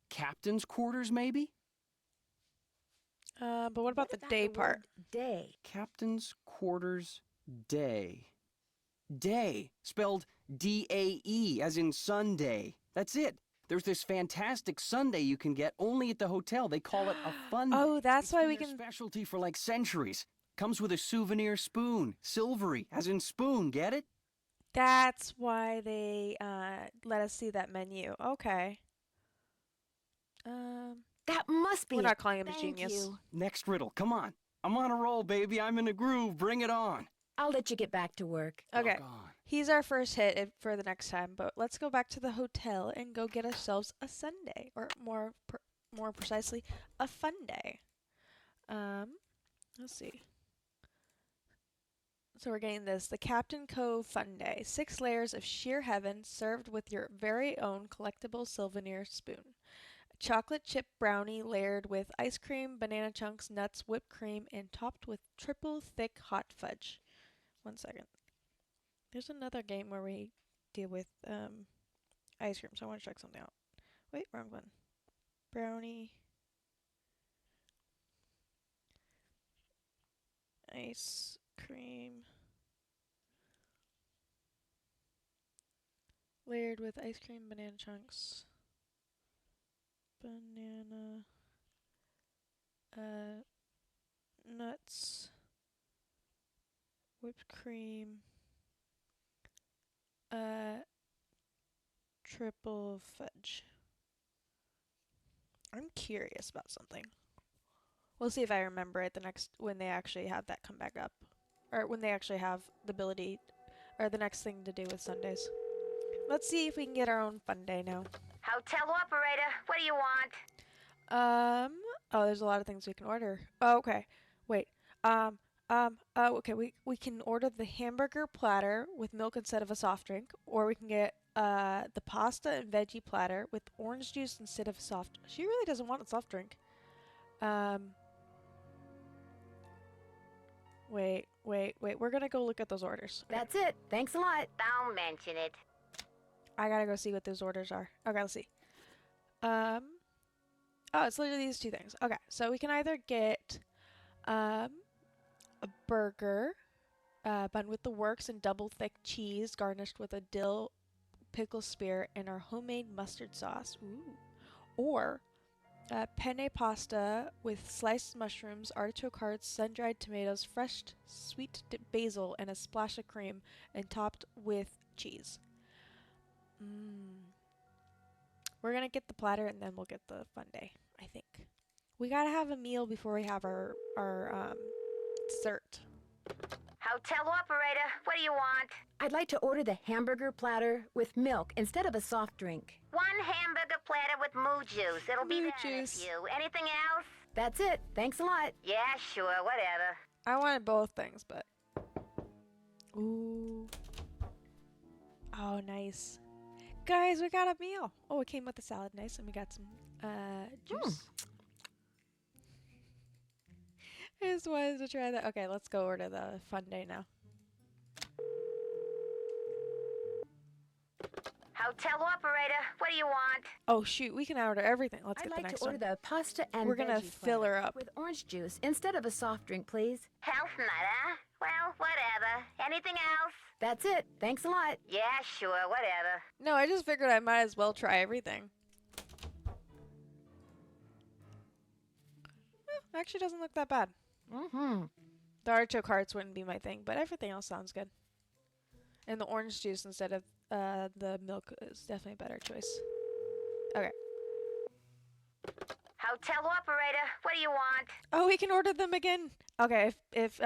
Captain's quarters, maybe? But what about the day part? Day. Captain's quarters day. Day, spelled D-A-E, as in Sunday. That's it. There's this fantastic sundae you can get only at the hotel. They call it a fun day. Oh, that's why been we their can... specialty for like centuries. Comes with a souvenir spoon. Silvery, as in spoon, get it? That's why they let us see that menu. Okay. That must be We're it. not calling him a Thank genius. you. Next riddle, come on. I'm on a roll, baby. I'm in a groove. Bring it on. I'll let you get back to work. Okay. He's our first hit for the next time, but let's go back to the hotel and go get ourselves a sundae, or more precisely, a fun day. Let's see. So we're getting this, the Captain Cove Fun Day. 6 layers of sheer heaven served with your very own collectible souvenir spoon. A chocolate chip brownie layered with ice cream, banana chunks, nuts, whipped cream, and topped with triple thick hot fudge. 1 second. There's another game where we deal with ice cream, so I want to check something out. Wait, wrong one. Brownie. Ice cream. Layered with ice cream, banana chunks. Banana. Nuts. Whipped cream. Triple fudge. I'm curious about something. We'll see if I remember it when they actually have that come back up. Or when they actually have the ability, or the next thing to do with Sundays. Let's see if we can get our own fun day now. Hotel operator, what do you want? Oh, there's a lot of things we can order. Oh, okay. Wait. Okay, we can order the hamburger platter with milk instead of a soft drink, or we can get the pasta and veggie platter with orange juice instead of a soft. She really doesn't want a soft drink. Wait. We're gonna go look at those orders. That's it. Thanks a lot. Don't mention it. I gotta go see what those orders are. Okay, let's see. Oh, it's literally these 2 things. Okay, so we can either get a burger bun with the works and double thick cheese garnished with a dill pickle spear and our homemade mustard sauce. Ooh. Or penne pasta with sliced mushrooms, artichoke hearts, sun-dried tomatoes, fresh sweet basil, and a splash of cream, and topped with cheese. We're gonna get the platter and then we'll get the fun day, I think. We gotta have a meal before we have our dessert. Hotel operator, what do you want? I'd like to order the hamburger platter with milk instead of a soft drink. 1 hamburger platter with moo juice. It'll be there with you. Anything else? That's it. Thanks a lot. Yeah, sure, whatever. I wanted both things, but... Ooh. Oh, nice. Guys, we got a meal. Oh, it came with a salad, nice, and we got some juice. I just wanted to try that. Okay, let's go order the fun day now. Hotel operator, what do you want? Oh shoot, we can order everything. Let's I'd get like the next to order one. the pasta and We're gonna veggie fill platter her up with orange juice instead of a soft drink, please. Health nut, huh? Well, whatever. Anything else? That's it. Thanks a lot. Yeah, sure, whatever. No, I just figured I might as well try everything. Actually doesn't look that bad. The artichoke hearts wouldn't be my thing, but everything else sounds good. And the orange juice instead of the milk is definitely a better choice. Okay. Hotel operator, what do you want? Oh, we can order them again. Okay, if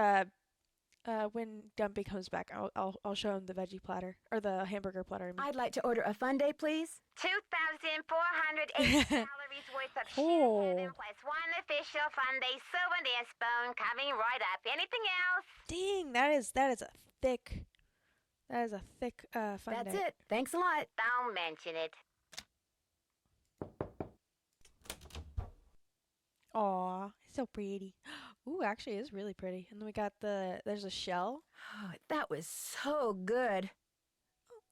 when Dumpy comes back, I'll show him the veggie platter or the hamburger platter. I mean. I'd like to order a Funday, please. 2,480 calories worth of champagne plus one official Funday souvenir spoon coming right up. Anything else? Dang, that is a thick Funday. That's it. Thanks a lot. Don't mention it. Aw, so pretty. Ooh, actually, it is really pretty. And then we got there's a shell. Oh, that was so good.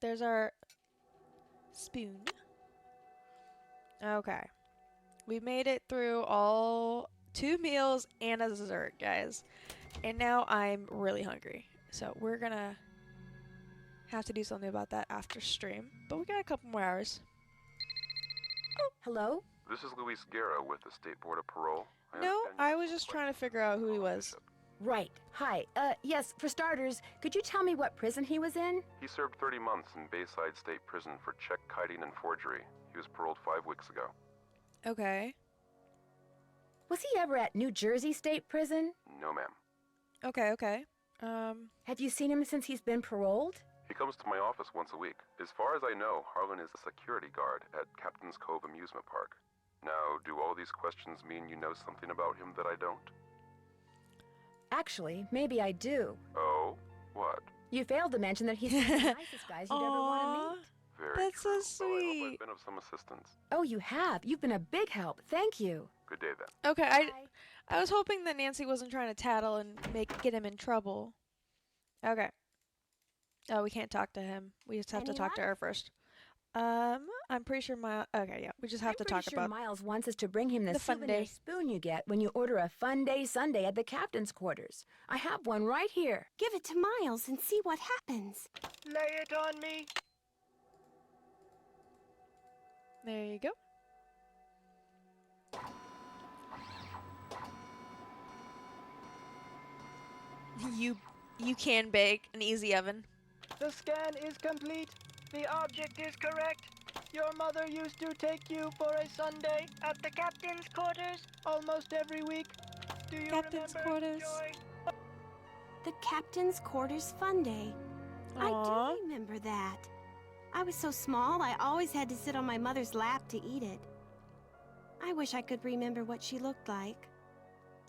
There's our spoon. Okay. We made it through all 2 meals and a dessert, guys. And now I'm really hungry. So we're gonna have to do something about that after stream. But we got a couple more hours. Oh, hello? This is Luis Guerra with the State Board of Parole. No, I was just trying to figure out who he was. Right. Hi. Yes, for starters, could you tell me what prison he was in? He served 30 months in Bayside State Prison for check kiting and forgery. He was paroled 5 weeks ago. Okay. Was he ever at New Jersey State Prison? No, ma'am. Okay. Have you seen him since he's been paroled? He comes to my office once a week. As far as I know, Harlan is a security guard at Captain's Cove Amusement Park. Now, do all these questions mean you know something about him that I don't? Actually, maybe I do. Oh? What? You failed to mention that he's one of the nicest guys you'd ever want to meet. Very That's true. so Well, I sweet. hope I've been of some assistance. Oh, you have. You've been a big help. Thank you. Good day, then. Okay, I was hoping that Nancy wasn't trying to tattle and get him in trouble. Okay. Oh, we can't talk to him. We just have to talk to her first. I'm pretty sure okay, yeah, we just have to talk I'm pretty sure about Miles wants us to bring him the Fun souvenir Day. spoon you get when you order a Fun Day Sunday at the captain's quarters. I have one right here. Give it to Miles and see what happens. Lay it on me. There you go. You can bake an easy oven. The scan is complete. The object is correct. Your mother used to take you for a Sunday at the captain's quarters almost every week. Do you Captain's remember, quarters. Joy? The Captain's Quarters Fun Day. I Aw. do remember that. I was so small, I always had to sit on my mother's lap to eat it. I wish I could remember what she looked like.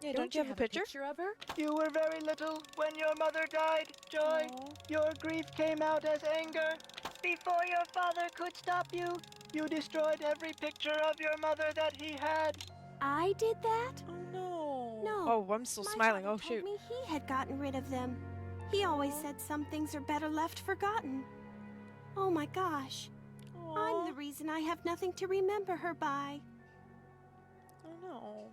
Yeah, don't you have a picture? of her? You were very little when your mother died, Joy. Your grief came out as anger. Before your father could stop you, you destroyed every picture of your mother that he had. I did that? Oh no. No. Oh, I'm still My smiling. father Oh shoot. told me he had gotten rid of them. He always said some things are better left forgotten. Oh my gosh. I'm the reason I have nothing to remember her by. Oh no.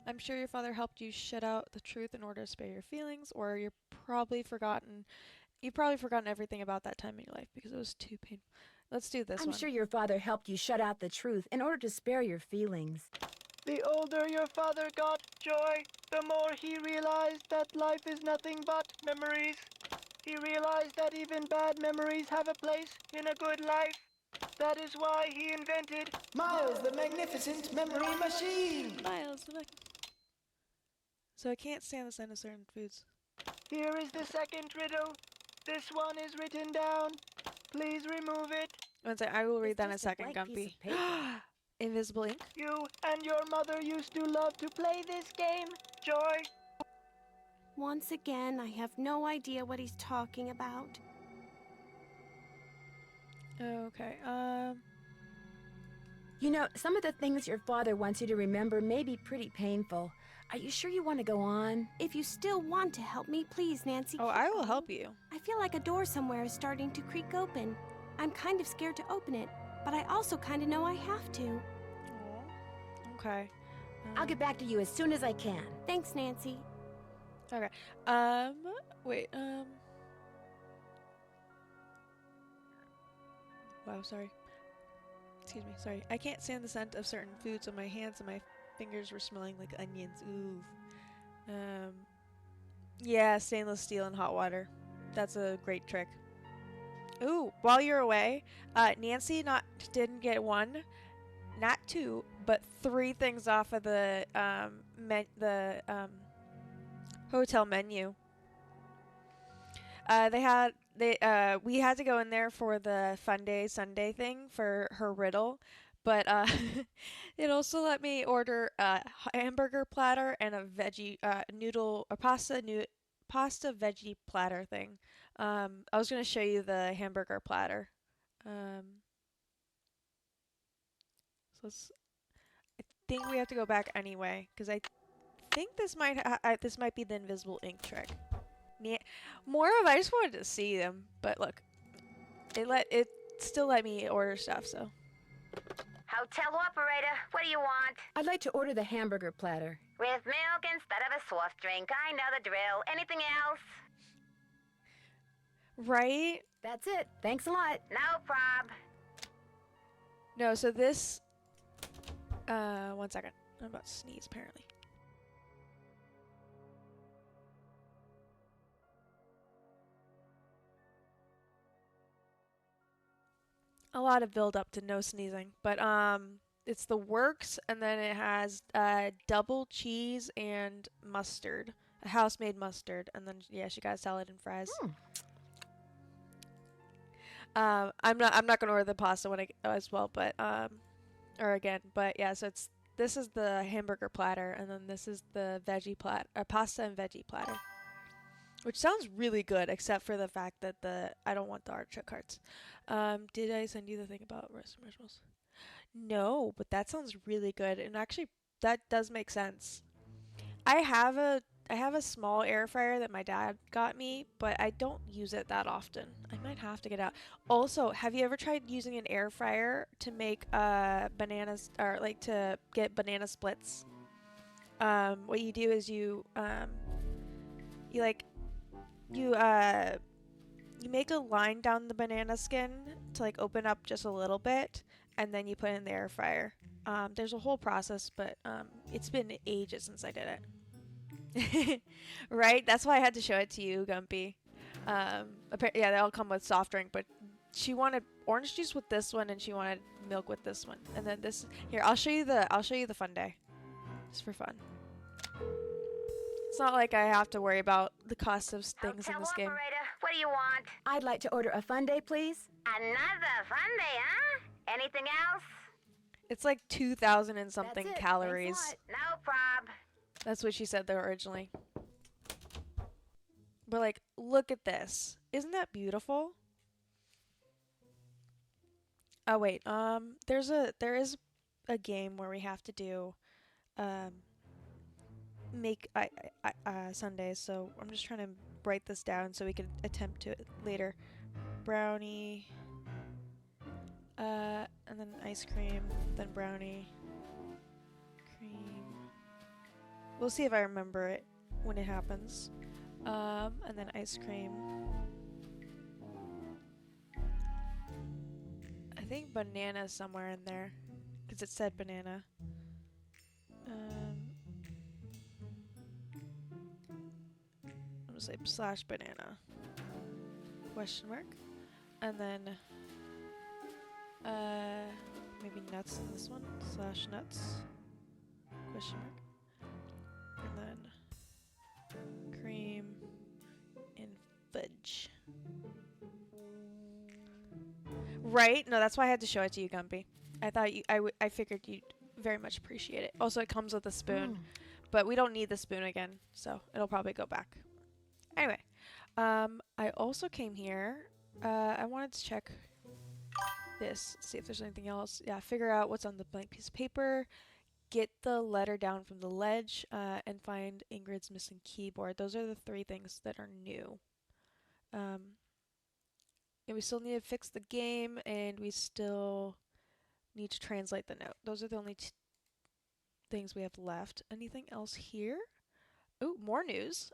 I'm sure your father helped you shut out the truth in order to spare your feelings, or you've probably forgotten everything about that time in your life because it was too painful. Let's do this I'm one. sure your father helped you shut out the truth in order to spare your feelings. The older your father got, Joy, the more he realized that life is nothing but memories. He realized that even bad memories have a place in a good life. That is why he invented Miles, the magnificent memory machine. Miles, so I can't stand the scent of certain foods. Here is the second riddle. This one is written down. Please remove it. One sec, I will read that in a just a second, blank piece Gumpy. of paper. Invisible ink. You and your mother used to love to play this game, Joy. Once again, I have no idea what he's talking about. Okay, You know, some of the things your father wants you to remember may be pretty painful. Are you sure you want to go on? If you still want to help me, please, Nancy. Oh, keep I will going. help you. I feel like a door somewhere is starting to creak open. I'm kind of scared to open it, but I also kind of know I have to. Okay. I'll get back to you as soon as I can. Thanks, Nancy. Okay. Wait, Wow, sorry. Excuse me, sorry. I can't stand the scent of certain foods, so my hands and my fingers were smelling like onions. Ooh. Yeah, stainless steel and hot water. That's a great trick. Ooh, while you're away, Nancy didn't get one, not two, but 3 things off of the hotel menu. We had to go in there for the Fun Day Sunday thing for her riddle, but it also let me order a hamburger platter and a veggie pasta veggie platter thing. I was gonna show you the hamburger platter. So I think we have to go back anyway because I think this might be the invisible ink trick. More of I just wanted to see them, but look, it still let me order stuff. So, Hotel operator, what do you want? I'd like to order the hamburger platter. With milk instead of a soft drink. I know the drill. Anything else? Right? That's it. Thanks a lot. No prob. No, so this. 1 second. I'm about to sneeze, apparently. A lot of build up to no sneezing, but it's the works, and then it has double cheese and mustard, a house-made mustard, and then yeah, she got salad and fries. I'm not gonna order the pasta one as well, but but yeah, so this is the hamburger platter, and then this is the pasta and veggie platter. Which sounds really good, except for the fact that I don't want the artichoke hearts. Did I send you the thing about roasted marshmallows? No, but that sounds really good, and actually, that does make sense. I have a small air fryer that my dad got me, but I don't use it that often. I might have to get out. Also, have you ever tried using an air fryer to make bananas, or like to get banana splits? What you do is you make a line down the banana skin to like open up just a little bit, and then you put it in the air fryer. There's a whole process, but it's been ages since I did it. Right? That's why I had to show it to you, Gumpy. Yeah, they all come with soft drink, but she wanted orange juice with this one, and she wanted milk with this one, and then this. Here, I'll show you the Fun Day, just for fun. It's not like I have to worry about the cost of things in this game. Operator, what do you want? I'd like to order a Fun Day, please. Another Fun Day, huh? Anything else? It's like 2,000 and something That's it. calories. Thanks a lot. No prob. That's what she said there originally. But like, look at this. Isn't that beautiful? Oh wait, there is a game where we have to do make Sundays, so I'm just trying to write this down so we can attempt to it later. Brownie, and then ice cream, then brownie, cream. We'll see if I remember it when it happens. And then ice cream. I think banana somewhere in there, because it said banana. I'm gonna say /banana question mark, and then maybe nuts in this one /nuts question mark, and then cream and fudge. Right? No, that's why I had to show it to you, Gumpy. I thought I figured you'd very much appreciate it. Also, it comes with a spoon, but we don't need the spoon again, so it'll probably go back. Anyway, I also came here. I wanted to check this, see if there's anything else. Yeah, figure out what's on the blank piece of paper, get the letter down from the ledge, and find Ingrid's missing keyboard. Those are the 3 things that are new. And we still need to fix the game, and we still need to translate the note. Those are the only things we have left. Anything else here? Oh, more news.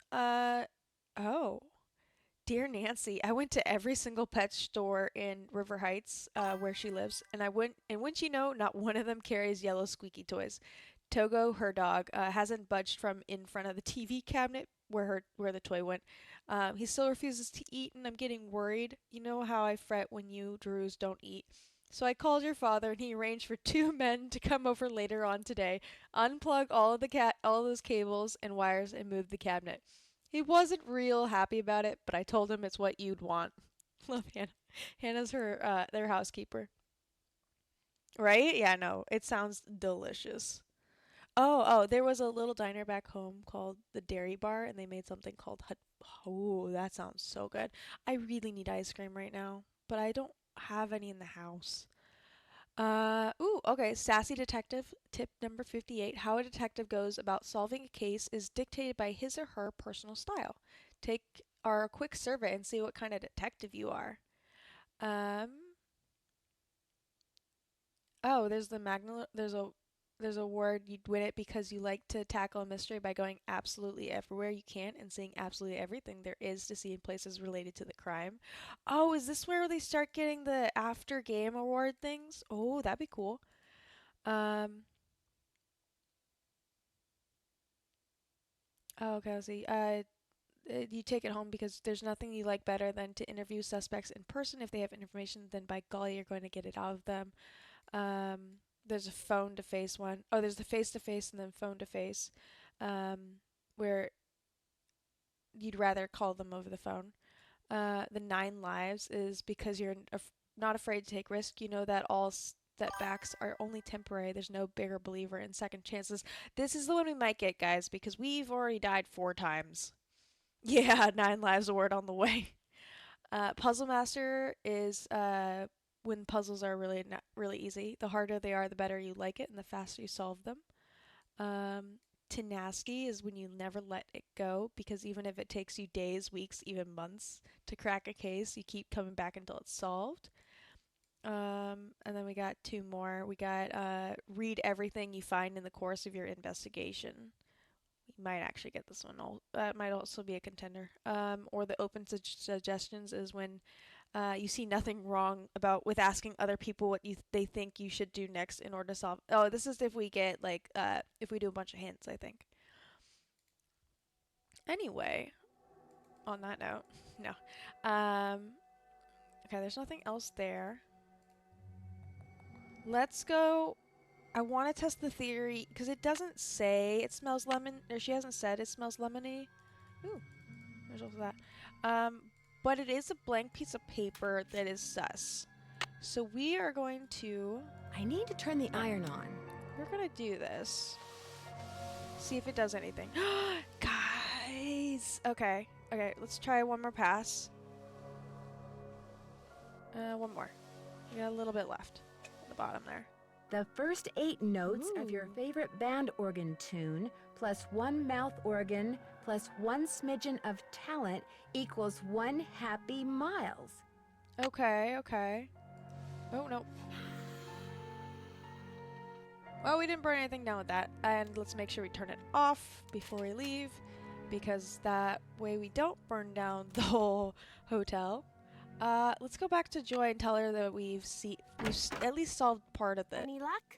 Oh. Dear Nancy, I went to every single pet store in River Heights, where she lives, and wouldn't you know, not one of them carries yellow squeaky toys. Togo, her dog, hasn't budged from in front of the TV cabinet where the toy went. He still refuses to eat, and I'm getting worried. You know how I fret when you Drews don't eat. So I called your father, and he arranged for 2 men to come over later on today, unplug all those cables and wires, and move the cabinet. He wasn't real happy about it, but I told him it's what you'd want. Love Hannah. Hannah's their housekeeper. Right? Yeah, no. It sounds delicious. Oh, there was a little diner back home called the Dairy Bar, and they made something called hut. Oh, that sounds so good. I really need ice cream right now, but I don't have any in the house. Okay. Sassy detective tip number 58. How a detective goes about solving a case is dictated by his or her personal style. Take our quick survey and see what kind of detective you are. Um, Oh, there's a word you'd win it because you like to tackle a mystery by going absolutely everywhere you can and seeing absolutely everything there is to see in places related to the crime. Oh, is this where they start getting the after game award things? Oh, that'd be cool. Um, okay, let's see. You take it home because there's nothing you like better than to interview suspects in person. If they have information, then by golly, you're going to get it out of them. There's a phone to face one. Oh, there's the face to face and then phone to face, where you'd rather call them over the phone. The 9 lives is because you're not afraid to take risk. You know that all setbacks are only temporary. There's no bigger believer in second chances. This is the one we might get, guys, because we've already died 4 times. Yeah, 9 lives award on the way. Puzzle Master is when puzzles are really easy. The harder they are, the better you like it, and the faster you solve them. Tenacity is when you never let it go, because even if it takes you days, weeks, even months to crack a case, you keep coming back until it's solved. And then we got 2 more. We got read everything you find in the course of your investigation. You might actually get this one. That might also be a contender. Or the open suggestions is when you see nothing wrong with asking other people what they think you should do next in order to solve. Oh, this is if we get if we do a bunch of hints, I think. Anyway, on that note, no. Okay, there's nothing else there. Let's go. I want to test the theory because it doesn't say it smells lemon, or she hasn't said it smells lemony. Ooh, there's also that. But it is a blank piece of paper that is sus. So we are going to... I need to turn the iron on. We're going to do this. See if it does anything. Guys! Okay, let's try one more pass. One more. We got a little bit left at the bottom there. The first 8 notes of your favorite band organ tune, plus 1 mouth organ, plus 1 smidgen of talent equals 1 happy miles. Okay. Oh, no. Well, we didn't burn anything down with that. And let's make sure we turn it off before we leave, because that way we don't burn down the whole hotel. Let's go back to Joy and tell her that we've at least solved part of it. Any luck?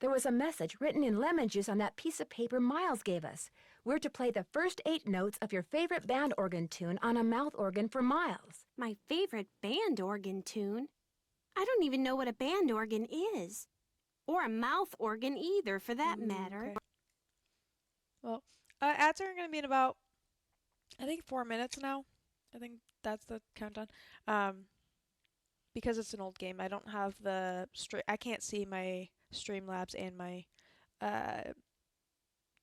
There was a message written in lemon juice on that piece of paper Miles gave us. We're to play the first 8 notes of your favorite band organ tune on a mouth organ for Miles. My favorite band organ tune? I don't even know what a band organ is. Or a mouth organ either, for that matter. Okay. Well, ads are going to be in about, I think, 4 minutes now. I think that's the countdown. Because it's an old game, I don't have I can't see my Streamlabs and my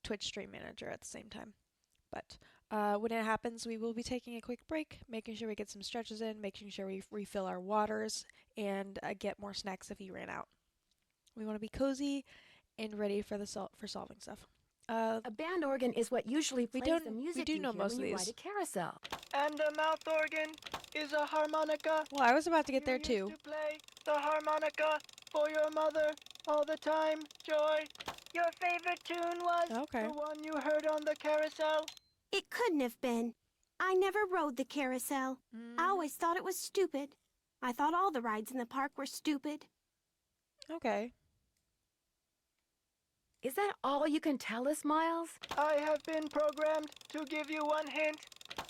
Twitch Stream Manager at the same time. But when it happens, we will be taking a quick break, making sure we get some stretches in, making sure we refill our waters, and get more snacks if you ran out. We want to be cozy and ready for solving stuff. A band organ is what usually plays the music we do know you most hear of when you these. ride a carousel. And a mouth organ is a harmonica. Well, I was about to get there You too. used to play the harmonica for your mother all the time, Joy. Your favorite tune was the one you heard on the carousel? It couldn't have been. I never rode the carousel. I always thought it was stupid. I thought all the rides in the park were stupid. Okay. Is that all you can tell us, Miles? I have been programmed to give you one hint.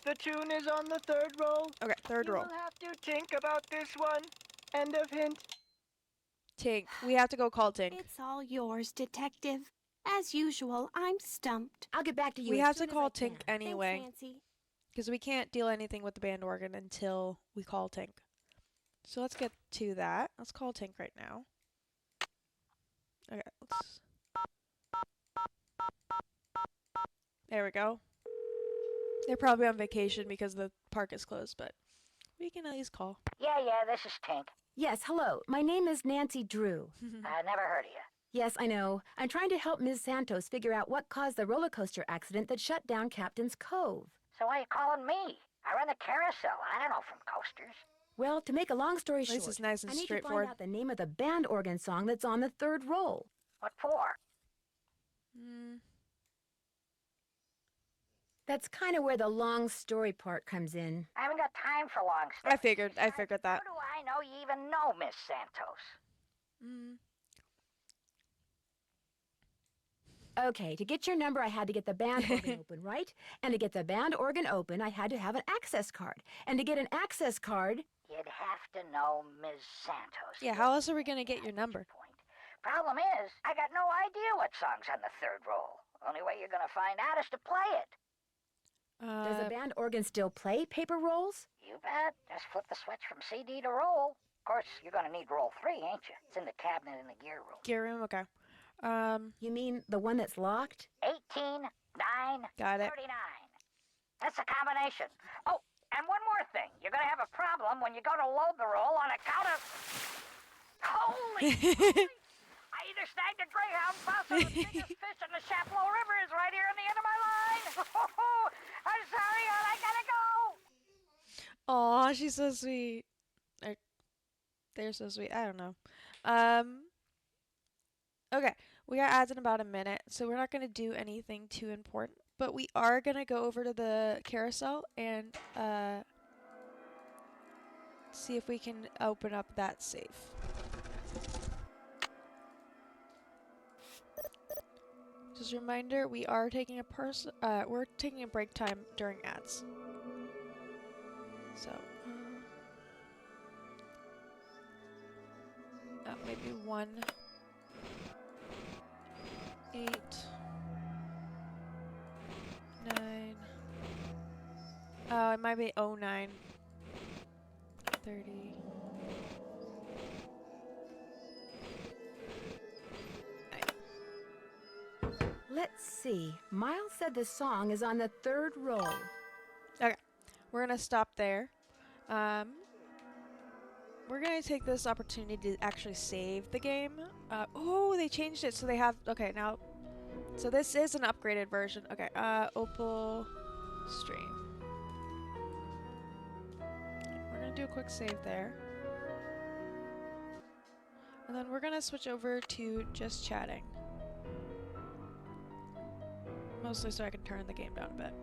The tune is on the third roll. Okay, third roll. You will have to think about this one. End of hint. Tink. We have to go call Tink. It's all yours, Detective. As usual, I'm stumped. I'll get back to you. We as have soon to as call I Tink can. anyway. Thanks, Nancy. Because we can't deal anything with the band organ until we call Tink. So let's get to that. Let's call Tink right now. Okay, let's... There we go. They're probably on vacation because the park is closed, but we can at least call. Yeah, this is Tink. Yes, hello. My name is Nancy Drew. I never heard of you. Yes, I know. I'm trying to help Ms. Santos figure out what caused the roller coaster accident that shut down Captain's Cove. So why are you calling me? I run the Carousel. I don't know from coasters. Well, to make a long story short, This is nice and I need to straightforward. find out the name of the band organ song that's on the third roll. What for? That's kind of where the long story part comes in. I haven't got time for long stuff. I figured that. How do I know you even know Miss Santos? Okay, to get your number, I had to get the band organ open, right? And to get the band organ open, I had to have an access card. And to get an access card... You'd have to know Miss Santos. Yeah, how else are we going to get your number? Problem is, I got no idea what song's on the third roll. Only way you're going to find out is to play it. Does the band organ still play paper rolls? You bet. Just flip the switch from CD to roll. Of course, you're going to need roll 3, ain't you? It's in the cabinet in the gear room. Gear room, okay. You mean the one that's locked? 18, 9, Got it. 39. That's a combination. Oh, and one more thing. You're going to have a problem when you go to load the roll on account of... Holy... I either snagged a Greyhound bus or the biggest fish in the Chapleau River is right here on the end of my line. I'm sorry, hon, I gotta go. Aw, she's so sweet. They're so sweet. I don't know. Okay, we got ads in about a minute, so we're not going to do anything too important. But we are going to go over to the carousel and see if we can open up that safe. Just a reminder, we are taking we're taking a break time during ads. So, maybe 1, 8, 9. It might be 09, 30. Let's see. Miles said the song is on the third roll. Okay, we're gonna stop there. We're gonna take this opportunity to actually save the game. Oh, they changed it so they have. Okay, now, so this is an upgraded version. Okay, Opal stream. We're gonna do a quick save there, and then we're gonna switch over to just chatting. Mostly so I can turn the game down a bit.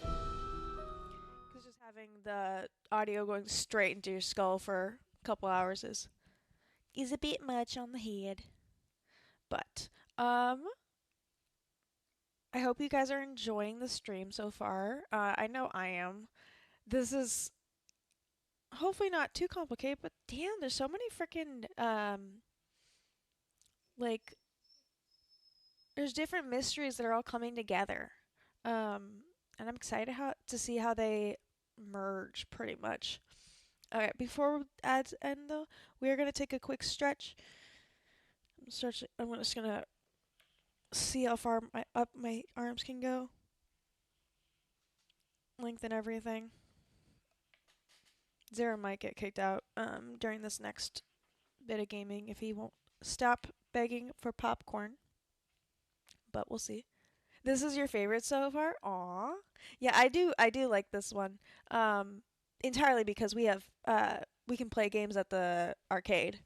Because just having the audio going straight into your skull for a couple hours is a bit much on the head. But, I hope you guys are enjoying the stream so far. I know I am. This is hopefully not too complicated, but damn, there's so many freaking, like... There's different mysteries that are all coming together. And I'm excited to see how they merge, pretty much. Okay, before ads end, though, we are going to take a quick stretch. I'm just going to see how far up my arms can go. Lengthen everything. Zara might get kicked out during this next bit of gaming if he won't stop begging for popcorn. But we'll see. This is your favorite so far? Aw. Yeah, I do like this one. Entirely because we have we can play games at the arcade.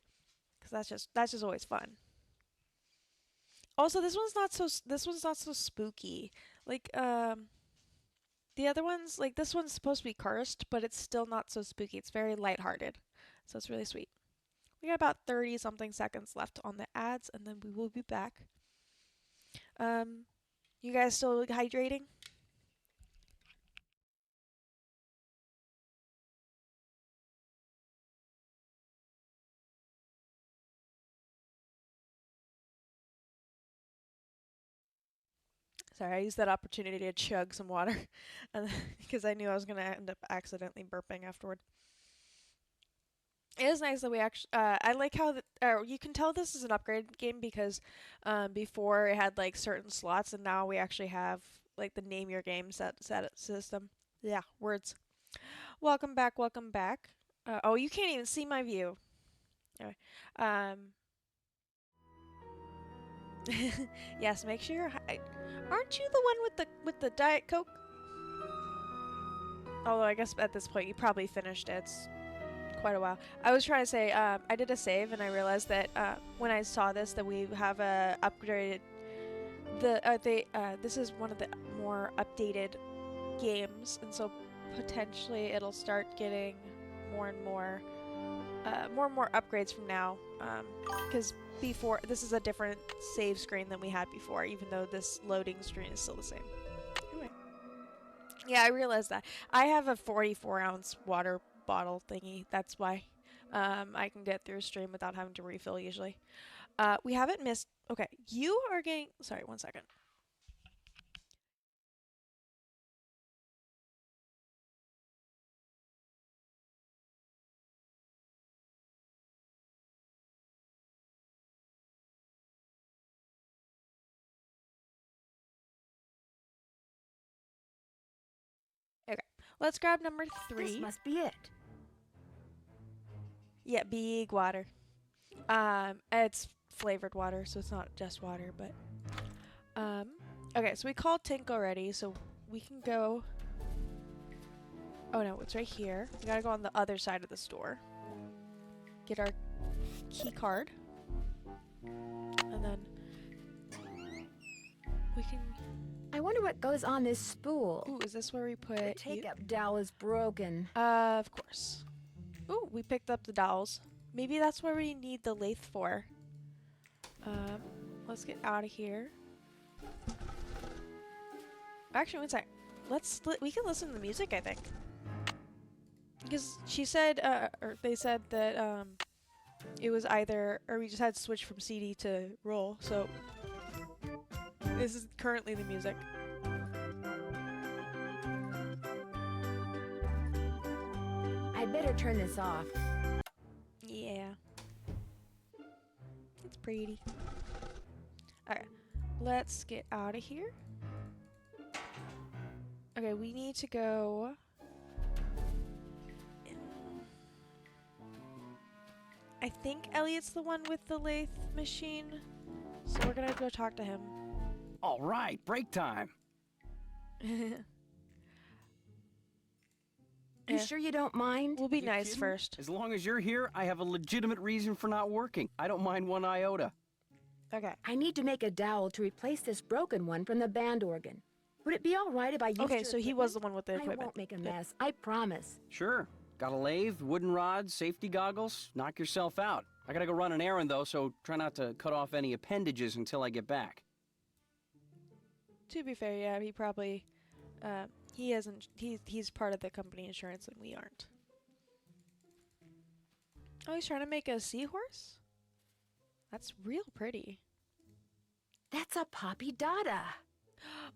Cuz that's just always fun. Also, this one's not so spooky. Like the other ones, like this one's supposed to be cursed, but it's still not so spooky. It's very lighthearted. So it's really sweet. We got about 30 something seconds left on the ads, and then we will be back. You guys still hydrating? Sorry, I used that opportunity to chug some water because I knew I was going to end up accidentally burping afterward. It is nice that we actually, I like how, you can tell this is an upgrade game because before it had like certain slots and now we actually have like the name your game set system. Yeah, words. Welcome back, welcome back. Oh, you can't even see my view. Anyway, yes, make sure you're aren't you the one with the Diet Coke? Although I guess at this point you probably finished it. It's quite a while. I was trying to say I did a save and I realized that when I saw this that we have upgraded this is one of the more updated games, and so potentially it'll start getting more and more upgrades from now, because before this is a different save screen than we had before, even though this loading screen is still the same. Anyway, yeah, I realized that I have a 44-ounce water bottle thingy. That's why I can get through a stream without having to refill usually. We haven't missed. Okay, you are getting. Sorry, one second. Okay, let's grab number 3. This must be it. Yeah, big water. It's flavored water, so it's not just water, but okay, so we called Tink already, so we can go. Oh no, it's right here. We gotta go on the other side of the store. Get our key card. And then we can. I wonder what goes on this spool. Ooh, is this where we put The take-up dowel is broken. Of course. Ooh, we picked up the dowels. Maybe that's where we need the lathe for. Let's get out of here. Actually, one sec. We can listen to the music, I think. Because she said, or they said that, it was either, or we just had to switch from CD to roll, so this is currently the music. I'd better turn this off. Yeah. It's pretty. Okay, let's get out of here. Okay, we need to go. I think Elliot's the one with the lathe machine, so we're gonna go talk to him. All right, break time. You sure you don't mind? We'll be nice first. As long as you're here, I have a legitimate reason for not working. I don't mind one iota. Okay. I need to make a dowel to replace this broken one from the band organ. Would it be all right if I used Okay, so he was the one with the I equipment. won't make a mess, I promise. Sure. Got a lathe, wooden rods, safety goggles. Knock yourself out. I gotta go run an errand, though, so try not to cut off any appendages until I get back. To be fair, yeah, he probably, he hasn't, he's part of the company insurance and we aren't. Oh, he's trying to make a seahorse? That's real pretty. That's a Poppy Dada.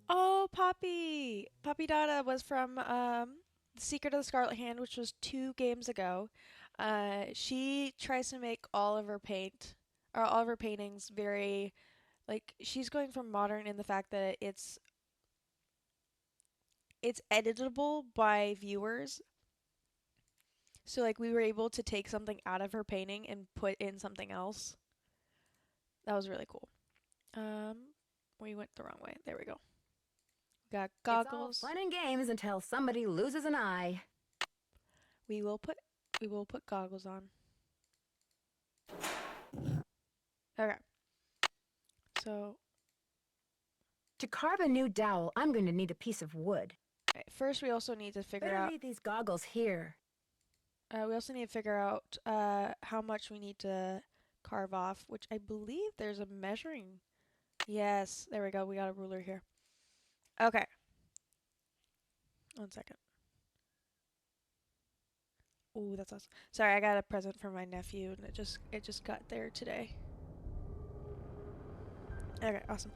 Oh, Poppy! Poppy Dada was from, The Secret of the Scarlet Hand, which was 2 games ago. She tries to make all of her paintings very, like, she's going for modern in the fact that it's editable by viewers. So, like, we were able to take something out of her painting and put in something else. That was really cool. We went the wrong way. There we go. Got goggles. It's all fun and games until somebody loses an eye. We will put goggles on. Okay. So to carve a new dowel, I'm going to need a piece of wood. first we also need to figure Better out leave these goggles here. We also need to figure out how much we need to carve off, which I believe there's a measuring. Yes, there we go. We got a ruler here. Okay. 1 second. Ooh, that's awesome. Sorry, I got a present for my nephew, and it just got there today. Okay, awesome.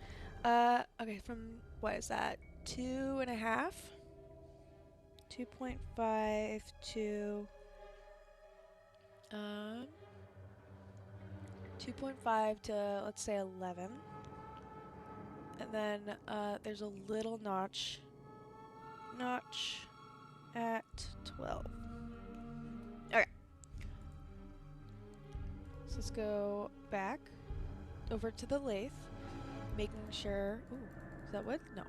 Okay, from what is that? 2.5, 2.5 to 2.5 to let's say 11, and then there's a little notch at 12. Okay. So let's go back over to the lathe, making sure. Ooh, is that wood? No.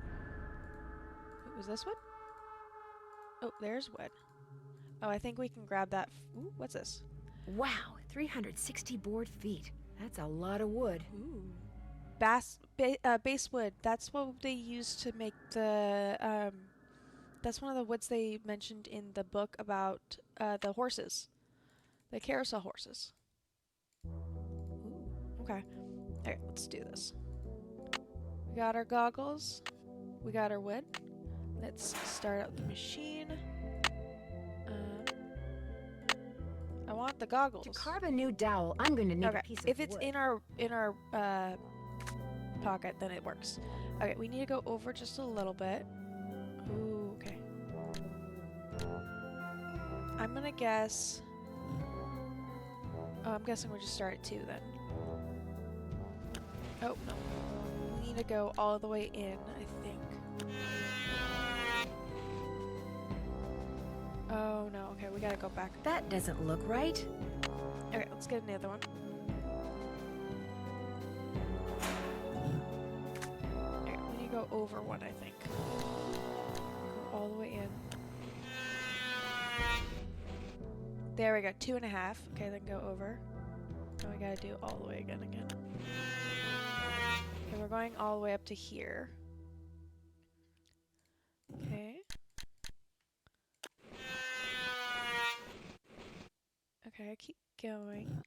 Wait, was this wood? Oh, there's wood. Oh, I think we can grab that. Ooh, what's this? Wow, 360 board feet. That's a lot of wood. Ooh. Basswood. That's what they use to make the. That's one of the woods they mentioned in the book about the horses, the carousel horses. Ooh, okay. Alright, let's do this. We got our goggles. We got our wood. Let's start up the machine. I want the goggles. To carve a new dowel, I'm going to need a piece of wood. If it's in our pocket, then it works. Okay, we need to go over just a little bit. Ooh, okay. I'm gonna guess. Oh, I'm guessing we'll just start at 2 then. Oh, no. We need to go all the way in, I think. Oh, no. Okay, we gotta go back. That doesn't look right. Okay, let's get another one. Okay, we need to go over one, I think. Go all the way in. There we go, 2.5. Okay, then go over. Now we gotta do all the way again. Okay, we're going all the way up to here. Okay. Okay, keep going.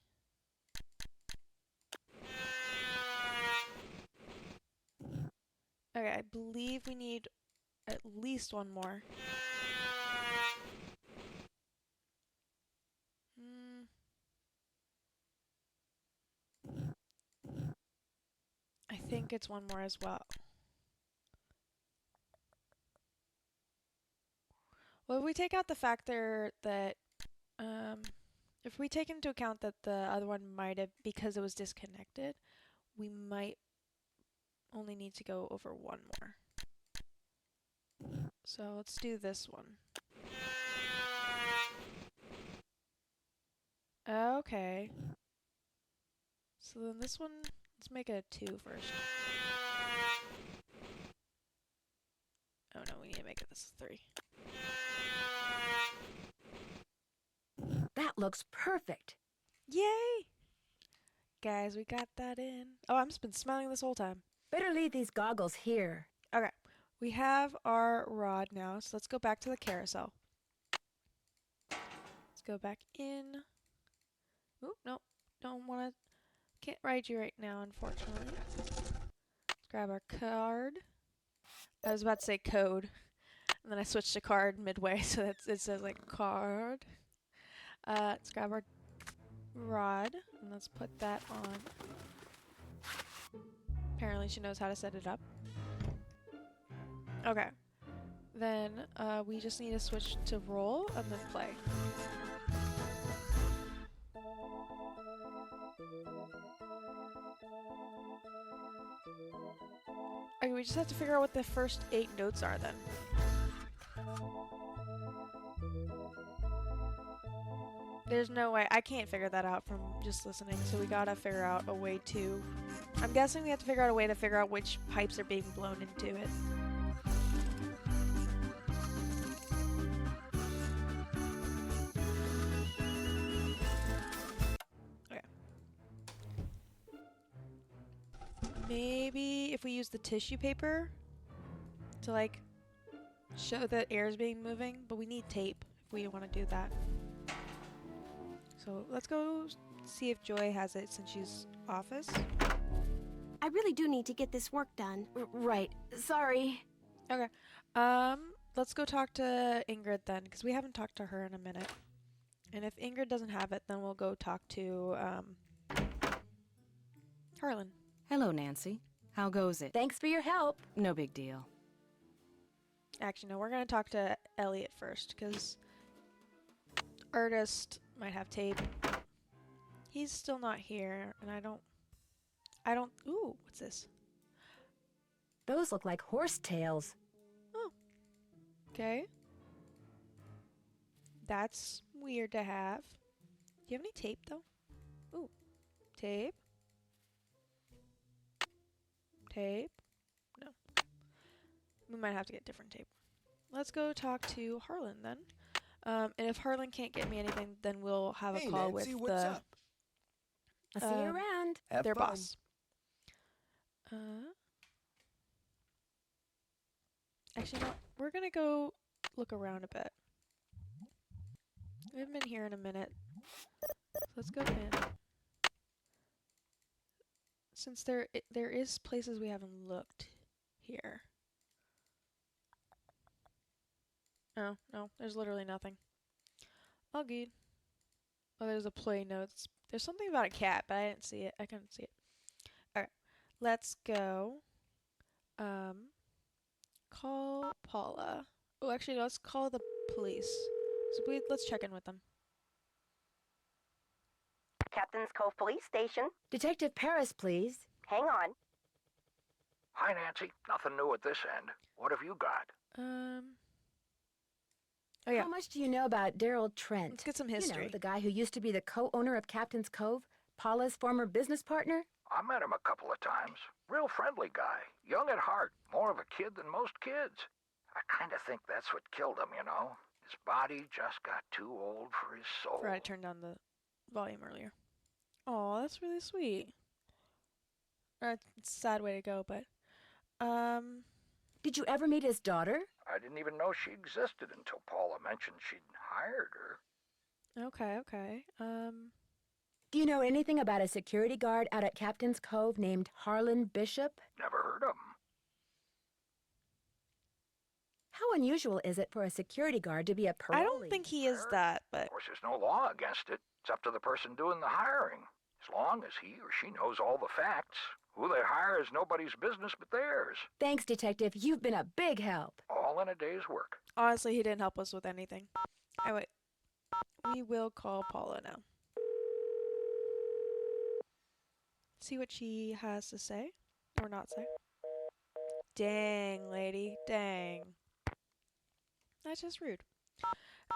Okay, I believe we need at least one more. I think it's one more as well. Well, if we take out the factor that, if we take into account that the other one might have, because it was disconnected, we might only need to go over one more. So let's do this one. Okay. So then this one, let's make it a 2 first. Oh no, we need to make it this 3. That looks perfect. Yay! Guys, we got that in. Oh, I've just been smelling this whole time. Better leave these goggles here. Okay, we have our rod now, so let's go back to the carousel. Let's go back in. Oop, nope, don't want to. Can't ride you right now, unfortunately. Let's grab our card. I was about to say code, and then I switched to card midway, so it says like card. Let's grab our rod, and let's put that on. Apparently she knows how to set it up. Okay. Then we just need to switch to roll and then play. Okay, we just have to figure out what the first 8 notes are then. There's no way. I can't figure that out from just listening, so we gotta figure out a way to... I'm guessing we have to figure out a way to figure out which pipes are being blown into it. Okay. Maybe if we use the tissue paper to like show that air is being moving, but we need tape if we want to do that. So let's go see if Joy has it since she's office. I really do need to get this work done. Right. Sorry. Okay. Let's go talk to Ingrid then, because we haven't talked to her in a minute. And if Ingrid doesn't have it, then we'll go talk to, Harlan. Hello, Nancy. How goes it? Thanks for your help. No big deal. Actually, no, we're gonna talk to Elliot first, because artist might have tape. He's still not here, and I don't, ooh, what's this? Those look like horse tails. Oh. Okay. That's weird to have. Do you have any tape, though? Ooh. Tape. Tape. No. We might have to get different tape. Let's go talk to Harlan, then. And if Harlan can't get me anything, then we'll have a call Nancy, with what's the... up? I'll see you around. Have their fun. boss. Actually, no, we're gonna go look around a bit. We haven't been here in a minute. So let's go in. Since there is places we haven't looked here. Oh, no, there's literally nothing. All good. Oh, there's a play notes. There's something about a cat, but I didn't see it. I couldn't see it. Alright, let's go. Call Paula. Oh, actually, let's call the police. So let's check in with them. Captain's Cove Police Station. Detective Paris, please. Hang on. Hi, Nancy. Nothing new at this end. What have you got? Oh, yeah. How much do you know about Daryl Trent? Let's get some history. You know, the guy who used to be the co-owner of Captain's Cove, Paula's former business partner? I met him a couple of times. Real friendly guy. Young at heart. More of a kid than most kids. I kind of think that's what killed him, you know? His body just got too old for his soul. Forgot I turned down the volume earlier. Oh, that's really sweet. It's a sad way to go, but... Did you ever meet his daughter? I didn't even know she existed until Paula mentioned she'd hired her. Okay. Do you know anything about a security guard out at Captain's Cove named Harlan Bishop? Never heard of him. How unusual is it for a security guard to be a parolee? I don't think he is that, but... Of course, there's no law against it. It's up to the person doing the hiring. As long as he or she knows all the facts. Who they hire is nobody's business but theirs. Thanks, Detective. You've been a big help. All in a day's work. Honestly, he didn't help us with anything. Anyway, we will call Paula now. See what she has to say. Or not say. Dang, lady. Dang. That's just rude.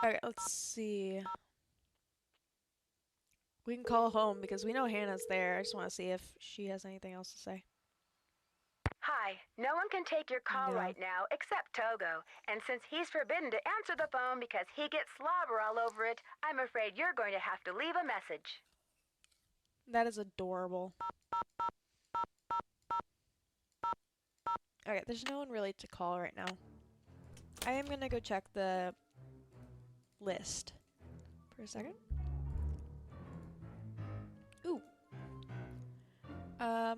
Alright, let's see. We can call home because we know Hannah's there. I just want to see if she has anything else to say. Hi, no one can take your call No. right now except Togo. And since he's forbidden to answer the phone because he gets slobber all over it, I'm afraid you're going to have to leave a message. That is adorable. Okay, there's no one really to call right now. I am gonna go check the list for a second. Ooh. Oh,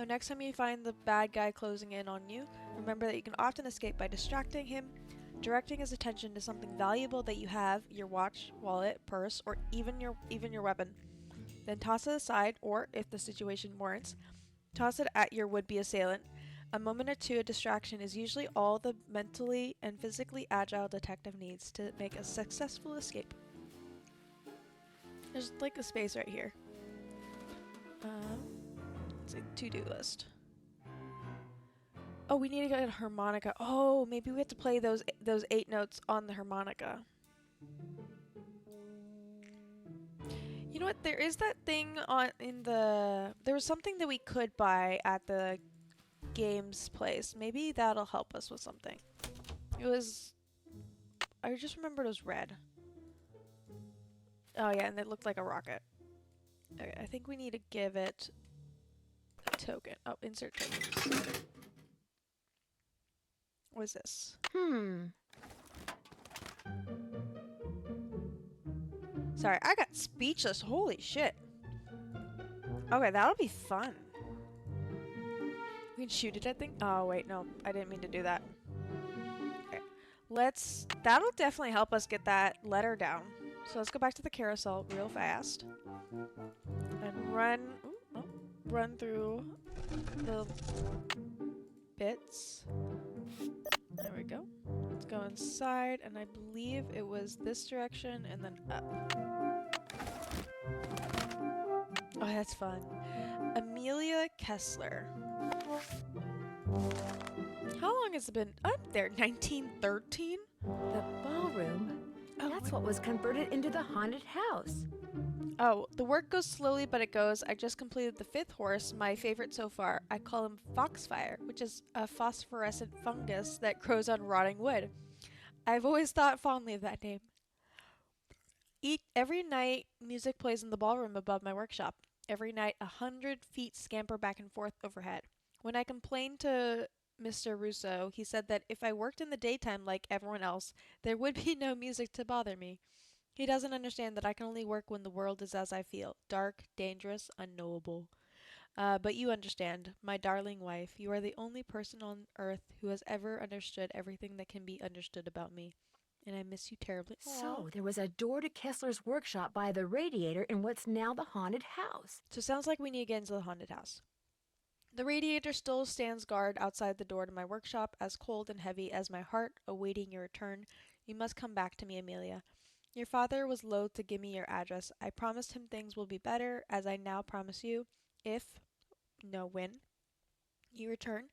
next time you find the bad guy closing in on you, remember that you can often escape by distracting him, directing his attention to something valuable that you have, your watch, wallet, purse, or even your weapon. Then toss it aside, or, if the situation warrants, toss it at your would-be assailant. A moment or two of distraction is usually all the mentally and physically agile detective needs to make a successful escape. There's like a space right here. It's a to-do list. Oh, we need to get a harmonica. Oh, maybe we have to play those 8 notes on the harmonica. You know what? There is that thing there was something that we could buy at the games place. Maybe that'll help us with something. I just remembered it was red. Oh yeah, and it looked like a rocket. Okay, I think we need to give it a token. Oh, insert tokens. What is this? Sorry, I got speechless. Holy shit. Okay, that'll be fun. We can shoot it, I think. Oh, wait, no. I didn't mean to do that. Okay. That'll definitely help us get that letter down. So let's go back to the carousel real fast. And run through the bits. There we go. Let's go inside, and I believe it was this direction and then up. Oh, that's fun. Amelia Kessler. How long has it been up there? 1913? The ballroom? Oh, that's what was converted into the haunted house. Oh, the work goes slowly, but it goes. I just completed the 5th horse, my favorite so far. I call him Foxfire, which is a phosphorescent fungus that grows on rotting wood. I've always thought fondly of that name. Every night, music plays in the ballroom above my workshop. Every night, 100 feet scamper back and forth overhead. When I complained to Mr. Russo, he said that if I worked in the daytime like everyone else, there would be no music to bother me. He doesn't understand that I can only work when the world is as I feel, dark, dangerous, unknowable. But you understand, my darling wife, you are the only person on earth who has ever understood everything that can be understood about me. And I miss you terribly. Aww. So, there was a door to Kessler's workshop by the radiator in what's now the haunted house. So it sounds like we need to get into the haunted house. The radiator still stands guard outside the door to my workshop, as cold and heavy as my heart, awaiting your return. You must come back to me, Amelia. Your father was loath to give me your address. I promised him things will be better, as I now promise you, when, you return.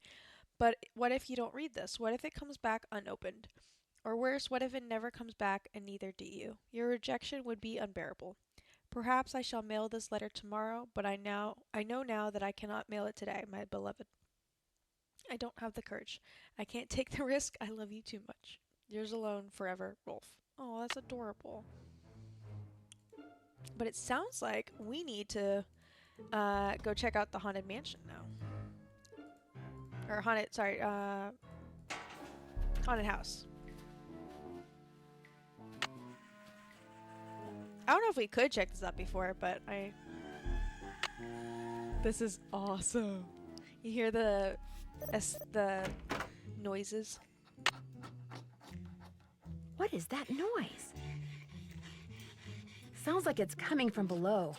But what if you don't read this? What if it comes back unopened? Or worse, what if it never comes back and neither do you? Your rejection would be unbearable. Perhaps I shall mail this letter tomorrow, but I know now that I cannot mail it today, my beloved. I don't have the courage. I can't take the risk. I love you too much. Yours alone forever, Rolf. Oh, that's adorable. But it sounds like we need to go check out the haunted mansion now. Or haunted house. I don't know if we could check this out before, but this is awesome. You hear the noises? What is that noise? Sounds like it's coming from below.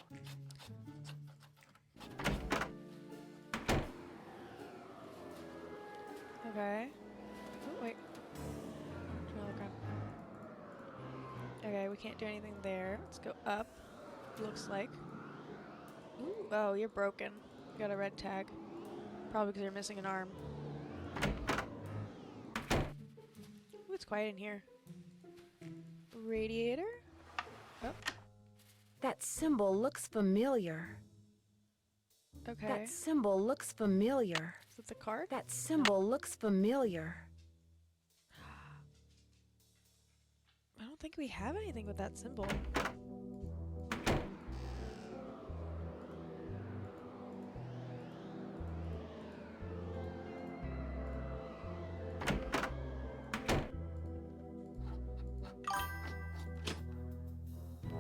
Okay. Oh, wait. Okay, we can't do anything there. Let's go up. Looks like. Ooh, oh, you're broken. You got a red tag. Probably because you're missing an arm. Ooh, it's quiet in here. Radiator? Oh. That symbol looks familiar. Okay. That symbol looks familiar. Is it the card? That symbol looks familiar. I don't think we have anything with that symbol.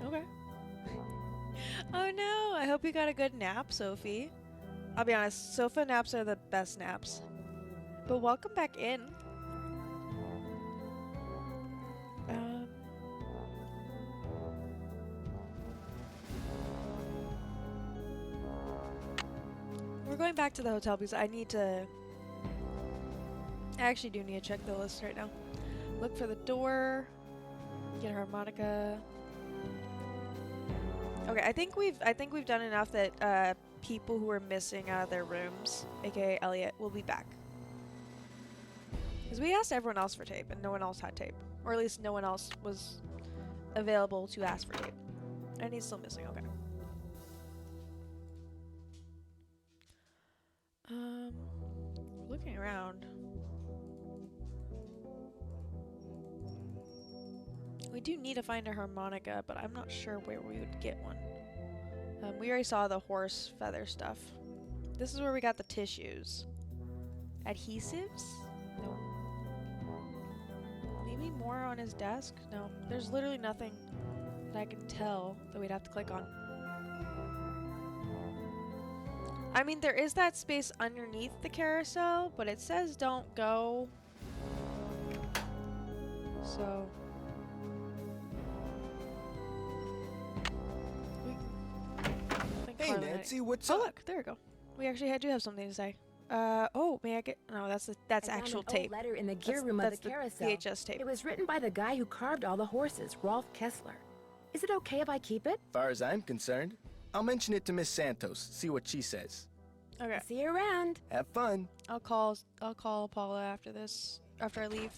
Okay. Oh no, I hope you got a good nap, Sophie. I'll be honest, sofa naps are the best naps. But welcome back in. We're going back to the hotel because I actually do need to check the list right now. Look for the door. Get a harmonica. Okay, I think we've done enough that people who are missing out of their rooms, aka Elliot, will be back. Because we asked everyone else for tape and no one else had tape. Or at least no one else was available to ask for tape. And he's still missing, okay. Looking around. We do need to find a harmonica, but I'm not sure where we would get one. We already saw the horse feather stuff. This is where we got the tissues. Adhesives? No. Maybe more on his desk? No. There's literally nothing that I can tell that we'd have to click on. I mean, there is that space underneath the carousel, but it says don't go. So... Hey, Nancy, what's up? up? Oh, look, there we go. We actually do have something to say. Oh, may I get... No, that's actual tape. Letter in the gear room of the carousel. VHS tape. It was written by the guy who carved all the horses, Rolf Kessler. Is it okay if I keep it? Far as I'm concerned, I'll mention it to Miss Santos, see what she says. Okay. See you around. Have fun. I'll call Paula after this, after I leave.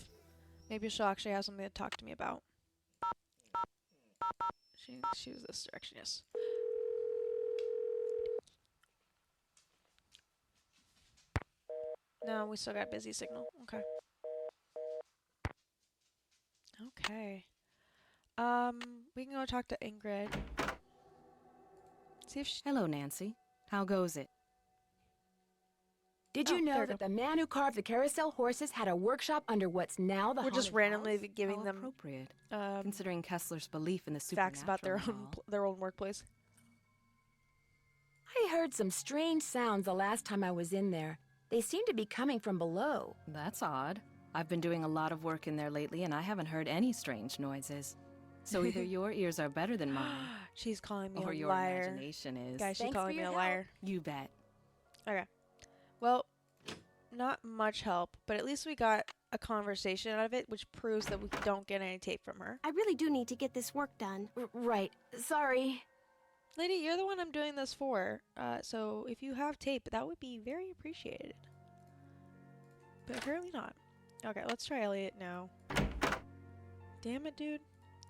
Maybe she'll actually have something to talk to me about. She was this direction, yes. No, we still got busy signal. Okay. Okay. We can go talk to Ingrid. See if she... Hello, Nancy. How goes it? Did you know that the man who carved the carousel horses had a workshop under what's now the We're just randomly giving them appropriate, considering Kessler's belief in the facts about their own workplace. I heard some strange sounds the last time I was in there. They seem to be coming from below. That's odd. I've been doing a lot of work in there lately, and I haven't heard any strange noises. So either your ears are better than mine. She's calling me or a your liar. Imagination is. Guys, she's calling me a liar. You bet. Okay. Well, not much help, but at least we got a conversation out of it, which proves that we don't get any tape from her. I really do need to get this work done. Right. Sorry. Lady, you're the one I'm doing this for, so if you have tape, that would be very appreciated. But apparently not. Okay, let's try Elliot now. Damn it, dude.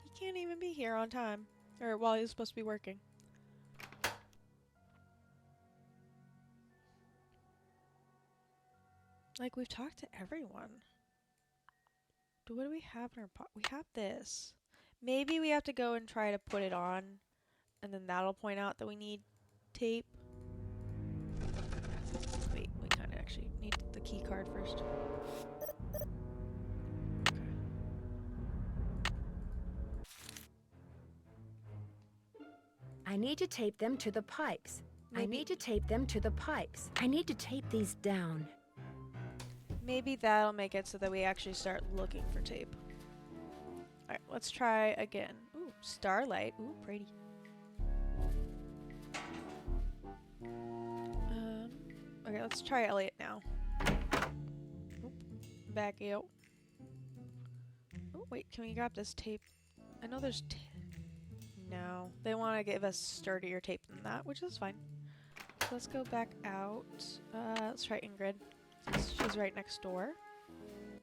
He can't even be here on time. Or while he's supposed to be working. Like, we've talked to everyone. What do we have in our pot? We have this. Maybe we have to go and try to put it on, and then that'll point out that we need tape. Wait, we kind of actually need the key card first. I need to tape them to the pipes. I need to tape them to the pipes. I need to tape these down. Maybe that'll make it so that we actually start looking for tape. Alright, let's try again. Ooh, starlight. Ooh, pretty. Okay, let's try Elliot now. Oop, back out. Oh, wait, can we grab this tape? I know there's no, they want to give us sturdier tape than that, which is fine. So let's go back out. Let's try Ingrid. She's right next door.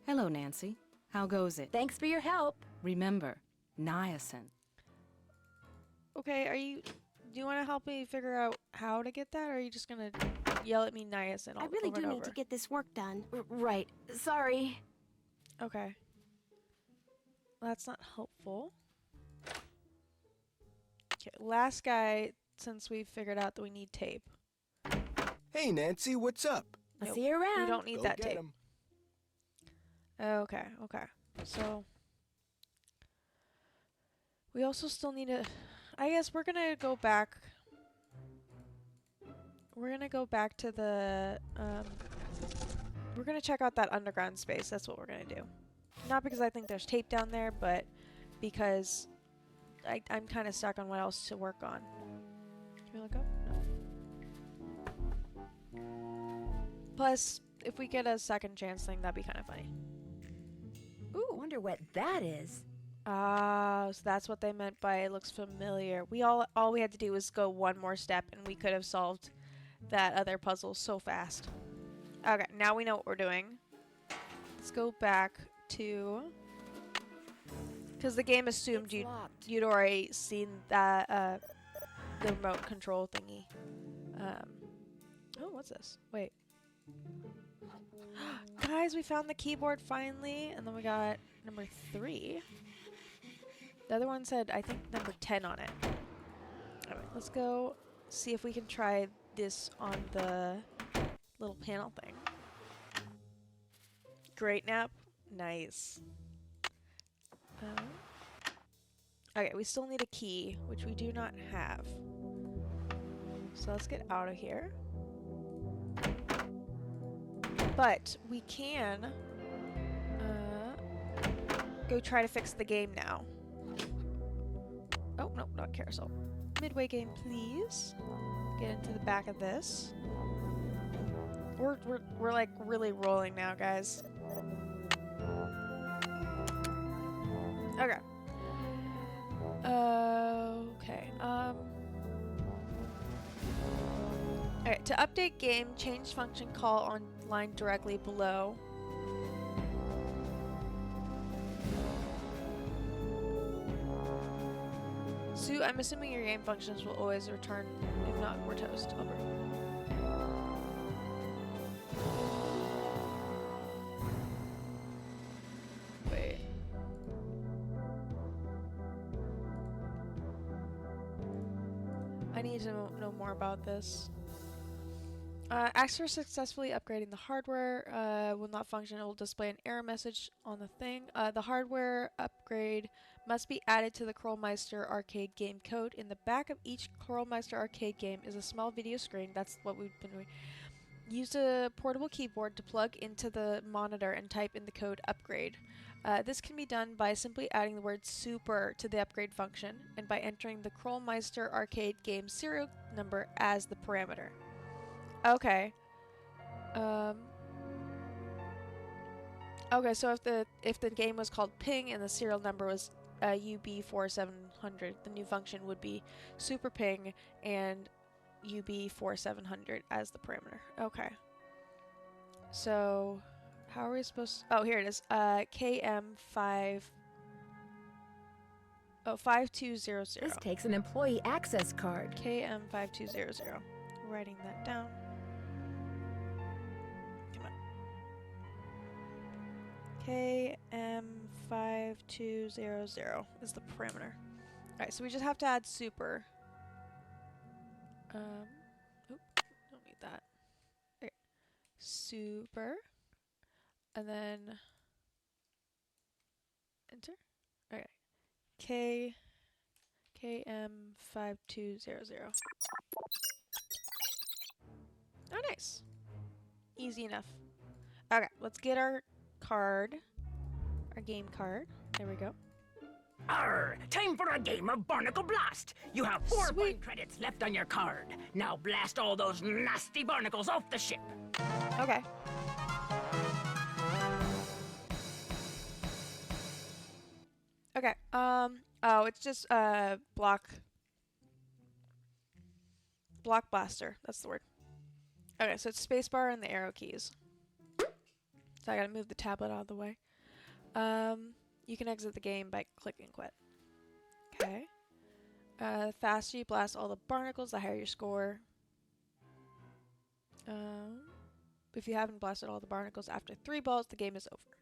Hello, Nancy. How goes it? Thanks for your help. Remember, niacin. Okay, do you want to help me figure out how to get that, or are you just gonna yell at me niacin I really over do and need over? to get this work done. Right. Sorry. Okay. That's not helpful. Okay, last guy, since we've figured out that we need tape. Hey, Nancy, what's up? I'll see you around. We don't need Go that get tape. 'em. Okay, okay. So we also still need to, I guess we're gonna go back. We're gonna go back to the, we're gonna check out that underground space. That's what we're gonna do. Not because I think there's tape down there, but because I'm kind of stuck on what else to work on. Can we look up? No. Plus, if we get a second chance thing, that'd be kind of funny. Ooh, I wonder what that is. Ah, so that's what they meant by it looks familiar. All we had to do was go one more step, and we could have solved that other puzzle so fast. Okay, now we know what we're doing. Let's go back to, because the game assumed you'd already seen that the remote control thingy. Oh, what's this? Wait. Guys, we found the keyboard finally, and then we got number 3. The other one said, I think, number 10 on it. Alright, let's go see if we can try this on the little panel thing. Great nap. Nice. Okay, we still need a key, which we do not have. So let's get out of here. But we can go try to fix the game now. Oh, no, not carousel. Midway game, please. Get into the back of this. We're like really rolling now, guys. Okay. Okay. Alright, to update game, change function call on line directly below. Sue, I'm assuming your game functions will always return. If not, we're toast. Over. Wait. I need to know more about this. After successfully upgrading the hardware will not function. It will display an error message on the thing. The hardware upgrade must be added to the Krollmeister arcade game code. In the back of each Krollmeister arcade game is a small video screen. That's what we've been doing. Use a portable keyboard to plug into the monitor and type in the code upgrade. This can be done by simply adding the word super to the upgrade function and by entering the Krollmeister arcade game serial number as the parameter. Okay. Okay, so if the game was called Ping and the serial number was UB4700, the new function would be Super Ping and UB4700 as the parameter. Okay. So how are we supposed to, oh, here it is. KM5 5200. This takes an employee access card. KM5200. Writing that down. KM5200 is the parameter. Alright, so we just have to add super. Oop, don't need that. Okay. Super. And then enter. Okay. KM5200. Oh, nice. Easy enough. Okay, let's get our card. Our game card. There we go. Arr! Time for a game of Barnacle Blast! You have 4 fun credits left on your card. Now blast all those nasty barnacles off the ship. Okay. Okay. Oh, it's just block blaster. That's the word. Okay, so it's spacebar and the arrow keys. So I gotta move the tablet out of the way. You can exit the game by clicking quit. Okay. The faster you blast all the barnacles, the higher your score. If you haven't blasted all the barnacles after 3 balls, the game is over.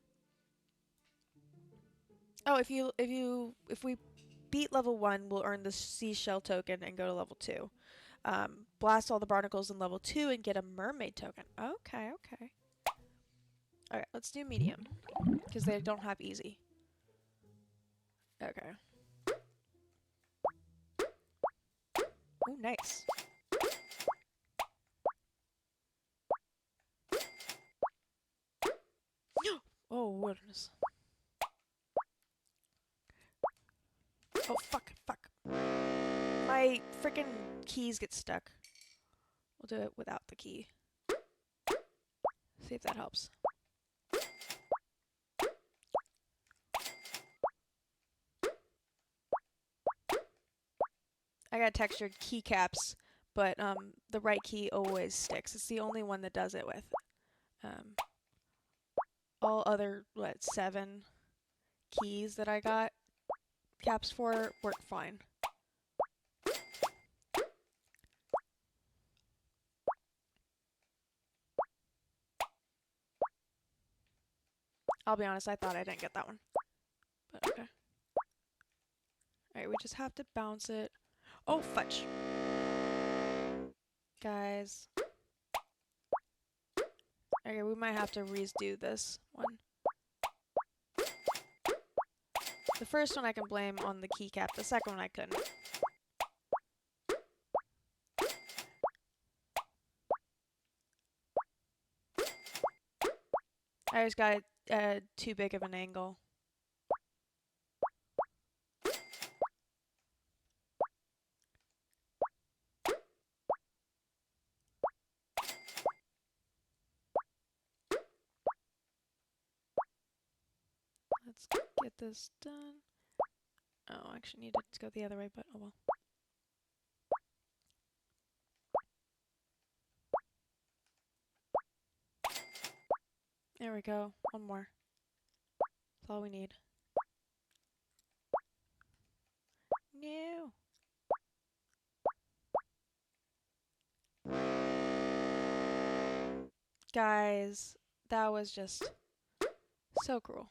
Oh, if we beat level 1, we'll earn the seashell token and go to level 2. Blast all the barnacles in level 2 and get a mermaid token. Okay, okay. Alright, let's do medium. Because they don't have easy. Okay. Oh, nice. Oh, wilderness. Oh, fuck, fuck. My freaking keys get stuck. We'll do it without the key. See if that helps. I got textured keycaps, but the right key always sticks. It's the only one that does it with. All other, 7 keys that I got caps for work fine. I'll be honest, I thought I didn't get that one. But okay. Alright, we just have to bounce it. Oh, fudge. Guys. Okay, we might have to redo this one. The first one I can blame on the keycap. The second one I couldn't. I just got too big of an angle. Let's get this done. Oh, I actually needed to go the other way, but oh well. There we go. One more. That's all we need. No. Guys, that was just so cruel.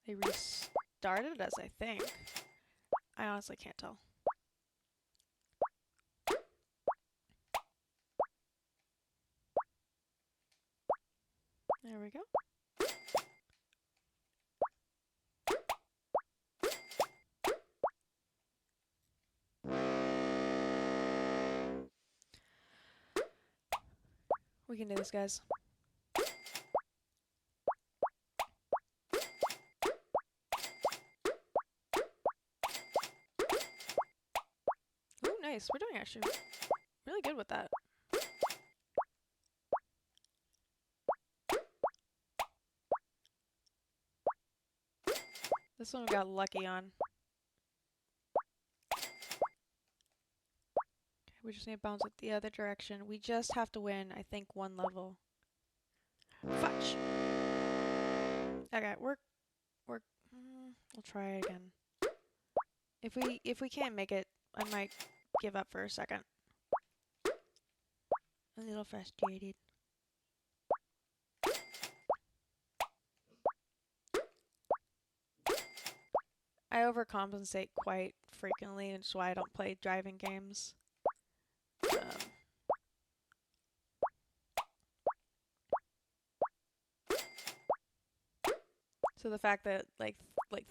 They restarted us, I think. I honestly can't tell. There we go. We can do this, guys. Ooh, nice. We're doing actually really good with that. This one we got lucky on. Okay, we just need to bounce it the other direction. We just have to win, I think, one level. Fudge! Okay, we'll try again. If we can't make it, I might give up for a second. A little frustrated. I overcompensate quite frequently, and that's why I don't play driving games. So the fact that like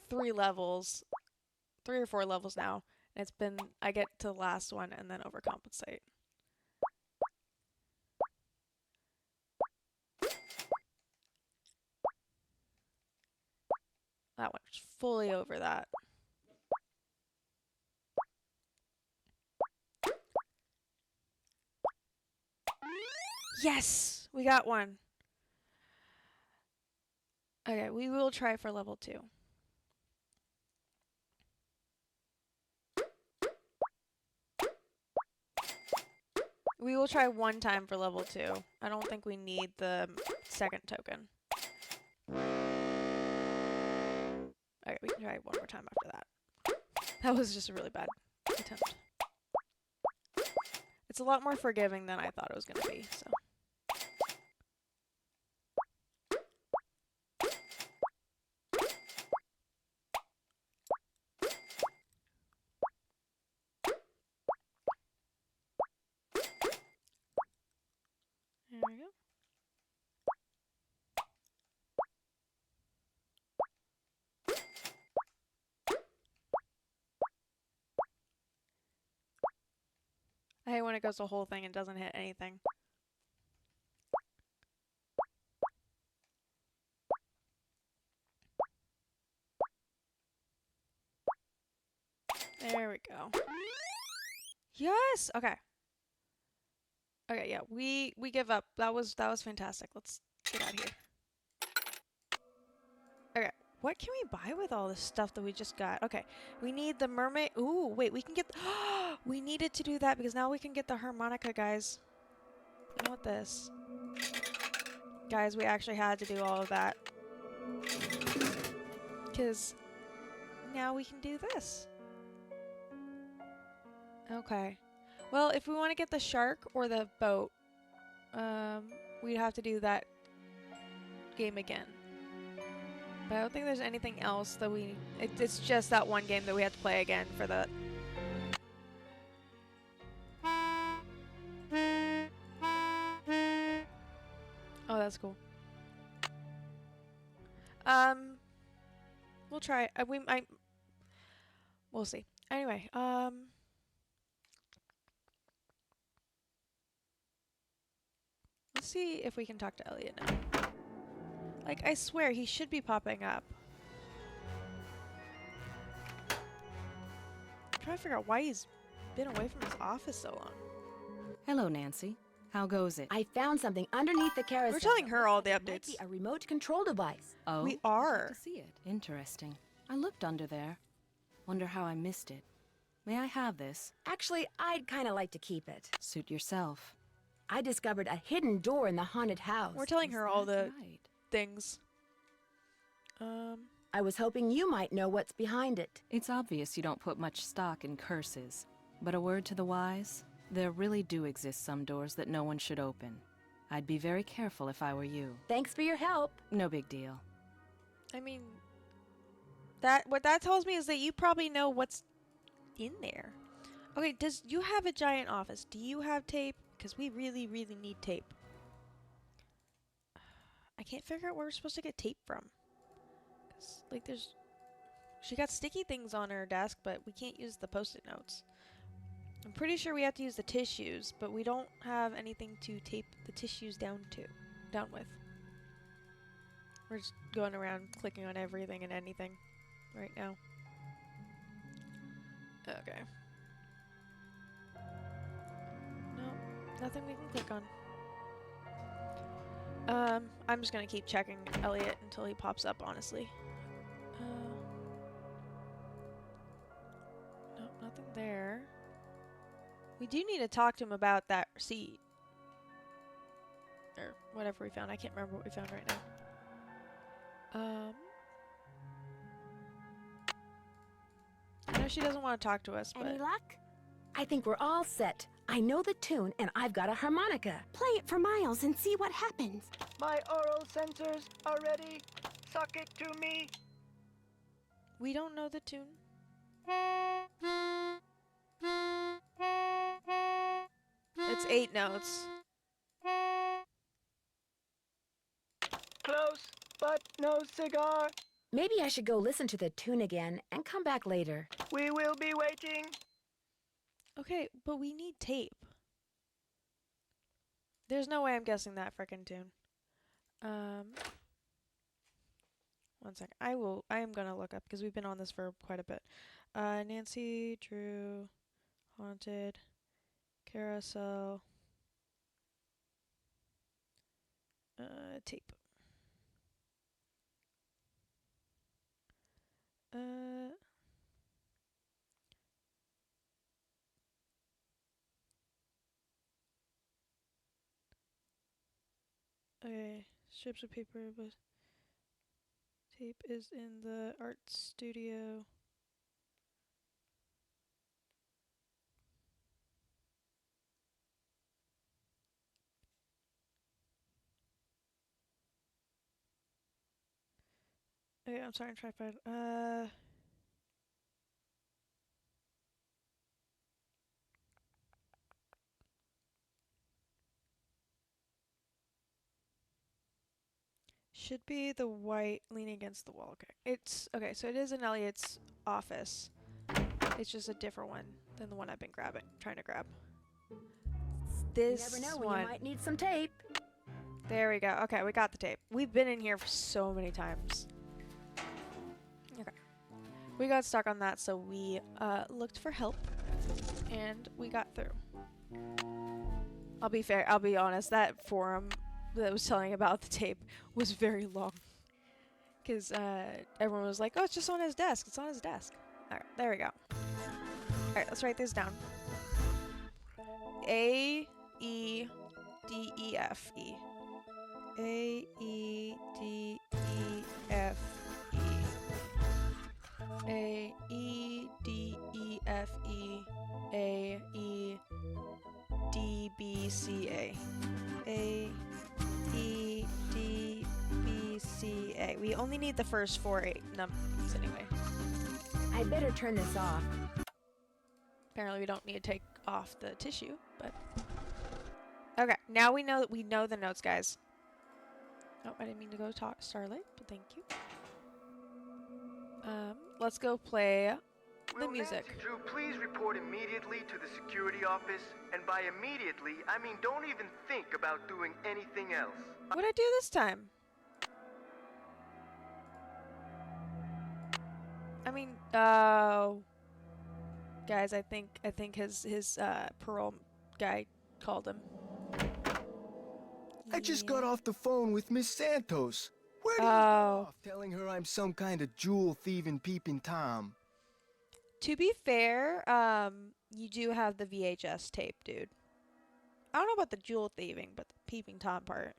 3 or 4 levels now, and it's been I get to the last one and then overcompensate. That one's fully over that. Yes! We got one. Okay, we will try for level 2. We will try one time for level 2. I don't think we need the second token. Okay, we can try one more time after that. That was just a really bad attempt. It's a lot more forgiving than I thought it was going to be, so. There we go. I hate when it goes the whole thing and doesn't hit anything. There we go. Yes! Okay. Okay, yeah, we give up. That was fantastic. Let's get out of here. Okay, what can we buy with all this stuff that we just got? Okay, we need the mermaid. Ooh, wait, we can get. We needed to do that because now we can get the harmonica, guys. I want this. Guys, we actually had to do all of that. Because now we can do this. Okay. Well, if we want to get the shark or the boat, we'd have to do that game again. But I don't think there's anything else that we... It's just that one game that we have to play again for the... Oh, that's cool. We'll try. We'll see. Anyway, let's see if we can talk to Elliot now. Like, I swear, he should be popping up. I'm trying to figure out why he's been away from his office so long. Hello, Nancy. How goes it? I found something underneath the carousel. We're telling her all the updates. Might be a remote control device. Oh, we are. I'd like to see it. Interesting. I looked under there. Wonder how I missed it. May I have this? Actually, I'd kind of like to keep it. Suit yourself. I discovered a hidden door in the haunted house. We're telling her all the things. I was hoping you might know what's behind it. It's obvious you don't put much stock in curses. But a word to the wise, there really do exist some doors that no one should open. I'd be very careful if I were you. Thanks for your help. No big deal. I mean, what that tells me is that you probably know what's in there. Okay, does you have a giant office? Do you have tape? Because we really, really need tape. I can't figure out where we're supposed to get tape from. 'Cause, like, she got sticky things on her desk, but we can't use the post-it notes. I'm pretty sure we have to use the tissues, but we don't have anything to tape the tissues down with. We're just going around clicking on everything and anything right now. Okay. No, nothing we can click on. I'm just gonna keep checking Elliot until he pops up, honestly. Nope, nothing there. We do need to talk to him about that receipt. Or whatever we found. I can't remember what we found right now. I know she doesn't want to talk to us, but... Any luck? I think we're all set. I know the tune, and I've got a harmonica. Play it for Miles and see what happens. My oral sensors are ready. Suck it to me. We don't know the tune. It's 8 notes. Close, but no cigar. Maybe I should go listen to the tune again and come back later. We will be waiting. Okay, but we need tape. There's no way I'm guessing that frickin' tune. One sec. I am gonna look up because we've been on this for quite a bit. Nancy Drew Haunted Carousel tape. Okay, strips of paper, but tape is in the art studio. Okay, I'm sorry, I'm trying to find, should be the white leaning against the wall. Okay. It's okay, so it is in Elliot's office. It's just a different one than the one I've been trying to grab. This You never know when one. you might need some tape. There we go. Okay, we got the tape. We've been in here for so many times. Okay. We got stuck on that, so we looked for help and we got through. I'll be honest, that forum that was telling about the tape was very long. Because everyone was like, oh, it's just on his desk. It's on his desk. Alright, there we go. Alright, let's write this down. A-E-D-E-F-E. A-E-D-E-F-E. A-E-D-E-F-E. A-E-D-B-C-A. A-E-D-B-C-A. We only need the first 4 numbers anyway. I'd better turn this off. Apparently we don't need to take off the tissue, but... Okay, now we know that we know the notes, guys. Oh, I didn't mean to go talk Starlight, but thank you. Let's go play the music. Nancy Drew, please report immediately to the security office, and by immediately, I mean don't even think about doing anything else. What'd I do this time? I mean, guys, I think his parole guy called him. I just got off the phone with Miss Santos. Where do you go off telling her I'm some kind of jewel-thieving peeping Tom? To be fair, you do have the VHS tape, dude. I don't know about the jewel thieving, but the peeping Tom part.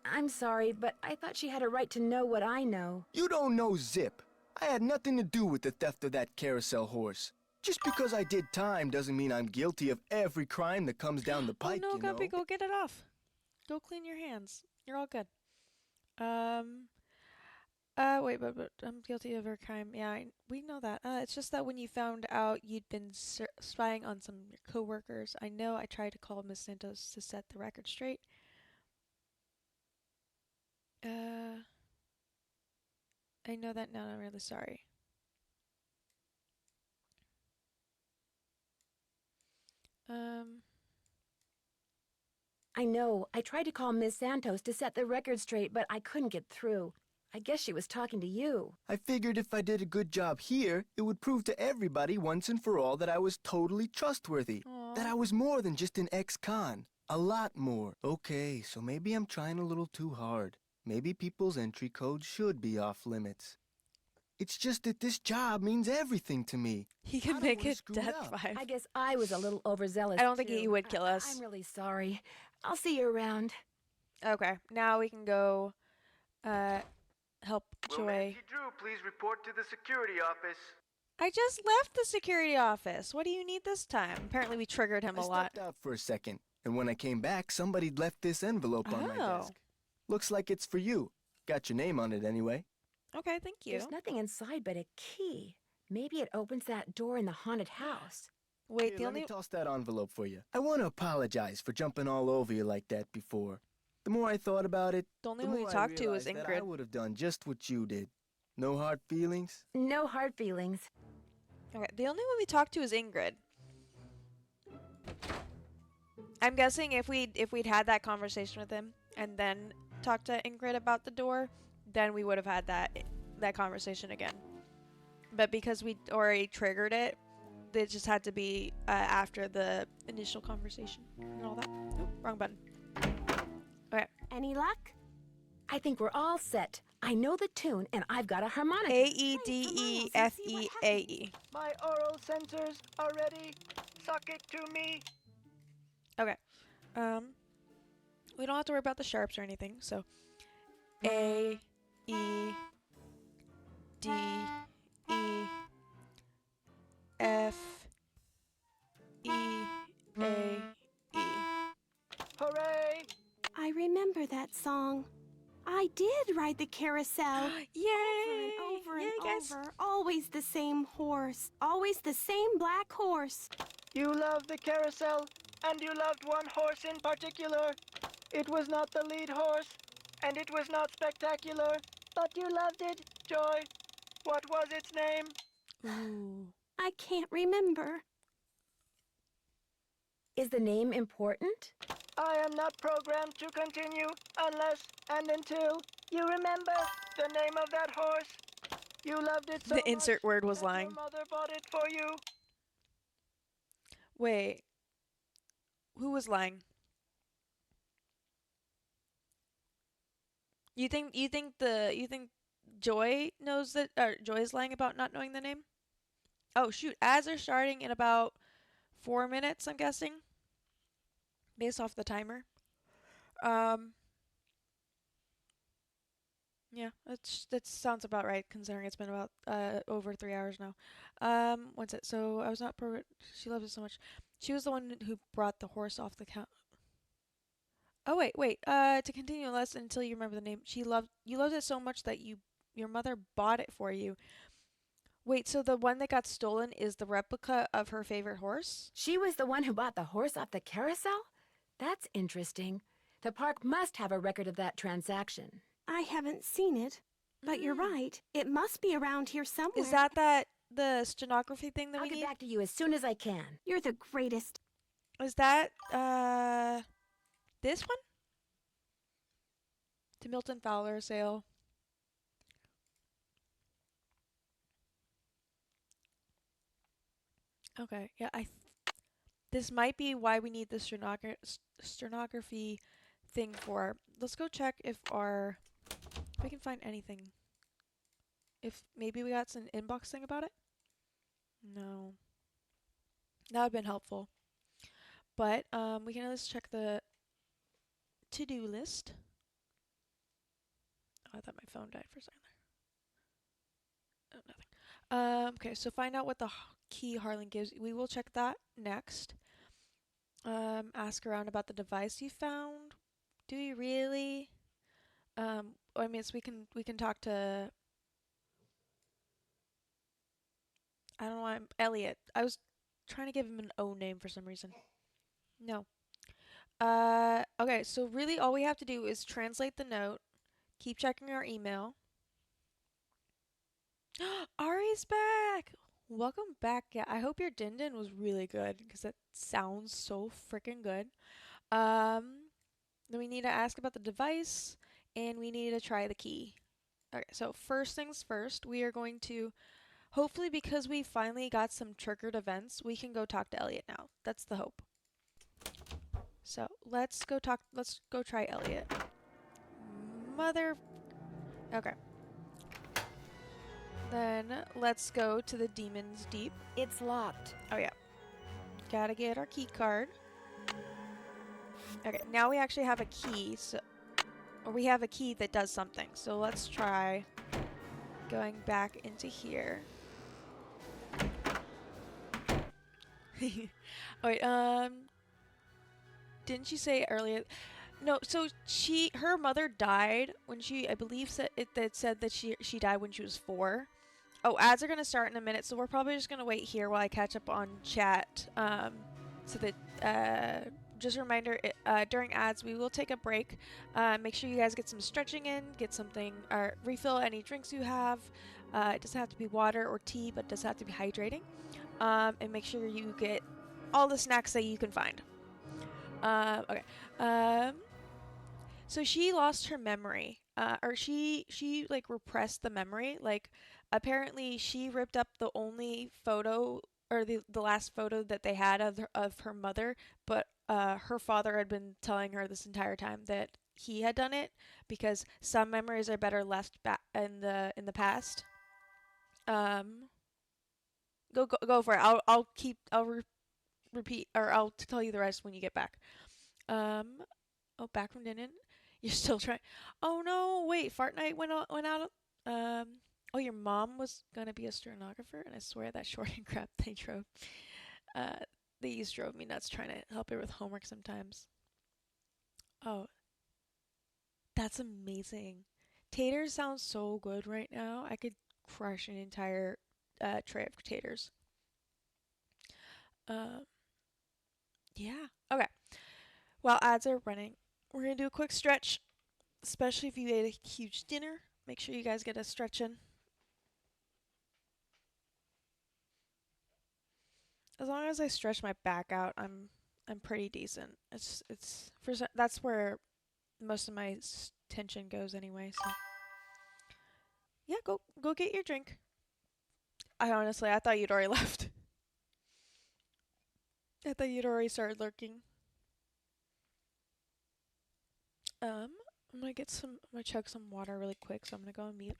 I'm sorry, but I thought she had a right to know what I know. You don't know zip. I had nothing to do with the theft of that carousel horse. Just because I did time doesn't mean I'm guilty of every crime that comes down the pike, oh no, you know? Guppy, go get it off. Go clean your hands. You're all good. Wait, but I'm guilty of a crime. Yeah, we know that. It's just that when you found out you'd been spying on some of your coworkers, I know I tried to call Miss Santos to set the record straight. I know that now. I'm really sorry. I know. I tried to call Miss Santos to set the record straight, but I couldn't get through. I guess she was talking to you. I figured if I did a good job here, it would prove to everybody once and for all that I was totally trustworthy. Aww. That I was more than just an ex-con. A lot more. Okay, so maybe I'm trying a little too hard. Maybe people's entry codes should be off limits. It's just that this job means everything to me. He can make it death vibe. I guess I was a little overzealous. I don't think he would kill us. I'm really sorry. I'll see you around. Okay, now we can go help Joy. Nancy Drew, please report to the security office. I just left the security office. What do you need this time? Apparently we triggered him a lot. I stepped out for a second, and when I came back, somebody'd left this envelope on my desk. Looks like it's for you. Got your name on it anyway. Okay, thank you. There's nothing inside but a key. Maybe it opens that door in the haunted house. Wait, Here, let me toss that envelope for you. I want to apologize for jumping all over you like that before. The more I thought about it, the only the one we more talked I to was realized that I Ingrid. would have done just what you did. No hard feelings? No hard feelings. Okay, the only one we talked to is Ingrid. I'm guessing if we'd had that conversation with him and then talked to Ingrid about the door, then we would have had that conversation again. But because we already triggered it, it just had to be after the initial conversation and all that. Oop, wrong button. Okay. Any luck? I think we're all set. I know the tune, and I've got a harmonica. AEDEFEAE. My oral sensors are ready. Suck it to me. Okay. We don't have to worry about the sharps or anything, so A E D E F E A E. Hooray! I remember that song. I did ride the carousel. Yay! Over and over. Always the same horse. Always the same black horse. You loved the carousel, and you loved one horse in particular. It was not the lead horse, and it was not spectacular, but you loved it, Joy. What was its name? Ooh. I can't remember. Is the name important? I am not programmed to continue unless and until you remember the name of that horse. You loved it so The insert word was that lying. your mother bought it for you. Wait. Who was lying? You think Joy knows that, or Joy's lying about not knowing the name? Oh shoot, ads are starting in about 4 minutes, I'm guessing. Based off the timer. Yeah, that sounds about right considering it's been about over 3 hours now. What's it? So I was not she loves it so much. She was the one who brought the horse off the count. Oh wait. To continue the lesson until you remember the name. You loved it so much that your mother bought it for you. Wait, so the one that got stolen is the replica of her favorite horse? She was the one who bought the horse off the carousel? That's interesting. The park must have a record of that transaction. I haven't seen it. But you're right. It must be around here somewhere. Is that the stenography thing that we need? I'll get back to you as soon as I can. You're the greatest. Is that this one? To Milton Fowler sale. Okay, yeah, this might be why we need the stenography thing for. Let's go check if we can find anything. If maybe we got some inbox thing about it? No. That would have been helpful. But we can at least check the to-do list. Oh, I thought my phone died for a second there. Oh, nothing. Okay, so find out what the key Harlan gives. We will check that next. Ask around about the device you found. Do you really? I mean, so we can talk to. I don't know why Elliot. I was trying to give him an O name for some reason. No. Okay, so really all we have to do is translate the note, keep checking our email. Ari's back! Welcome back. Yeah, I hope your Din Din was really good because that sounds so freaking good. Then we need to ask about the device and we need to try the key. Okay, so first things first, we are going to, hopefully because we finally got some triggered events, we can go talk to Elliot now. That's the hope. So let's go try Elliot. Okay. Then let's go to the Demon's Deep. It's locked. Oh yeah. Gotta get our key card. Okay, now we actually have a key, or we have a key that does something. So let's try going back into here. Wait, didn't you say earlier? No, so her mother died when I believe it said that she died when she was 4. Oh, ads are gonna start in a minute, so we're probably just gonna wait here while I catch up on chat. So that just a reminder, during ads we will take a break. Make sure you guys get some stretching in, get something, or refill any drinks you have. It doesn't have to be water or tea, but it does have to be hydrating. And make sure you get all the snacks that you can find. Okay. So she lost her memory, or she like repressed the memory. Like apparently she ripped up the only photo or the last photo that they had of her mother, but her father had been telling her this entire time that he had done it because some memories are better left back in the past. Go for it. I'll repeat, or I'll tell you the rest when you get back. Oh, back from Dinin. You're still trying. Oh no, wait. Fart Night went out. Oh, your mom was gonna be a stenographer, and I swear that shorting crap they drove. These drove me nuts trying to help her with homework sometimes. Oh, that's amazing. Taters sounds so good right now. I could crush an entire tray of taters. Yeah. Okay. While ads are running, we're gonna do a quick stretch, especially if you ate a huge dinner. Make sure you guys get a stretch in. As long as I stretch my back out, I'm pretty decent. That's where most of my tension goes anyway. So yeah, go get your drink. I thought you'd already left. I thought you'd already started lurking. I'm gonna chug some water really quick, so I'm gonna go on mute.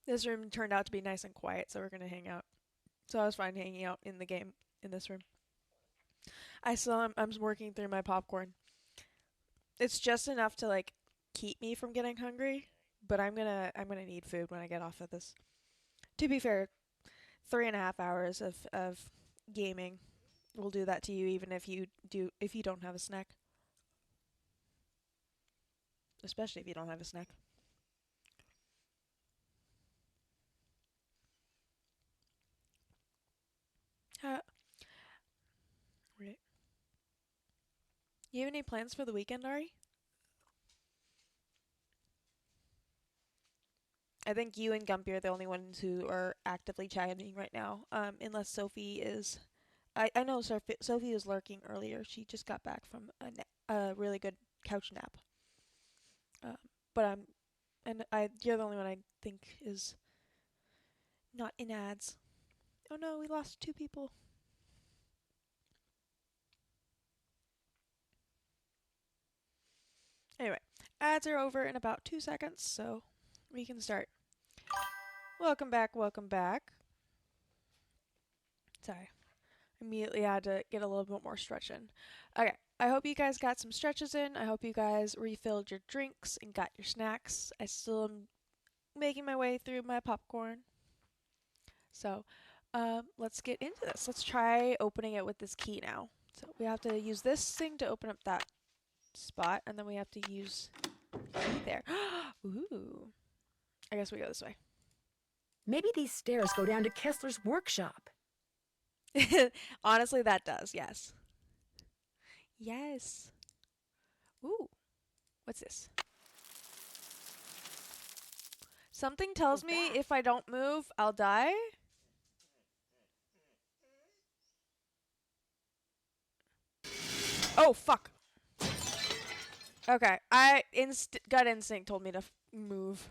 This room turned out to be nice and quiet, so we're gonna hang out. So I was fine hanging out in the game in this room. I'm working through my popcorn. It's just enough to like keep me from getting hungry, but I'm gonna need food when I get off of this. To be fair, 3.5 hours of gaming will do that to you, even if you don't have a snack. Especially if you don't have a snack. You have any plans for the weekend, Ari? I think you and Gumpy are the only ones who are actively chatting right now, unless Sophie is. I know Sophie was lurking earlier. She just got back from a really good couch nap. But you're the only one I think is not in ads. Oh no, we lost 2 people. Anyway, ads are over in about 2 seconds, so we can start. Welcome back, welcome back. Sorry. Immediately had to get a little bit more stretch in. Okay, I hope you guys got some stretches in. I hope you guys refilled your drinks and got your snacks. I still am making my way through my popcorn. So, let's get into this. Let's try opening it with this key now. So we have to use this thing to open up that spot, and then we have to use the key there. Ooh. I guess we go this way. Maybe these stairs go down to Kessler's workshop. Honestly, that does, yes. Yes. Ooh. What's this? Something tells me if I don't move, I'll die. Oh, fuck. Okay, gut instinct told me to move.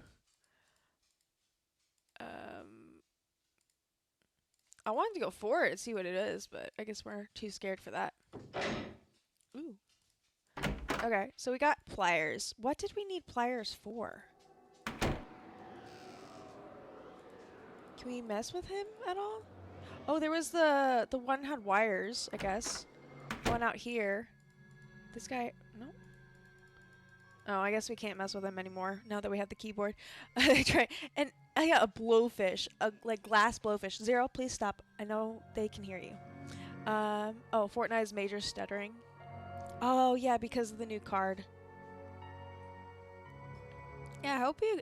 I wanted to go for it and see what it is, but I guess we're too scared for that. Ooh. Okay, so we got pliers. What did we need pliers for? Can we mess with him at all? Oh, there was the one had wires, I guess. One out here. This guy, no. Oh, I guess we can't mess with him anymore now that we have the keyboard. Try and I got a blowfish, a like glass blowfish. Zero, please stop. I know they can hear you. Oh, Fortnite's major stuttering. Oh yeah, because of the new card. Yeah, I hope you.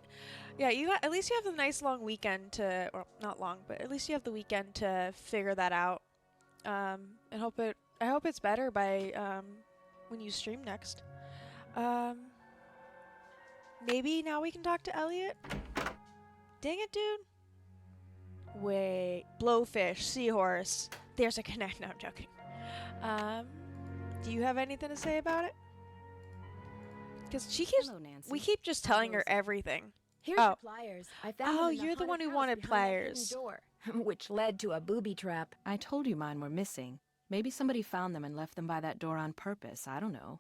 Yeah, you got, at least you have a nice long weekend to, or not long, but at least you have the weekend to figure that out. And I hope it's better by when you stream next. Maybe now we can talk to Elliot? Dang it, dude. Wait. Blowfish, seahorse. There's a connect. No, I'm joking. Do you have anything to say about it? Because she keeps... Hello, Nancy. We keep just telling her everything. Here's your pliers. I found them in you're the one who wanted pliers. Door, which led to a booby trap. I told you mine were missing. Maybe somebody found them and left them by that door on purpose. I don't know.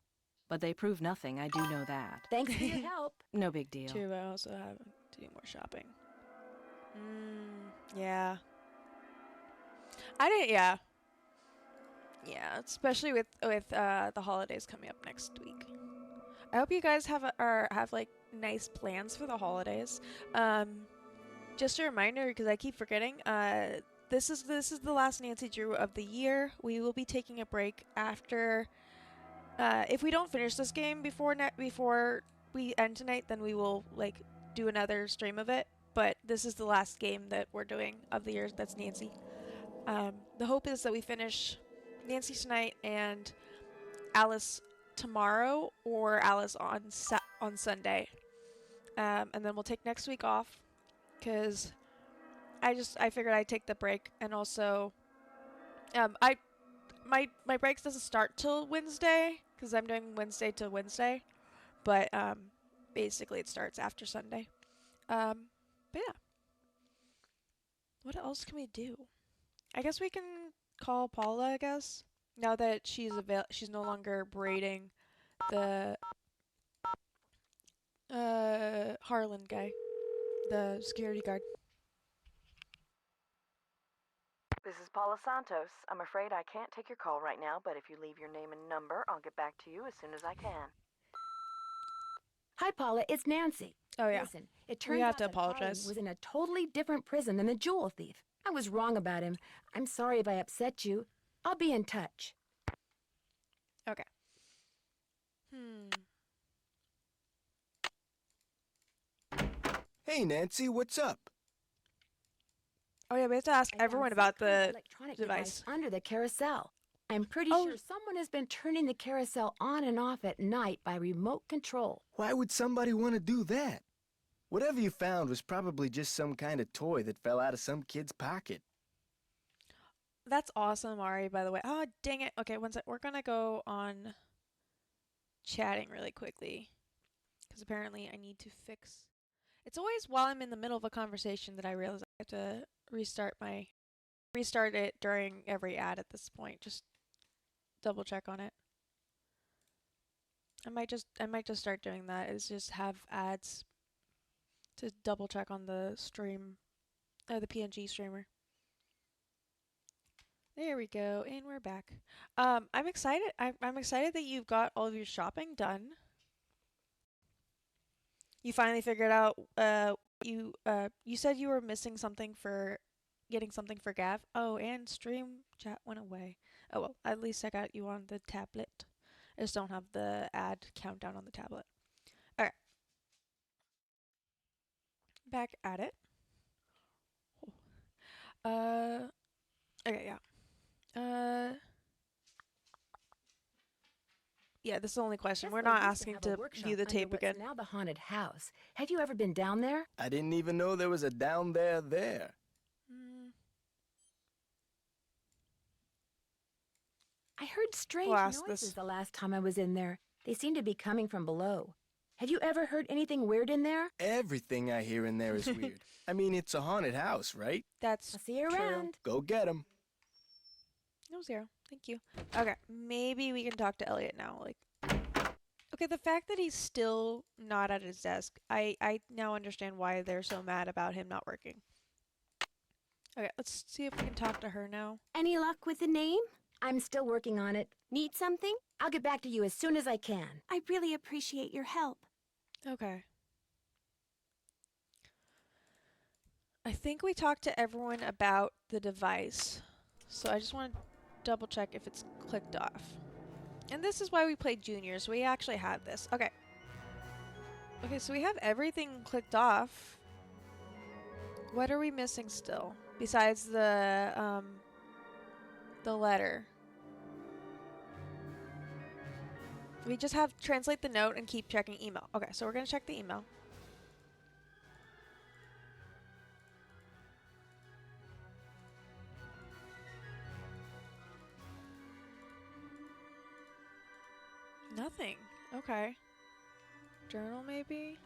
But they prove nothing, I do know that. Thanks for your help. No big deal. True, I also have to do more shopping. Yeah. Yeah, especially with the holidays coming up next week. I hope you guys have like nice plans for the holidays. Just a reminder, because I keep forgetting, this is the last Nancy Drew of the year. We will be taking a break after. If we don't finish this game before we end tonight, then we will like do another stream of it. But this is the last game that we're doing of the year. That's Nancy. The hope is that we finish Nancy tonight and Alice tomorrow, or Alice on Sunday, and then we'll take next week off, because I figured I'd take the break, and also my breaks doesn't start till Wednesday, because I'm doing Wednesday to Wednesday, but basically it starts after Sunday. But yeah, what else can we do? I guess we can call Paula, I guess, now that she's no longer braiding the Harlan guy, the security guard. This is Paula Santos. I'm afraid I can't take your call right now, but if you leave your name and number, I'll get back to you as soon as I can. Hi, Paula. It's Nancy. Oh, yeah. Listen, it turns we have out to that Harlan apologize. was in a totally different prison than the jewel thief. I was wrong about him. I'm sorry if I upset you. I'll be in touch. Okay. Hey, Nancy, what's up? Oh yeah, we have to ask everyone about the electronic device. under the carousel. I'm pretty sure someone has been turning the carousel on and off at night by remote control. Why would somebody want to do that? Whatever you found was probably just some kind of toy that fell out of some kid's pocket. That's awesome, Ari, by the way. Oh, dang it. Okay, one sec. We're gonna go on chatting really quickly. Because apparently I need to fix... It's always while I'm in the middle of a conversation that I realize I have to restart it during every ad at this point. Just double check on it. I might just start doing that, is just have ads to double check on the stream, the PNG streamer. There we go, and we're back. I'm excited. I'm excited that you've got all of your shopping done. You finally figured out. You said you were missing something for getting something for Gav. Oh, and stream chat went away. Oh well, at least I got you on the tablet. I just don't have the ad countdown on the tablet. All right, back at it. Okay, yeah. Yeah, this is the only question. We're not asking to view the tape again. Now the haunted house. Have you ever been down there? I didn't even know there was a down there there. I heard strange noises the last time I was in there. They seem to be coming from below. Have you ever heard anything weird in there? Everything I hear in there is weird. I mean, it's a haunted house, right? That's I'll see you around. Go get 'em. No, zero. Thank you. Okay, maybe we can talk to Elliot now. Like, okay, the fact that he's still not at his desk, I now understand why they're so mad about him not working. Okay, let's see if we can talk to her now. Any luck with the name? I'm still working on it. Need something? I'll get back to you as soon as I can. I really appreciate your help. Okay. I think we talked to everyone about the device, so I just want to double check if it's clicked off. And this is why we played juniors. We actually had this. Okay. Okay, so we have everything clicked off. What are we missing still? Besides the letter. We just have translate the note and keep checking email. Okay, so we're gonna check the email. Nothing. Okay. Journal, maybe?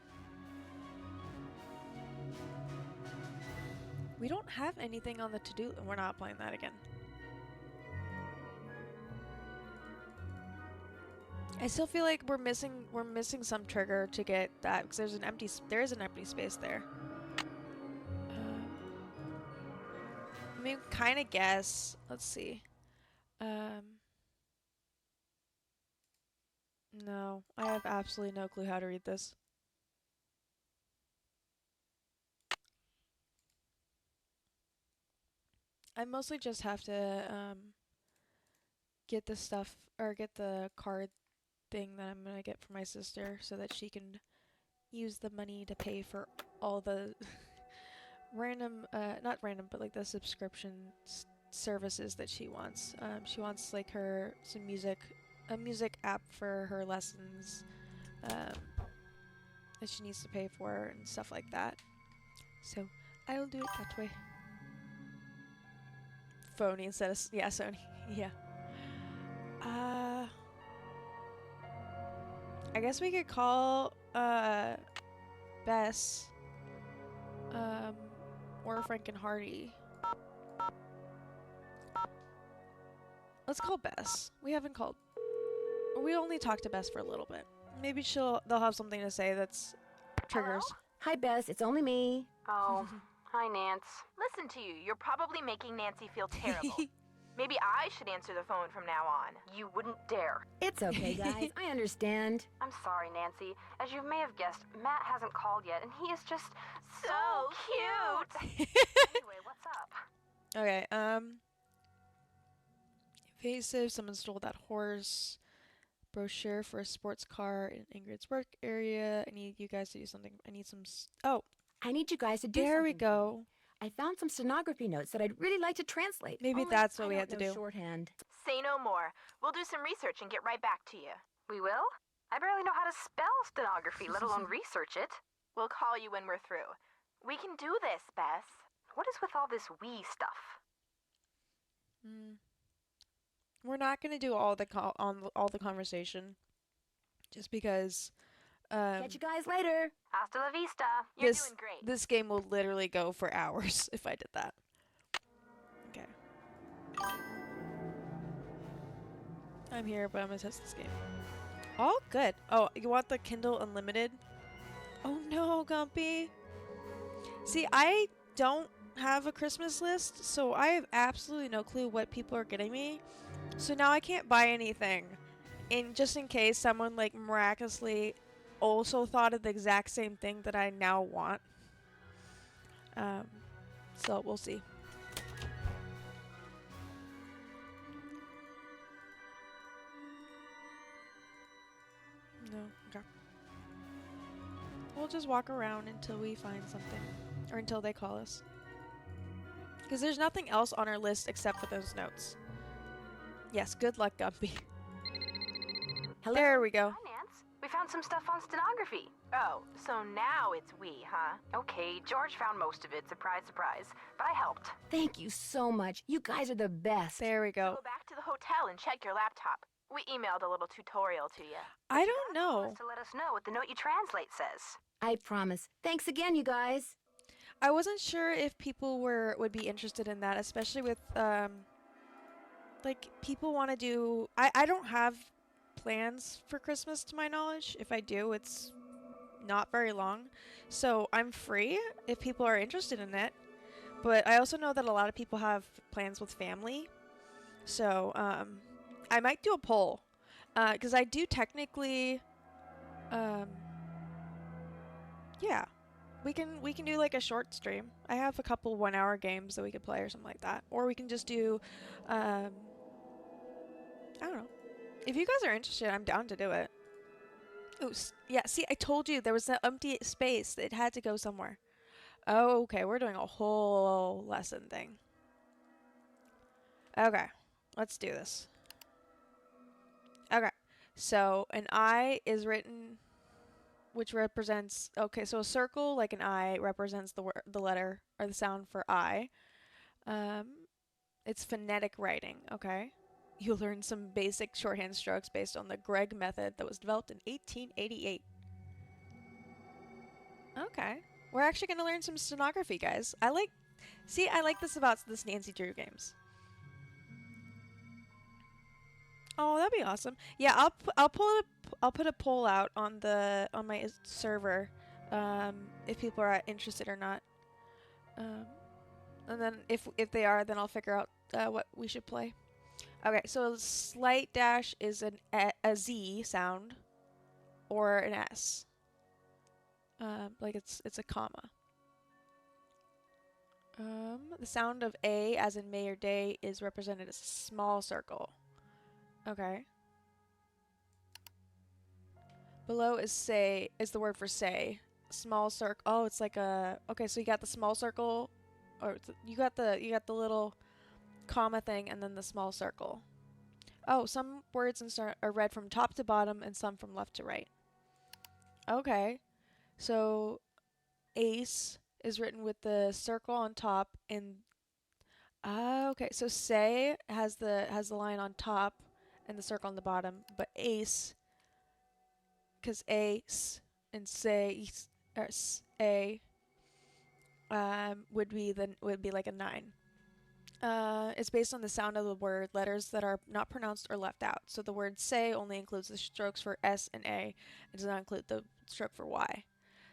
We don't have anything on the to-do. We're not playing that again. I still feel like we're missing some trigger to get that, because there is an empty space there. I mean, kind of guess. Let's see. No, I have absolutely no clue how to read this. I mostly just have to get the stuff, or get the card thing that I'm gonna get for my sister so that she can use the money to pay for all the random, not random, but like the subscription services that she wants. She wants like a music app for her lessons that she needs to pay for and stuff like that. So I will do it that way. Phony instead of Sony. Yeah. I guess we could call Bess or Frank and Hardy. Let's call Bess. We haven't called. We only talked to Bess for a little bit. Maybe they'll have something to say that's triggers. Hello? Hi, Bess. It's only me. Oh, hi, Nance. Listen to you. You're probably making Nancy feel terrible. Maybe I should answer the phone from now on. You wouldn't dare. It's okay, guys. I understand. I'm sorry, Nancy. As you may have guessed, Matt hasn't called yet, and he is just so cute. Anyway, what's up? Okay, invasive. Someone stole that horse. Brochure for a sports car in Ingrid's work area. I need you guys to do something. I need some... I need you guys to do There something. we go. I found some stenography notes that I'd really like to translate. Maybe Only that's what I we don't had to know do. Shorthand. Say no more. We'll do some research and get right back to you. We will? I barely know how to spell stenography, let alone research it. We'll call you when we're through. We can do this, Bess. What is with all this we stuff? We're not gonna do all the all the conversation, just because. Catch you guys later. Hasta la vista. You're doing great. This game will literally go for hours if I did that. Okay. I'm here, but I'm gonna test this game. Oh, good. Oh, you want the Kindle Unlimited? Oh no, Gumpy. See, I don't have a Christmas list, so I have absolutely no clue what people are getting me. So now I can't buy anything. Just in case someone like miraculously also thought of the exact same thing that I now want. So we'll see. No, okay. We'll just walk around until we find something. Or until they call us. Because there's nothing else on our list except for those notes. Yes, good luck, Gumpy. Hello? There we go. Hi, Nance. We found some stuff on stenography. Oh, so now it's we, huh? Okay, George found most of it, surprise, surprise. But I helped. Thank you so much. You guys are the best. There we go. Go back to the hotel and check your laptop. We emailed a little tutorial to you. I don't know. To let us know what the note you translate says. I promise. Thanks again, you guys. I wasn't sure if people would be interested in that, especially with like people want to do. I don't have plans for Christmas to my knowledge. If I do, it's not very long, so I'm free if people are interested in it. But I also know that a lot of people have plans with family, so I might do a poll because I do technically. Yeah. We can do like a short stream. I have a couple 1-hour games that we could play or something like that. Or we can just do I don't know. If you guys are interested, I'm down to do it. Ooh, yeah, see, I told you there was that empty space. It had to go somewhere. Oh, okay, we're doing a whole lesson thing. Okay, let's do this. Okay, so an I is written, which represents, okay, so a circle like an I represents the letter or the sound for I. It's phonetic writing, okay? You'll learn some basic shorthand strokes based on the Gregg method that was developed in 1888. Okay. We're actually going to learn some stenography, guys. I like this about this Nancy Drew games. Oh, that'd be awesome. Yeah, I'll put a poll out on my server, if people are interested or not. And then if they are, then I'll figure out what we should play. Okay, so slight dash is a Z sound, or an S. Like it's a comma. The sound of A, as in May or Day, is represented as a small circle. Okay. Below is the word for say. Small circle. Oh, it's like a. Okay, so you got the small circle, or you got the little comma thing, and then the small circle. Oh, some words are read from top to bottom, and some from left to right. Okay, so ace is written with the circle on top, and okay, so say has the line on top and the circle on the bottom, but ace, because ace and say or a would be like a 9. It's based on the sound of the word, letters that are not pronounced or left out. So the word say only includes the strokes for S and A, and does not include the stroke for Y.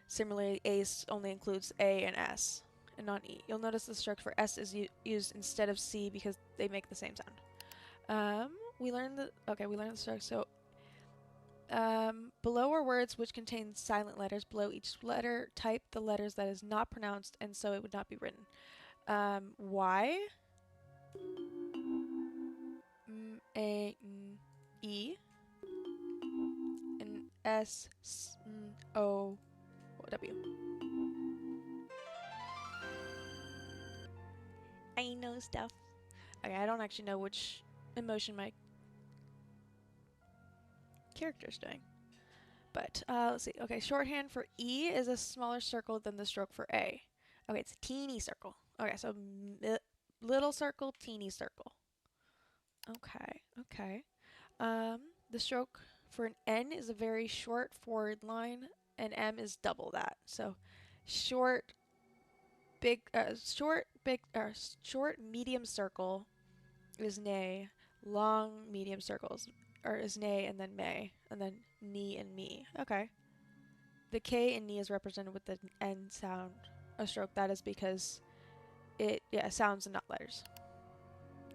Similarly, ace only includes A and S, and not E. You'll notice the stroke for S is used instead of C because they make the same sound. We learned the strokes. So below are words which contain silent letters. Below each letter, type the letters that is not pronounced, and so it would not be written. Y, A, N, E, and S, N, O, W. I know stuff. Okay, I don't actually know which emotion my character's doing. But let's see. Okay, shorthand for E is a smaller circle than the stroke for A. Okay, it's a teeny circle. Okay, so little circle, teeny circle. Okay, okay. The stroke for an N is a very short forward line, and M is double that. So short, short medium circle is nay. Long medium circles is nay and then may, and then knee and me. Okay. The K in knee is represented with the N sound, a stroke. That is because it, sounds and not letters.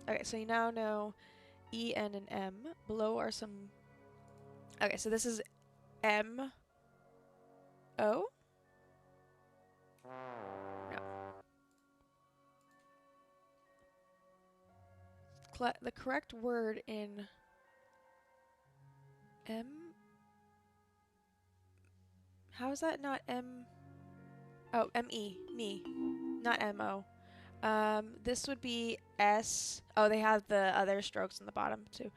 Okay, so you now know E, N, and M. Below are some... Okay, so this is M, O? No. The correct word in M... How is that not M... Oh, M-E, me, not M-O. This would be S... Oh, they have the other strokes in the bottom, too.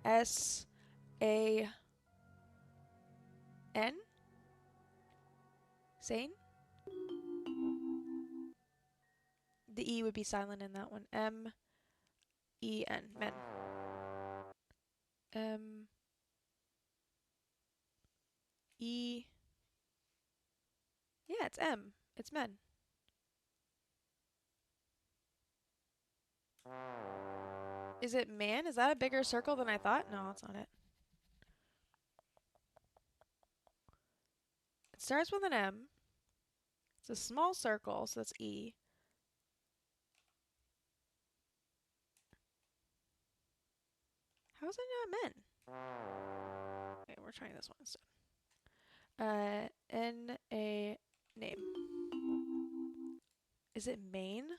S-A... N? Sane? The E would be silent in that one. M-E-N. Men. E... Yeah, it's M. It's men. Is it man? Is that a bigger circle than I thought? No, that's not it. It starts with an M. It's a small circle, so that's E. How is it not men? Okay, we're trying this one instead. N-A... Name. Is it Maine?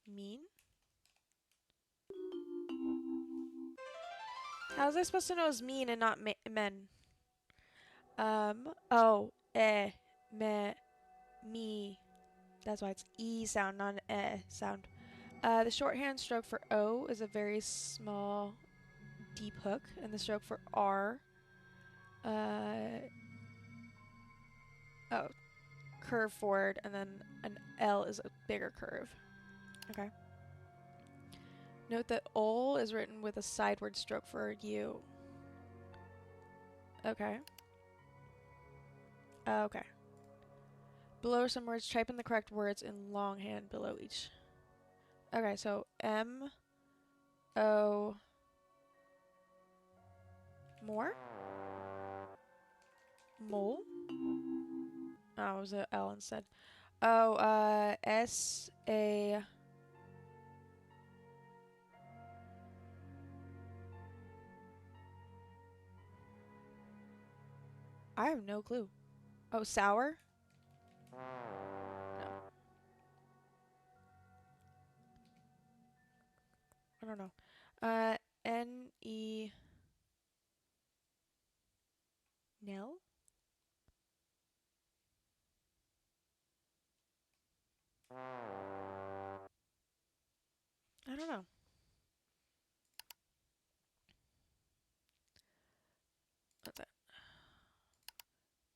Mean? How was I supposed to know it's mean and not men? Oh, me. That's why it's E sound, not an sound. The shorthand stroke for O is a very small, deep hook, and the stroke for R, curve forward, and then an L is a bigger curve. Okay. Note that ol is written with a sideward stroke for U. Okay. Okay. Below are some words. Type in the correct words in longhand below each. Okay, so M, O, more? Mole? Oh, it was a L instead. Oh, S, A... I have no clue. Oh, sour? No. I don't know. N-E... Nell? I don't know. What's that?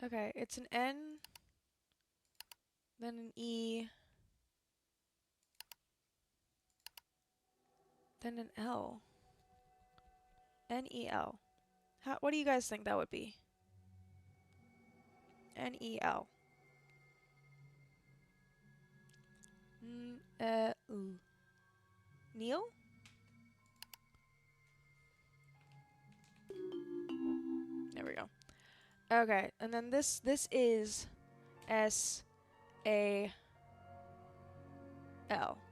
Okay, it's an N, then an E, then an L. N-E-L. What do you guys think that would be? N-E-L. Neil? There we go. Okay, and then this is S-A-L.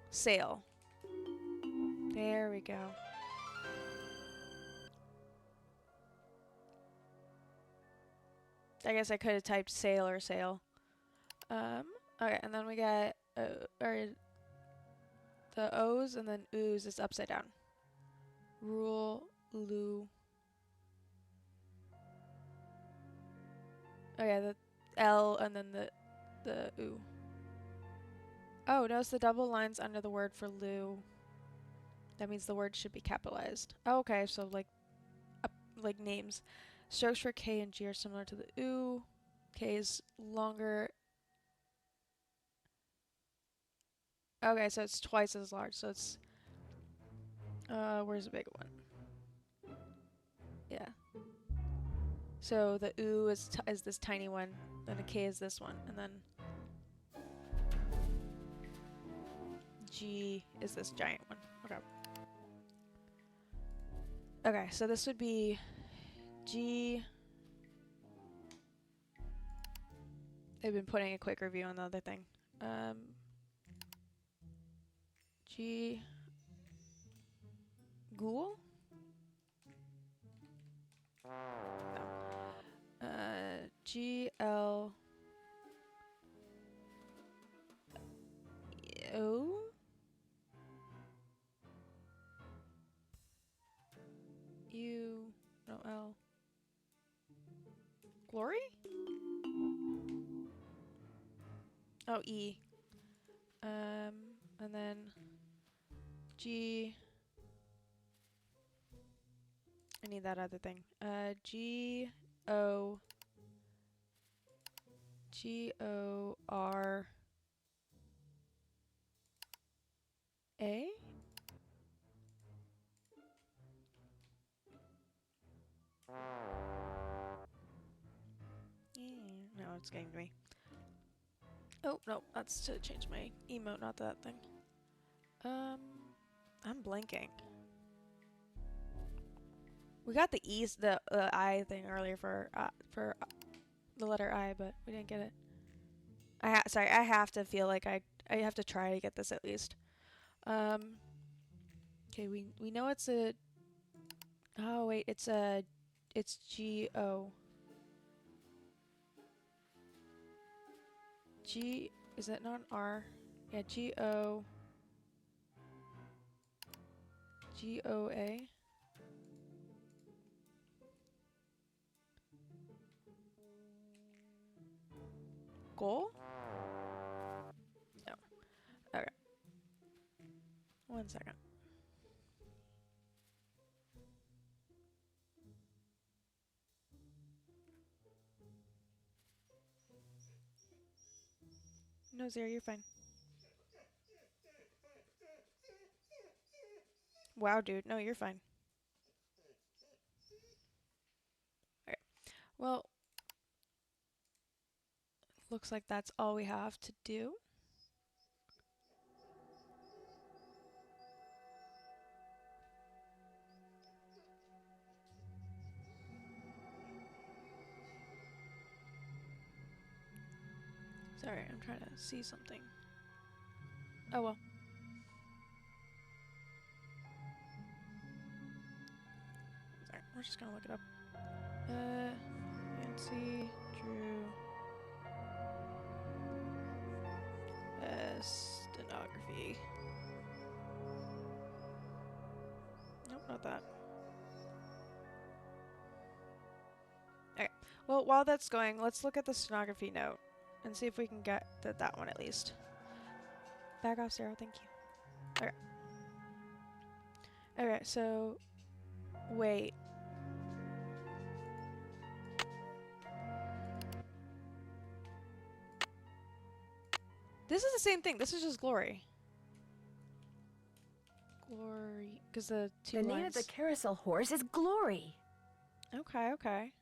Sail. There we go. I guess I could have typed sail or sail. Okay, and then we got the O's, and then ooze is upside down. Rule, loo. Okay, the L and then the oo. Oh, notice the double lines under the word for Lou. That means the word should be capitalized. Oh, okay, so like names. Strokes for K and G are similar to the oo. K is longer. Okay, so it's twice as large. So it's where's the big one? Yeah. So the oo is this tiny one, then the K is this one, and then G is this giant one. Okay. Okay, so this would be G. They've been putting a quick review on the other thing. G. Ghoul? No. G L O. U. No L. Glory? Oh, E. And then G. I need that other thing. G O. G O R A. No, it's getting to me. Oh, no, that's to change my emote, not that thing. I'm blanking. We got the the I thing earlier for the letter I, but we didn't get it. Sorry, I have to feel like I have to try to get this at least. Okay, we know it's a. Oh wait, it's G O. G, is that not an R? Yeah, G O. G O A. Goal? No. Okay. 1 second. No, Zara, you're fine. Wow, dude. No, you're fine. Okay. Well, looks like that's all we have to do. Sorry, I'm trying to see something. Oh well. Sorry, we're just gonna look it up. Nancy Drew stenography. Nope, not that. Okay. Well, while that's going, let's look at the stenography note and see if we can get that one at least. Back off, Sarah. Thank you. Okay. Okay, so wait. This is the same thing. This is just Glory. Glory, because the two lines. The name of the carousel horse is Glory. Okay, okay.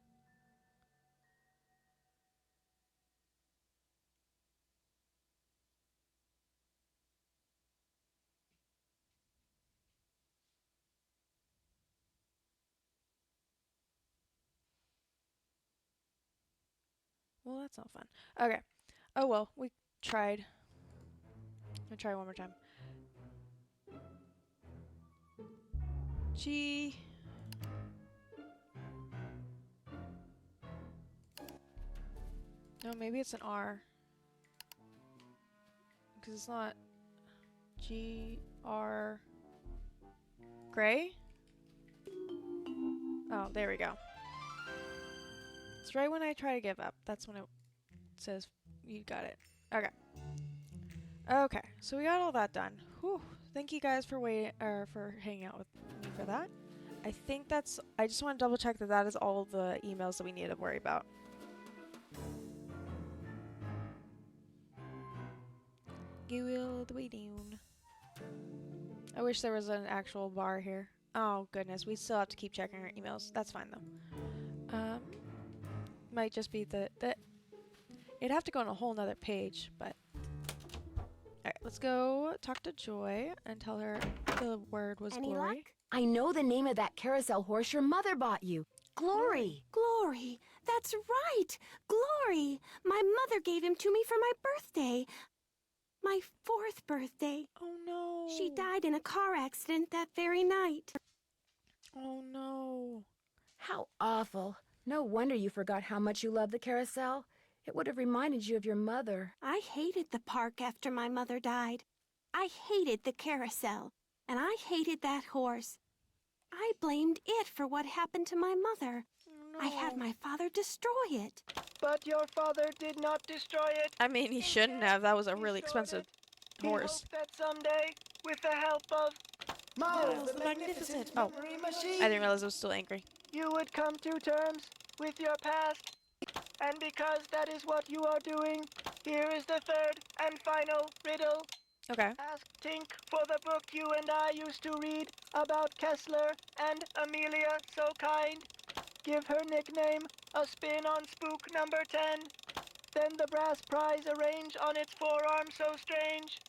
Well, that's not fun. Okay. Oh well, we tried. I'll try one more time. G. No, maybe it's an R. Because it's not G R Gray? Oh, there we go. It's right when I try to give up. That's when it says you got it. Okay. Okay, so we got all that done. Whew. Thank you guys for waiting or for hanging out with me for that. I think that's. I just want to double check that that is all the emails that we need to worry about. You will the way down. I wish there was an actual bar here. Oh goodness, we still have to keep checking our emails. That's fine though. Might just be the it'd have to go on a whole nother page, but alright, let's go talk to Joy and tell her the word was Any Glory. luck? I know the name of that carousel horse your mother bought you. Glory. Glory. That's right. Glory. My mother gave him to me for my birthday. My 4th birthday. Oh no. She died in a car accident that very night. Oh no. How awful. No wonder you forgot how much you love the carousel. It would have reminded you of your mother. I hated the park after my mother died. I hated the carousel. And I hated that horse. I blamed it for what happened to my mother. No. I had my father destroy it. But your father did not destroy it. I mean, he shouldn't have. That was a really expensive He horse. hoped that someday, with the help of Miles, the magnificent Oh, memory machine. I didn't realize I was still angry. you would come to terms with your past. And because that is what you are doing, here is the third and final riddle. Okay. Ask Tink for the book you and I used to read about Kessler and Amelia So Kind. Give her nickname a spin on spook number 10. Then the brass prize arrange on its forearm so strange.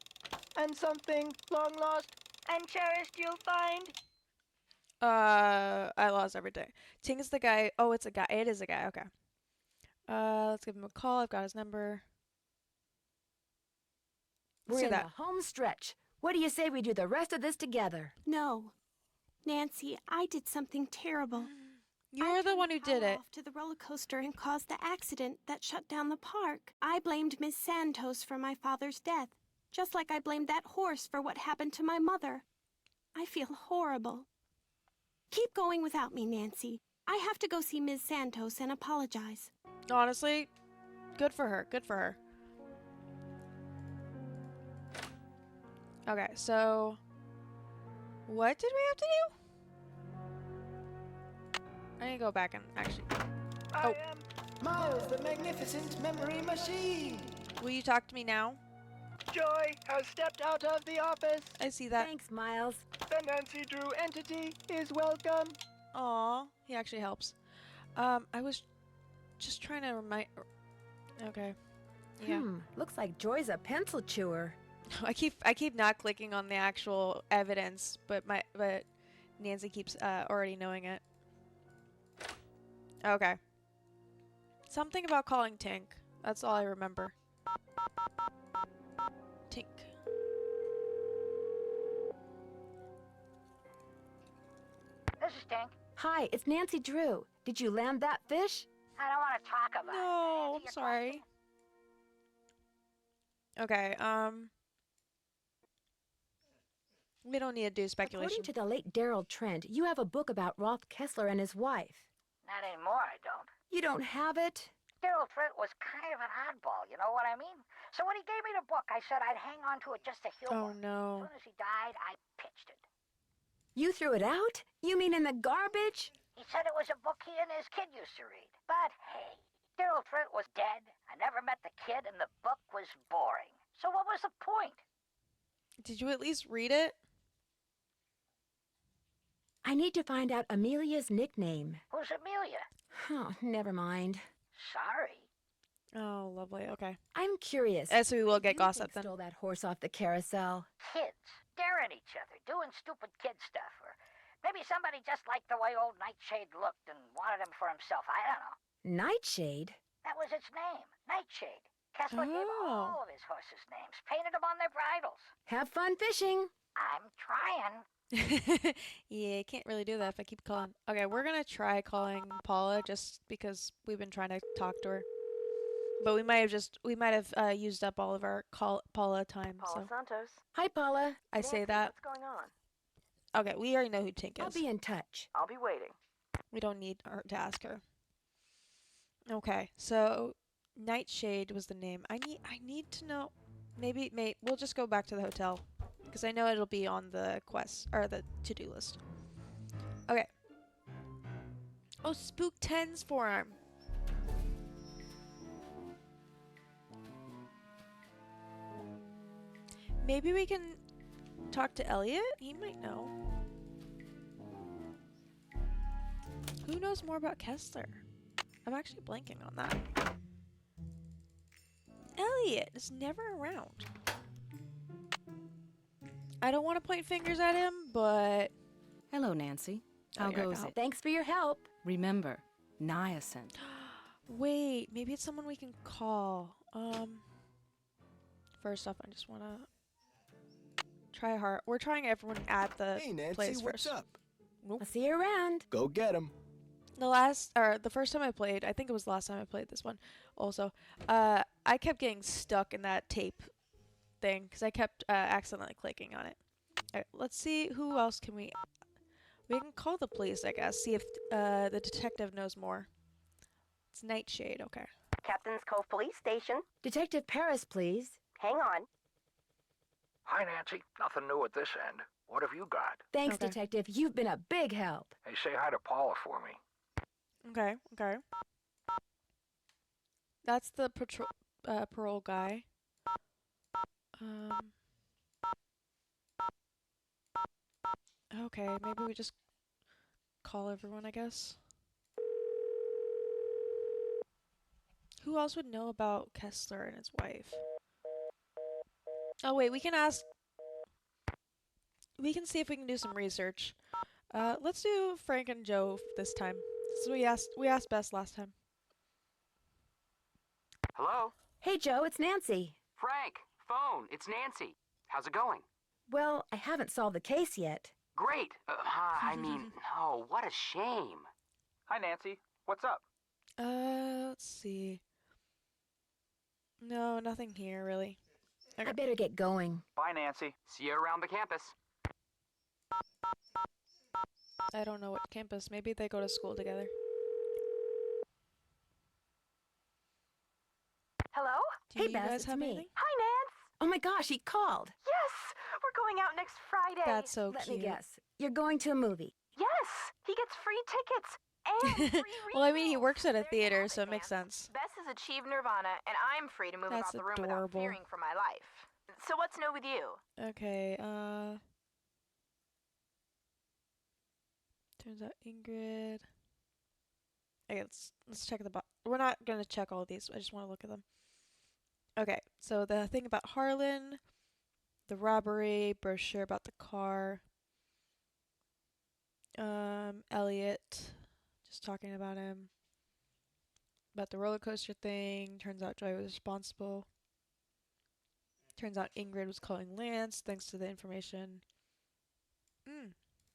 And something long lost and cherished you'll find. I lost everything. Ting is the guy. Oh, it's a guy. It is a guy. Okay. Let's give him a call. I've got his number. We're See in that. the home stretch. What do you say we do the rest of this together? No. Nancy, I did something terrible. You're the one who did it. Off to the roller coaster and caused the accident that shut down the park. I blamed Miss Santos for my father's death, just like I blamed that horse for what happened to my mother. I feel horrible. Keep going without me, Nancy. I have to go see Ms. Santos and apologize. Honestly, good for her. Good for her. Okay, so what did we have to do? I need to go back and actually. I am Miles, the magnificent memory machine. Will you talk to me now? Joy has stepped out of the office. I see that. Thanks, Miles. The Nancy Drew entity is welcome. Aw, he actually helps. I was just trying to remind. Okay. Yeah. Looks like Joy's a pencil chewer. I keep not clicking on the actual evidence, but Nancy keeps already knowing it. Okay. Something about calling Tink. That's all I remember. Tink. This is Tink. Hi, it's Nancy Drew. Did you land that fish? I don't want to talk about it. No, Answer I'm your sorry. Okay, we don't need to do speculation. According to the late Daryl Trent, you have a book about Rolf Kessler and his wife. Not anymore, I don't. You don't have it? Daryl Trent was kind of an oddball, you know what I mean? So when he gave me the book, I said I'd hang on to it just to humor. Oh no. As soon as he died, I pitched it. You threw it out? You mean in the garbage? He said it was a book he and his kid used to read. But hey, Daryl Trent was dead. I never met the kid, and the book was boring. So what was the point? Did you at least read it? I need to find out Amelia's nickname. Who's Amelia? Oh, never mind. Sorry. Oh, lovely. Okay. I'm curious. So we will get gossip then. Stole that horse off the carousel. Kids staring at each other, doing stupid kid stuff. Or maybe somebody just liked the way old Nightshade looked and wanted him for himself. I don't know. Nightshade? That was its name, Nightshade. Kessler gave all of his horses names, painted them on their bridles. Have fun fishing. I'm trying. Yeah, I can't really do that if I keep calling. Okay, we're gonna try calling Paula just because we've been trying to talk to her. But we might have used up all of our Paula time. Paula So Santos. Hi, Paula. I say that. What's going on? Okay, we already know who Tink is. I'll be in touch. I'll be waiting. We don't need her to ask her. Okay, so Nightshade was the name. I need to know. Maybe we'll just go back to the hotel because I know it'll be on the quest or the to-do list. Okay. Oh, Spook 10's forearm. Maybe we can talk to Elliot? He might know. Who knows more about Kessler? I'm actually blanking on that. Elliot is never around. I don't want to point fingers at him, but... Hello, Nancy. How goes it? Thanks for your help. Remember, niacin. Wait, maybe it's someone we can call. First off, I just want to try hard. We're trying everyone at the place first. What's up? Nope. I'll see you around. Go get him. The first time I played, I think it was the last time I played this one also, I kept getting stuck in that tape thing because I kept accidentally clicking on it. Alright, let's see who else can we can call the police, I guess, see if the detective knows more. It's Nightshade, okay. Captain's Cove Police Station. Detective Paris, please. Hang on. Hi, Nancy. Nothing new at this end. What have you got? Thanks, Detective. You've been a big help. Hey, say hi to Paula for me. Okay, okay. That's the parole guy. Okay, maybe we just call everyone, I guess. Who else would know about Kessler and his wife? Oh wait, we can ask... We can see if we can do some research. Let's do Frank and Joe this time. So we asked Bess last time. Hello? Hey, Joe, it's Nancy. Frank, phone, it's Nancy. How's it going? Well, I haven't solved the case yet. Great. I mean, no, what a shame. Hi, Nancy. What's up? Let's see. No, nothing here, really. Okay. I better get going. Bye, Nancy. See you around the campus. I don't know what campus. Maybe they go to school together. Hello? Do you guys have anything? Hi, Nance. Oh my gosh, he called. Yes, we're going out next Friday. That's so Let cute. me guess. You're going to a movie. Yes, he gets free tickets and free Well, I mean, he works at a theater, so it makes sense. Bess has achieved nirvana, and I'm free to move That's about the room adorable. without fearing for my life. So what's new with you? Okay, turns out Ingrid... Okay, let's check the box. We're not gonna check all of these, I just want to look at them. Okay, so the thing about Harlan, the robbery, brochure about the car, Elliot, just talking about him, about the roller coaster thing, turns out Joy was responsible. Turns out Ingrid was calling Lance, thanks to the information.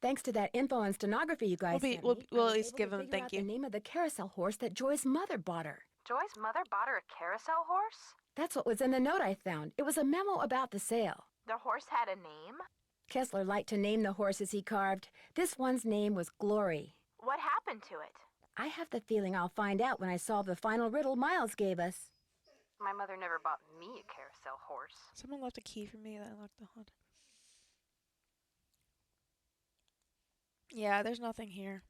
Thanks to that info and stenography you guys sent me, we'll I at was least able give to him figure thank out you. the name of the carousel horse that Joy's mother bought her. Joy's mother bought her a carousel horse? That's what was in the note I found. It was a memo about the sale. The horse had a name? Kessler liked to name the horses he carved. This one's name was Glory. What happened to it? I have the feeling I'll find out when I solve the final riddle Miles gave us. My mother never bought me a carousel horse. Someone left a key for me that unlocked the haunted. Yeah, there's nothing here.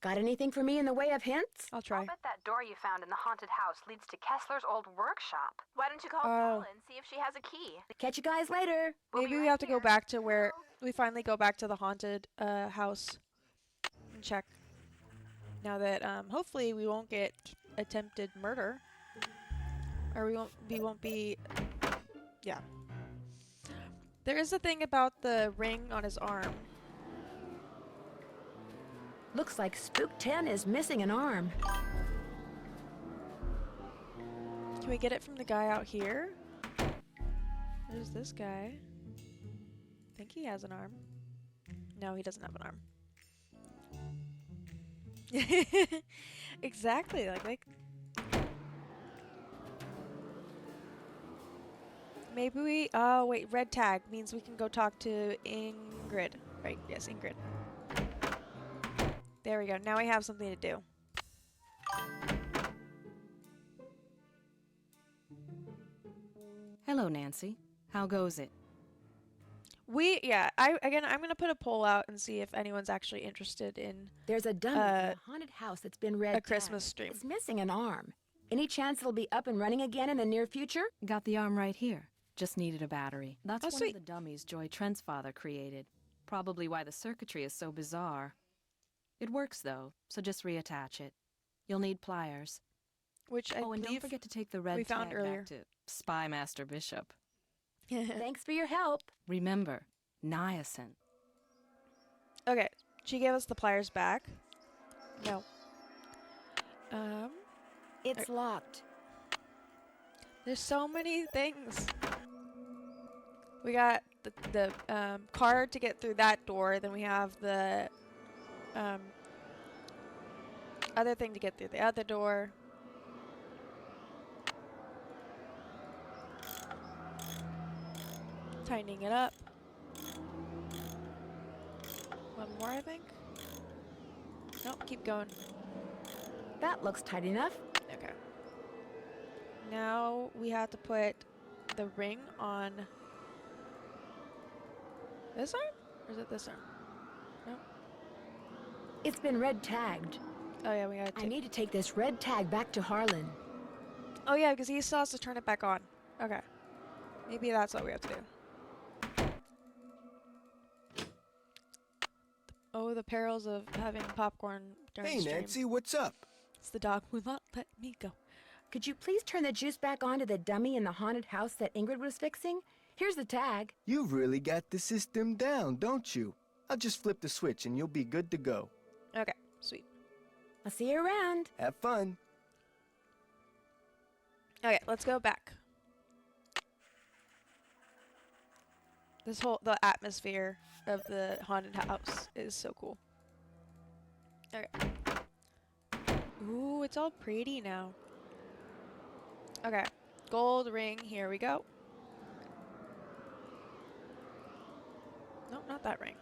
Got anything for me in the way of hints? I'll try. I bet that door you found in the haunted house leads to Kessler's old workshop. Why don't you call Paula and see if she has a key? Catch you guys later. Maybe we have to go back to where we finally go back to the haunted house and check. Now that hopefully we won't get attempted murder, or we won't be. Yeah. There is a thing about the ring on his arm. Looks like Spook 10 is missing an arm. Can we get it from the guy out here? There's this guy. I think he has an arm. No, he doesn't have an arm. Exactly, like maybe we, oh wait, red tag means we can go talk to Ingrid. Right, yes, Ingrid. There we go, now we have something to do. Hello, Nancy. How goes it? I'm gonna put a poll out and see if anyone's actually interested in There's a dummy in a haunted house that's been red tagged. a Christmas stream. It's missing an arm. Any chance it'll be up and running again in the near future? Got the arm right here. Just needed a battery. That's one sweet. of the dummies Joy Trent's father created. Probably why the circuitry is so bizarre. It works, though, so just reattach it. You'll need pliers. Which I and don't forget to take the red we found tag earlier. back to Spy Master Bishop. Thanks for your help. Remember, niacin. Okay, she gave us the pliers back. No. It's locked. There's so many things. We got the card to get through that door. Then we have the other thing to get through the other door. Tightening it up. One more, I think. Nope, keep going. That looks tight enough. Okay. Now we have to put the ring on this arm? Or is it this arm? No. It's been red tagged. Oh yeah, we gotta I need to take this red tag back to Harlan. Oh yeah, because he still has to turn it back on. Okay. Maybe that's what we have to do. Oh, the perils of having popcorn during Hey, the stream. Nancy, what's up? It's the dog who will not let me go. Could you please turn the juice back on to the dummy in the haunted house that Ingrid was fixing? Here's the tag. You've really got the system down, don't you? I'll just flip the switch and you'll be good to go. Okay, sweet. I'll see you around. Have fun. Okay, let's go back. The atmosphere of the haunted house is so cool. Okay. Ooh, it's all pretty now. Okay, gold ring, here we go. Nope, not that ring.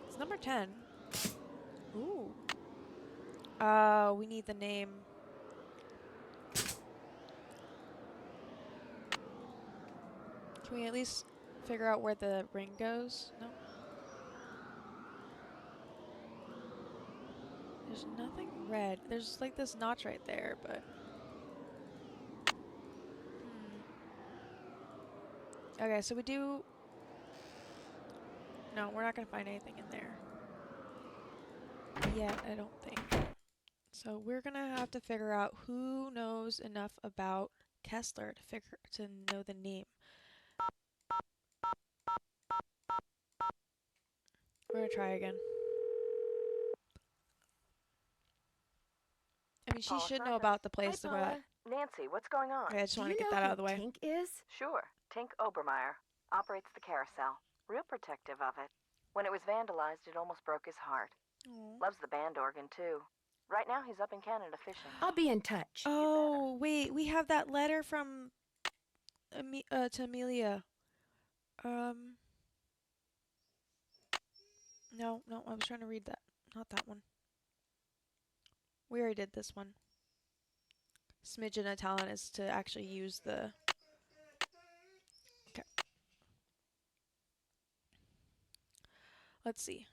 It's number 10. Ooh. We need the name. Can we at least figure out where the ring goes? No. There's nothing red. There's like this notch right there, but... Okay, so we do... No, we're not going to find anything in there. Yet, I don't think. So we're going to have to figure out who knows enough about Kessler to know the name. We're going to try again. I mean, she should know about the place that we're at. Nancy, what's going on? Okay, I just want to get that out of the way. Tink is? Sure. Tink Obermeyer. Operates the Carousel. Real protective of it. When it was vandalized, it almost broke his heart. Aww. Loves the band organ, too. Right now, he's up in Canada fishing. I'll be in touch. Oh, wait. We have that letter from... to Amelia. No, I was trying to read that. Not that one. We already did this one. Smidgen of talent is to actually use the... Okay. Let's see.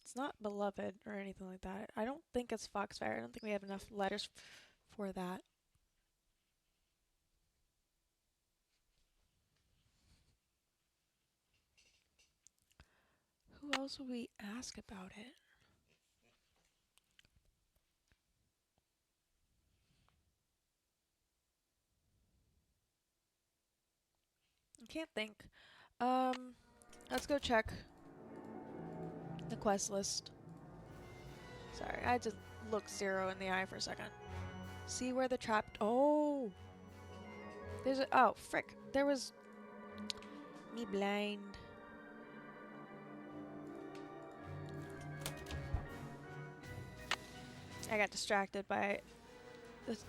It's not beloved or anything like that. I don't think it's Foxfire. I don't think we have enough letters for that. Who else would we ask about it? I can't think. Let's go check the quest list. Sorry, I had to look Zero in the eye for a second. See where the trapped... Oh! There's a... Oh, frick. There was... Me blind. I got distracted by this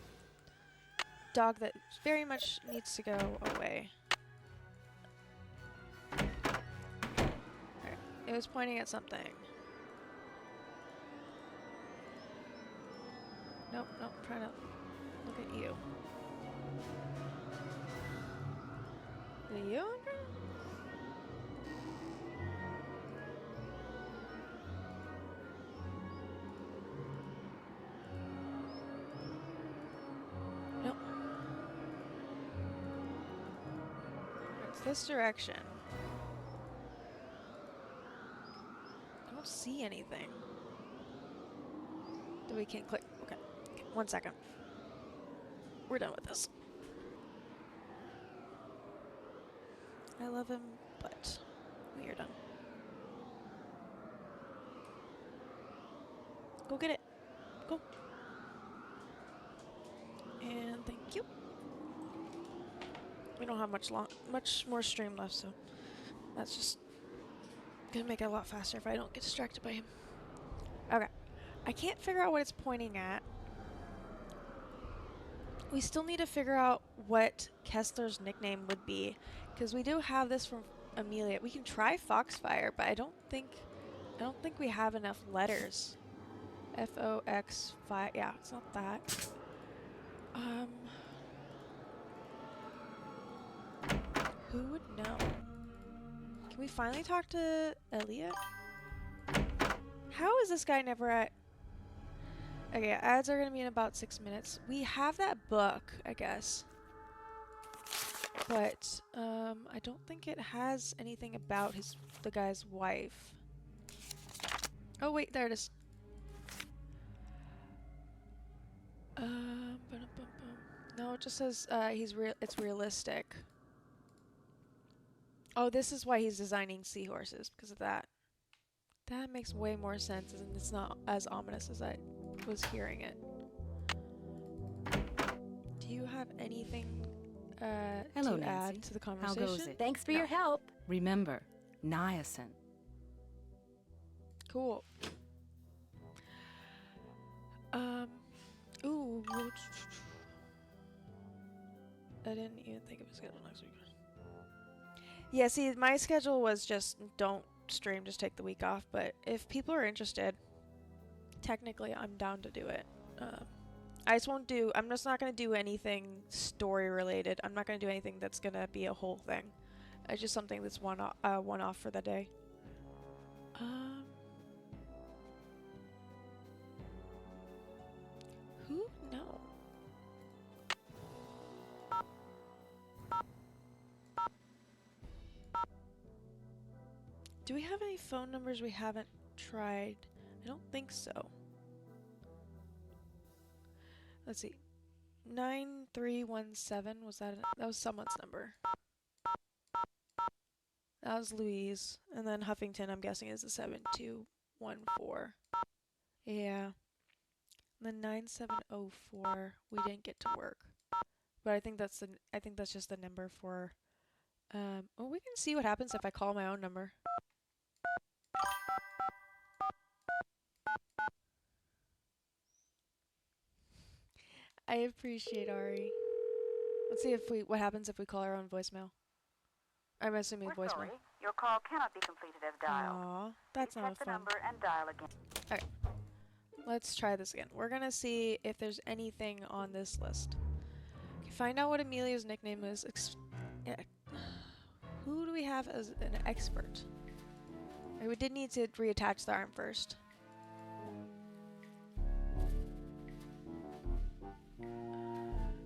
dog that very much needs to go away. Alright, it was pointing at something. Nope, nope, I'm trying to look at you. Are you? Nope. It's this direction. I don't see anything. We can't click. Okay. Okay. 1 second. We're done with this. I love him, but we are done. Go get it. Go. And thank you. We don't have much more stream left, so that's just gonna make it a lot faster if I don't get distracted by him. Okay. I can't figure out what it's pointing at. We still need to figure out what Kessler's nickname would be, because we do have this from Amelia. We can try Foxfire, but I don't think we have enough letters. F-O-X-5. Yeah, it's not that. Who would know? Can we finally talk to Elliot? How is this guy never at... Okay, ads are gonna be in about 6 minutes. We have that book, I guess. But, I don't think it has anything about the guy's wife. Oh wait, there it is. No, it just says, it's realistic. Oh, this is why he's designing seahorses, because of that. That makes way more sense, and it's not as ominous as I was hearing it. Do you have anything Hello, to Nancy. add to the conversation? How goes it? Thanks for your help. Remember, niacin. Cool. Ooh. I didn't even think of a schedule next week. Yeah, see, my schedule was just don't stream, just take the week off. But if people are interested, technically I'm down to do it. I just won't do, I'm just not going to do anything story related. I'm not going to do anything that's going to be a whole thing. It's just something that's one-off for the day. Who? No. Do we have any phone numbers we haven't tried? I don't think so. Let's see. 9317, that was someone's number. That was Louise. And then Huffington, I'm guessing, is the 7214. Yeah. And then 9704, we didn't get to work. But I think that's just the number for oh, we can see what happens if I call my own number. I appreciate Ari. Let's see what happens if we call our own voicemail. I'm assuming We're voicemail. sorry. Your call cannot be completed as dialed. Aww, that's Please not check the fun. number and dial again. Okay, let's try this again. We're gonna see if there's anything on this list. Okay, find out what Amelia's nickname is. Who do we have as an expert? Okay, we did need to reattach the arm first.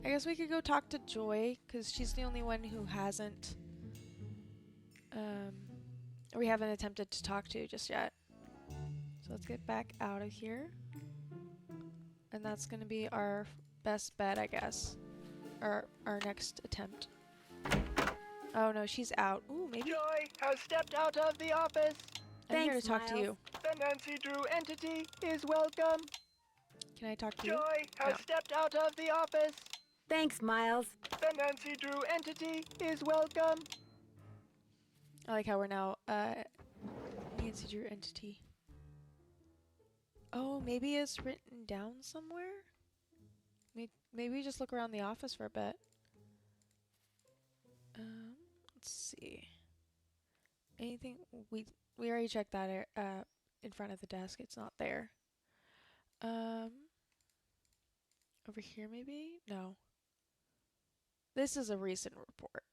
I guess we could go talk to Joy, because she's the only one who hasn't, we haven't attempted to talk to just yet. So let's get back out of here. And that's going to be our best bet, I guess. Or our next attempt. Oh no, she's out. Ooh, maybe. Joy has stepped out of the office. I'm here to talk to you. The Nancy Drew entity is welcome. Can I talk to you? Joy has stepped out of the office. Thanks, Miles. The Nancy Drew entity is welcome. I like how we're now, Nancy Drew entity. Oh, maybe it's written down somewhere? Maybe just look around the office for a bit. Let's see. Anything, we already checked that in front of the desk. It's not there. Over here, maybe? No. This is a recent report,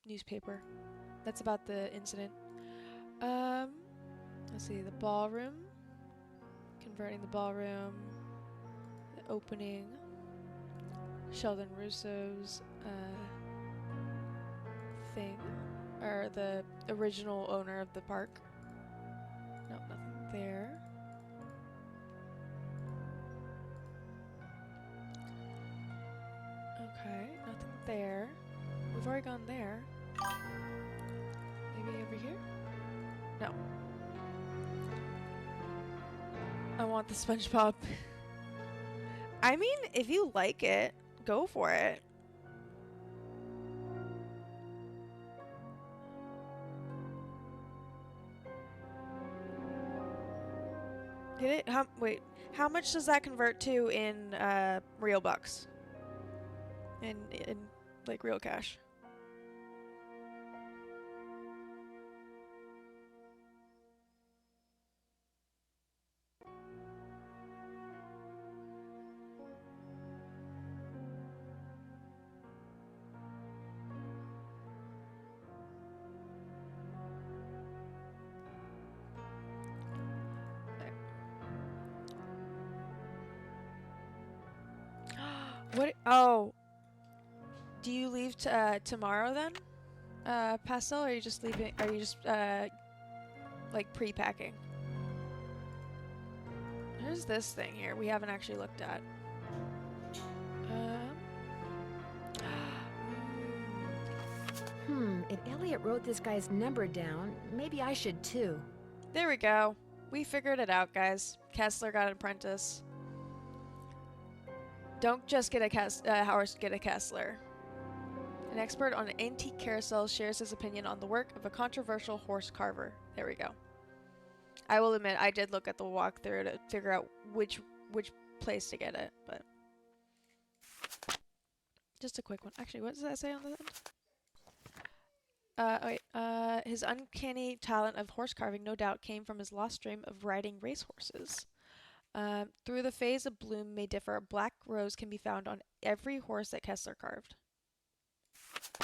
newspaper. That's about the incident. Let's see, the ballroom. Converting the ballroom. The opening. Sheldon Russo's, thing. Or the original owner of the park. Nope, nothing there. Okay, nothing there. We've already gone there. Maybe over here? No. I want the SpongeBob. I mean, if you like it, go for it. Get it? Wait, how much does that convert to in real bucks? In like real cash? What? Oh. Do you leave tomorrow then? Pastel, or are you just leaving? Are you just like pre-packing? There's this thing here we haven't actually looked at. If Elliot wrote this guy's number down, maybe I should too. There we go. We figured it out, guys. Kessler got an apprentice. Don't just get a horse, get a Kessler. An expert on antique carousels shares his opinion on the work of a controversial horse carver. There we go. I will admit, I did look at the walkthrough to figure out which place to get it, but just a quick one. Actually, what does that say on the end? His uncanny talent of horse carving no doubt came from his lost dream of riding racehorses. Through the phase of bloom may differ, a black rose can be found on every horse that Kessler carved.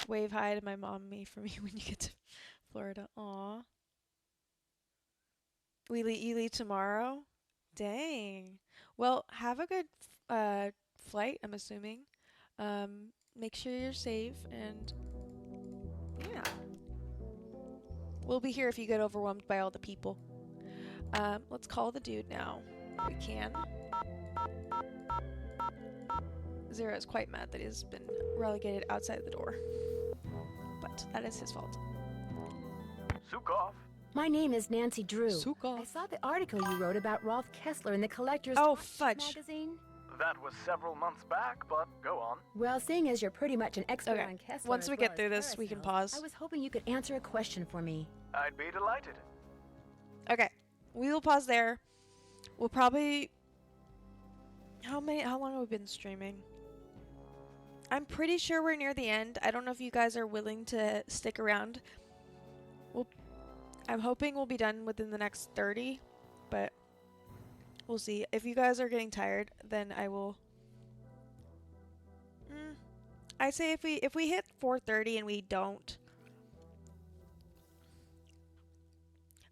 Wave hi to my mommy for me when you get to Florida. Aw. You leave tomorrow? Dang. Well, have a good flight, I'm assuming. Make sure you're safe, and yeah. We'll be here if you get overwhelmed by all the people. Let's call the dude now. We can. Zero is quite mad that he's been relegated outside the door. But that is his fault. Sukov. My name is Nancy Drew. Sukov. I saw the article you wrote about Rolf Kessler in the Collector's magazine. That was several months back, but go on. Well, seeing as you're pretty much an expert on Kessler, once we get through this, we can pause. I was hoping you could answer a question for me. I'd be delighted. Okay, we will pause there. We'll probably... How long have we been streaming? I'm pretty sure we're near the end. I don't know if you guys are willing to stick around. I'm hoping we'll be done within the next 30, but we'll see. If you guys are getting tired, then I will... I say if we hit 4:30 and we don't...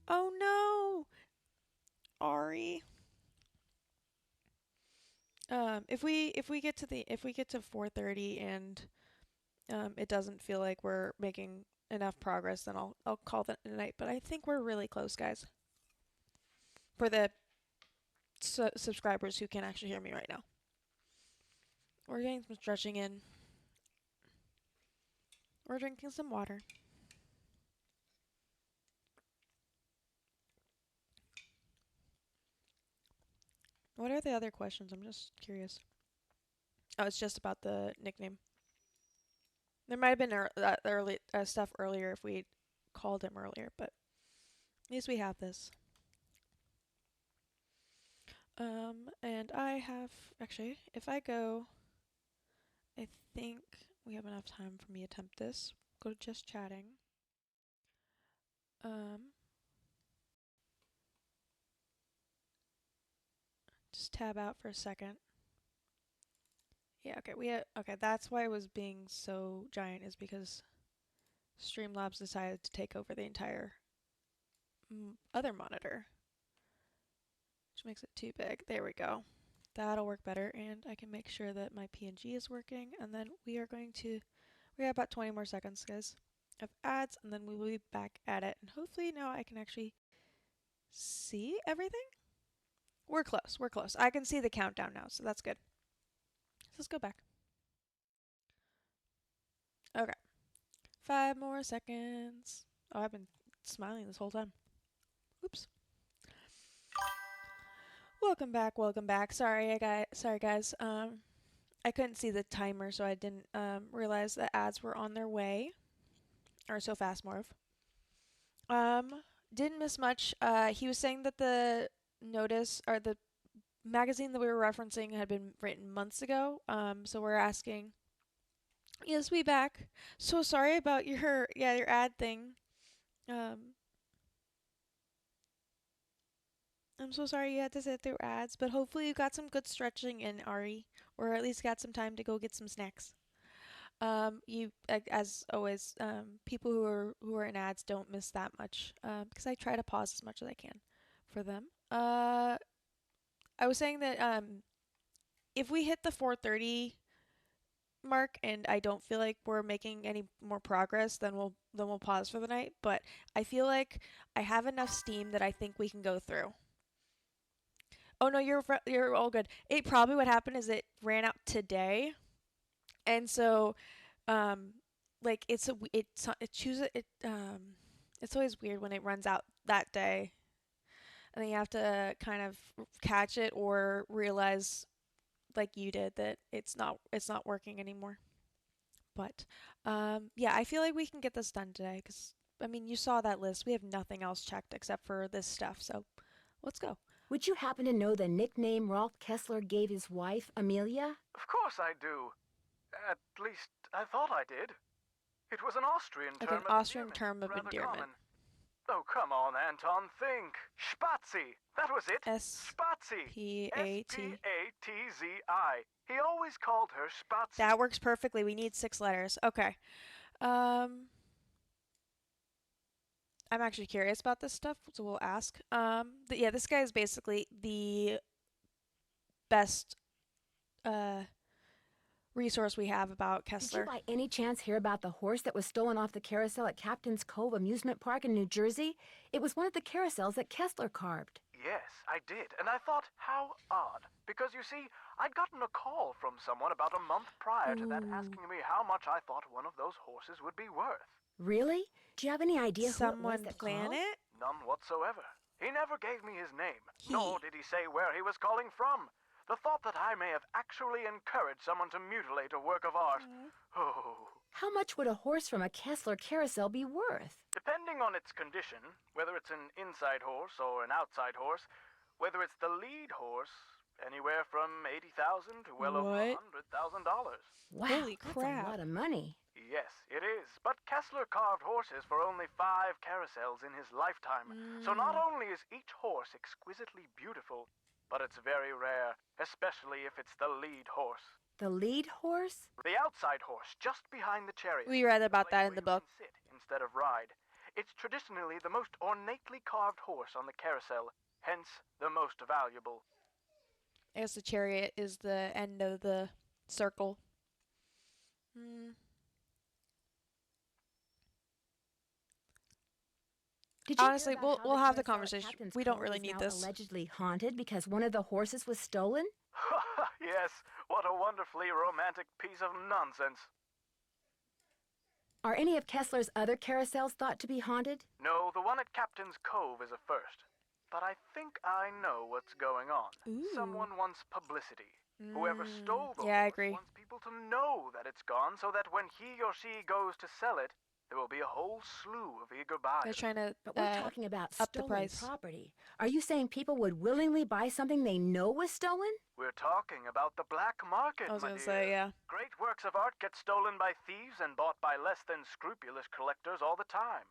Oh no! Ari. If we get to 4:30 and it doesn't feel like we're making enough progress, then I'll call that a night. But I think we're really close, guys. For the subscribers who can actually hear me right now. We're getting some stretching in. We're drinking some water. What are the other questions? I'm just curious. Oh, it's just about the nickname. There might have been early stuff earlier if we called him earlier, but at least we have this. And I have, actually, if I go, I think we have enough time for me to attempt this. Go to just chatting. Just tab out for a second. Yeah, okay, okay, that's why it was being so giant, is because Streamlabs decided to take over the entire other monitor, which makes it too big. There we go. That'll work better, and I can make sure that my PNG is working, and then we have about 20 more seconds, guys, of ads, and then we will be back at it, and hopefully now I can actually see everything. We're close. I can see the countdown now, so that's good. So let's go back. Okay. 5 more seconds. Oh, I've been smiling this whole time. Oops. Welcome back. Sorry guys. I couldn't see the timer, so I didn't realize that ads were on their way. Or so fast, Morph. Didn't miss much. He was saying that the notice, or the magazine that we were referencing, had been written months ago. So we're asking. Yes, we back. So sorry about your ad thing. I'm so sorry you had to sit through ads, but hopefully you got some good stretching in, Ari, or at least got some time to go get some snacks. As always, people who are in ads don't miss that much, because I try to pause as much as I can for them. I was saying that if we hit the 4:30 mark and I don't feel like we're making any more progress, then we'll pause for the night. But I feel like I have enough steam that I think we can go through. Oh no, you're all good. It probably what happened is it ran out today, and so, like it's always weird when it runs out that day, and then you have to kind of catch it or realize, like you did, that it's not working anymore. But yeah, I feel like we can get this done today because I mean you saw that list. We have nothing else checked except for this stuff, so let's go. Would you happen to know the nickname Rolf Kessler gave his wife, Amelia? Of course I do. At least, I thought I did. It was an Austrian term of endearment. Common. Oh, come on, Anton, think. Spazi. That was it. Spazi. S-P-A-T-Z-I. He always called her Spazi. That works perfectly. We need 6 letters. Okay. I'm actually curious about this stuff, so we'll ask. Yeah, this guy is basically the best resource we have about Kessler. Did you by any chance hear about the horse that was stolen off the carousel at Captain's Cove Amusement Park in New Jersey? It was one of the carousels that Kessler carved. Yes, I did, and I thought, how odd. Because you see, I'd gotten a call from someone about a month prior to that asking me how much I thought one of those horses would be worth. Really? Do you have any idea someone who it was that plan called? it? None whatsoever. He never gave me his name, nor did he say where he was calling from. The thought that I may have actually encouraged someone to mutilate a work of art. Oh. How much would a horse from a Kessler carousel be worth? Depending on its condition, whether it's an inside horse or an outside horse, whether it's the lead horse, anywhere from $80,000 to well over $100,000. Wow, holy crap. That's a lot of money. Yes, it is. But Kessler carved horses for only 5 carousels in his lifetime. So not only is each horse exquisitely beautiful, but it's very rare, especially if it's the lead horse. The lead horse? The outside horse, just behind the chariot. We read about that in the book. Sit instead of ride. It's traditionally the most ornately carved horse on the carousel, hence the most valuable. I guess the chariot is the end of the circle. Honestly, we'll have the conversation. We don't really need this. Allegedly haunted because one of the horses was stolen? Yes, what a wonderfully romantic piece of nonsense. Are any of Kessler's other carousels thought to be haunted? No, the one at Captain's Cove is a first. But I think I know what's going on. Someone wants publicity. Whoever stole the horse wants people to know that it's gone so that when he or she goes to sell it, there will be a whole slew of eager buyers. They're trying to But we're talking about up the stolen price. property. Are you saying people would willingly buy something they know was stolen? We're talking about the black market, I was my gonna dear. say, yeah. Great works of art get stolen by thieves and bought by less than scrupulous collectors all the time.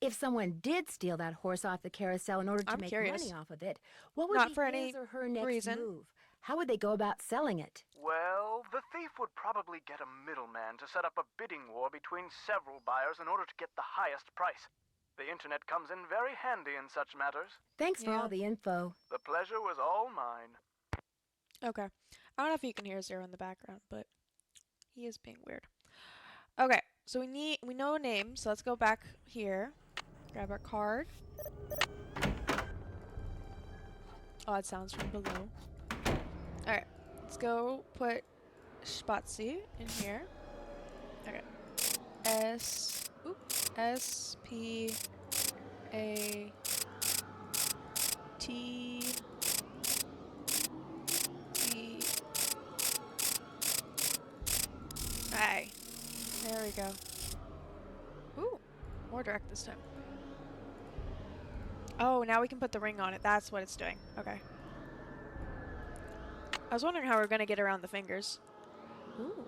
If someone did steal that horse off the carousel in order to make money off of it, what would Not be for his any or her next reason. move? How would they go about selling it? Well, the thief would probably get a middleman to set up a bidding war between several buyers in order to get the highest price. The internet comes in very handy in such matters. Thanks for all the info. The pleasure was all mine. Okay. I don't know if you can hear Zero in the background, but he is being weird. Okay, so we know a name, so let's go back here. Grab our card. Odd sounds from below. Alright, let's go put Spazi in here. Okay. S-P-A-T-T. Aye. There we go. Ooh, more direct this time. Oh, now we can put the ring on it. That's what it's doing. Okay. I was wondering how we were gonna get around the fingers. Ooh.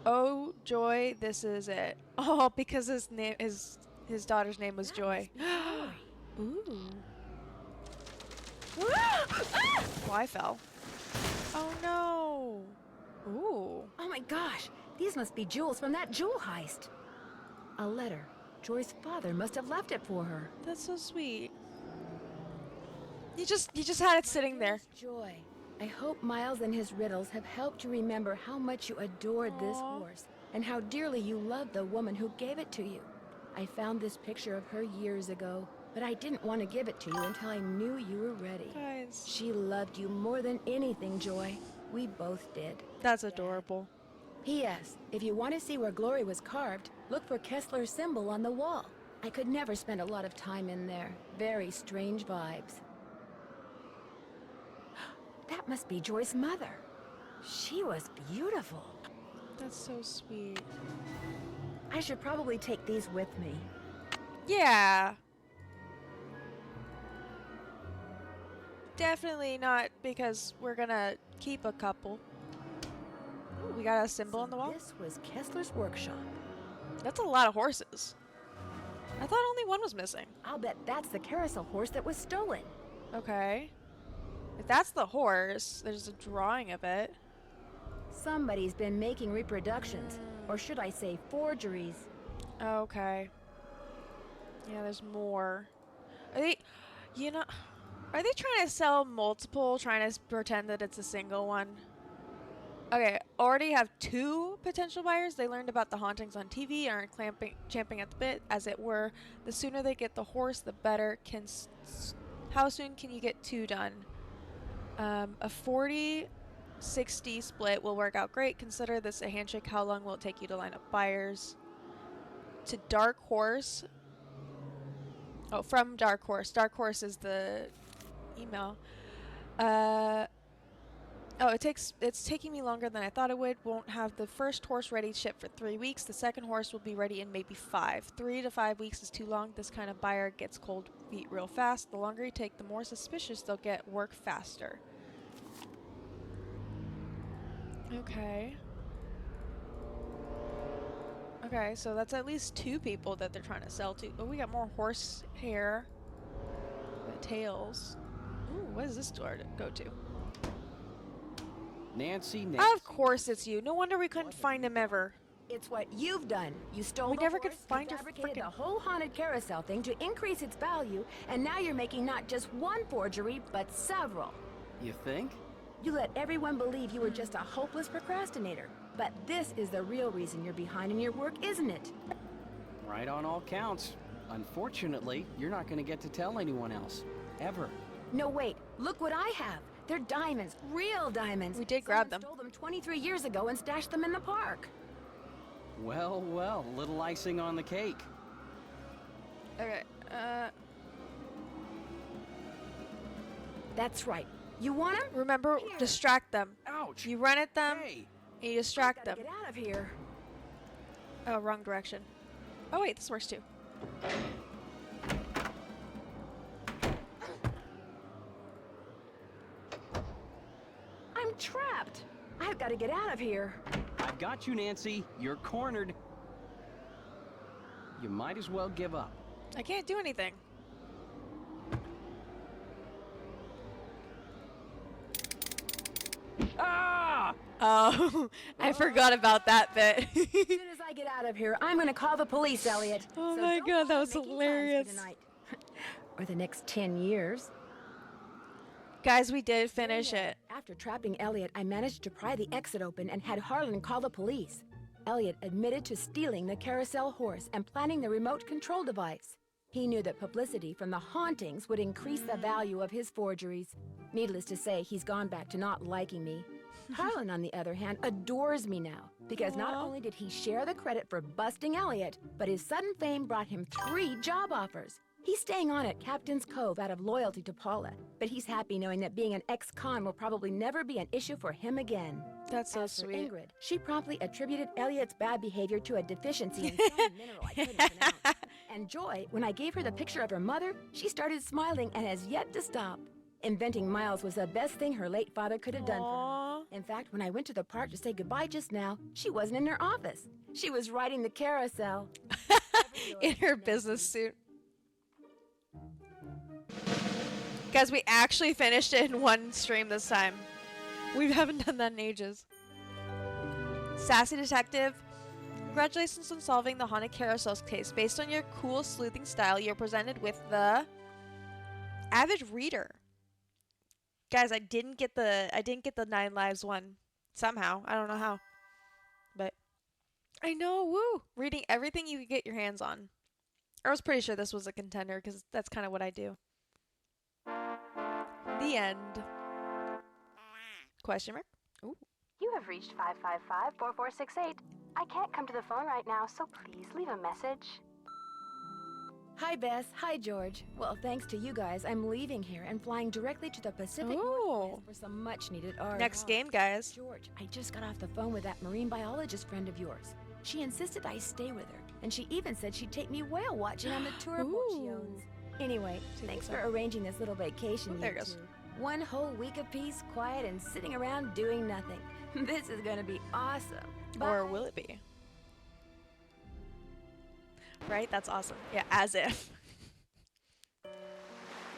Oh, Joy, this is it. Oh, because his daughter's name was Joy. Ooh. Oh, I fell. Oh no. Ooh. Oh my gosh, these must be jewels from that jewel heist. A letter. Joy's father must have left it for her. That's so sweet. You just had it sitting there. Joy. I hope Miles and his riddles have helped you remember how much you adored this horse and how dearly you loved the woman who gave it to you. I found this picture of her years ago, but I didn't want to give it to you until I knew you were ready. Guys. She loved you more than anything, Joy. We both did. That's adorable. P.S. If you want to see where Glory was carved, look for Kessler's symbol on the wall. I could never spend a lot of time in there. Very strange vibes. That must be Joy's mother. She was beautiful. That's so sweet. I should probably take these with me. Yeah. Definitely not because we're gonna keep a couple. Ooh, we got a symbol on the wall. This was Kessler's workshop. That's a lot of horses. I thought only one was missing. I'll bet that's the carousel horse that was stolen. Okay. If that's the horse, there's a drawing of it. Somebody's been making reproductions, or should I say forgeries. Okay. Yeah, there's more. Are they trying to sell multiple, trying to pretend that it's a single one? Okay, already have 2 potential buyers. They learned about the hauntings on TV and are champing at the bit, as it were. The sooner they get the horse, the better. How soon can you get 2 done? A 40-60 split will work out great. Consider this a handshake. How long will it take you to line up buyers? To Dark Horse. Oh, from Dark Horse. Dark Horse is the email. It's taking me longer than I thought it would. Won't have the first horse ready to ship for 3 weeks. The second horse will be ready in maybe 5. 3 to 5 weeks is too long. This kind of buyer gets cold feet real fast. The longer you take, the more suspicious they'll get. Work faster. Okay. Okay, so that's at least 2 people that they're trying to sell to. Oh, we got more horse hair. Tails. Ooh, what does this door go to? Nancy. Of course it's you. No wonder we couldn't find him ever. It's what you've done. You stole we the never horse, could find your fabricated freaking the whole haunted carousel thing to increase its value, and now you're making not just one forgery, but several. You think? You let everyone believe you were just a hopeless procrastinator. But this is the real reason you're behind in your work, isn't it? Right on all counts. Unfortunately, you're not going to get to tell anyone else. Ever. No, wait. Look what I have. They're diamonds. Real diamonds. We did grab them. Stole them 23 years ago and stashed them in the park. Well, well. Little icing on the cake. Okay, That's right. You want them? Remember, distract them. Ouch. You run at them, hey. and you distract them. Get out of here. Oh, wrong direction. Oh wait, this works too. I'm trapped. I've got to get out of here. I've got you, Nancy. You're cornered. You might as well give up. I can't do anything. Ah! Oh, I forgot about that bit. As soon as I get out of here, I'm gonna call the police, Elliot. Oh so my god, that was making plans hilarious. for tonight. Or the next 10 years. Guys, we did finish it. After trapping Elliot, I managed to pry the exit open and had Harlan call the police. Elliot admitted to stealing the carousel horse and planning the remote control device. He knew that publicity from the hauntings would increase the value of his forgeries. Needless to say, he's gone back to not liking me. Harlan, on the other hand, adores me now, because not only did he share the credit for busting Elliot, but his sudden fame brought him 3 job offers. He's staying on at Captain's Cove out of loyalty to Paula, but he's happy knowing that being an ex-con will probably never be an issue for him again. That's so As for sweet. Ingrid, she promptly attributed Elliot's bad behavior to a deficiency in some mineral I couldn't pronounce. And Joy, when I gave her the picture of her mother, she started smiling and has yet to stop. Inventing Miles was the best thing her late father could have done for her. In fact, when I went to the park to say goodbye just now, she wasn't in her office. She was riding the carousel. In her business suit. Guys, we actually finished it in one stream this time. We haven't done that in ages. Sassy Detective, congratulations on solving the haunted carousels case. Based on your cool sleuthing style, you're presented with the Avid Reader. Guys, I didn't get the 9 lives one somehow. I don't know how. But I know, woo! Reading everything you could get your hands on. I was pretty sure this was a contender because that's kind of what I do. The end. Question mark? Ooh. You have reached 555-4468. I can't come to the phone right now, so please leave a message. Hi, Bess. Hi, George. Well, thanks to you guys, I'm leaving here and flying directly to the Pacific Northwest for some much-needed R&R. Next game, guys. George, I just got off the phone with that marine biologist friend of yours. She insisted I stay with her, and she even said she'd take me whale watching on the tour boat she owns. Anyway, thanks for arranging this little vacation. There it goes. 1 whole week of peace, quiet, and sitting around doing nothing. This is gonna be awesome. Or will it be? Right? That's awesome. Yeah, as if.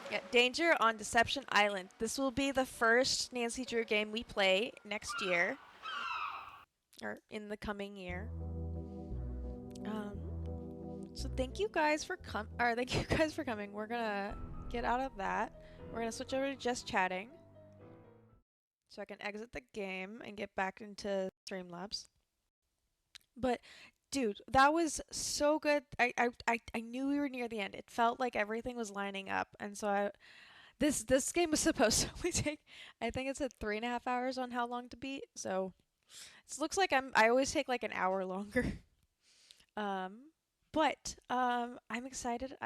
Yeah, Danger on Deception Island. This will be the first Nancy Drew game we play next year. Or in the coming year. So thank you guys for coming. We're gonna get out of that. We're gonna switch over to just chatting. So I can exit the game and get back into Streamlabs. But dude, that was so good. I knew we were near the end. It felt like everything was lining up, and so this game was supposed to only take, I think it said 3.5 hours on how long to beat. So it looks like I always take like an hour longer. But I'm excited.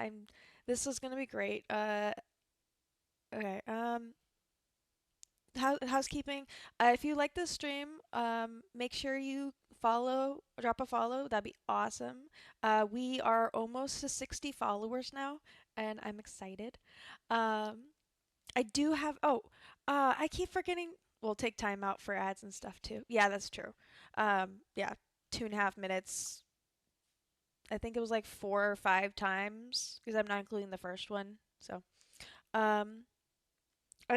This is gonna be great. Okay. Housekeeping. If you like this stream, make sure you drop a follow. That'd be awesome. We are almost to 60 followers now, and I'm excited. I do have. I keep forgetting. We'll take time out for ads and stuff too. Yeah, that's true. Yeah, 2.5 minutes. I think it was like 4 or 5 times because I'm not including the first one. So, I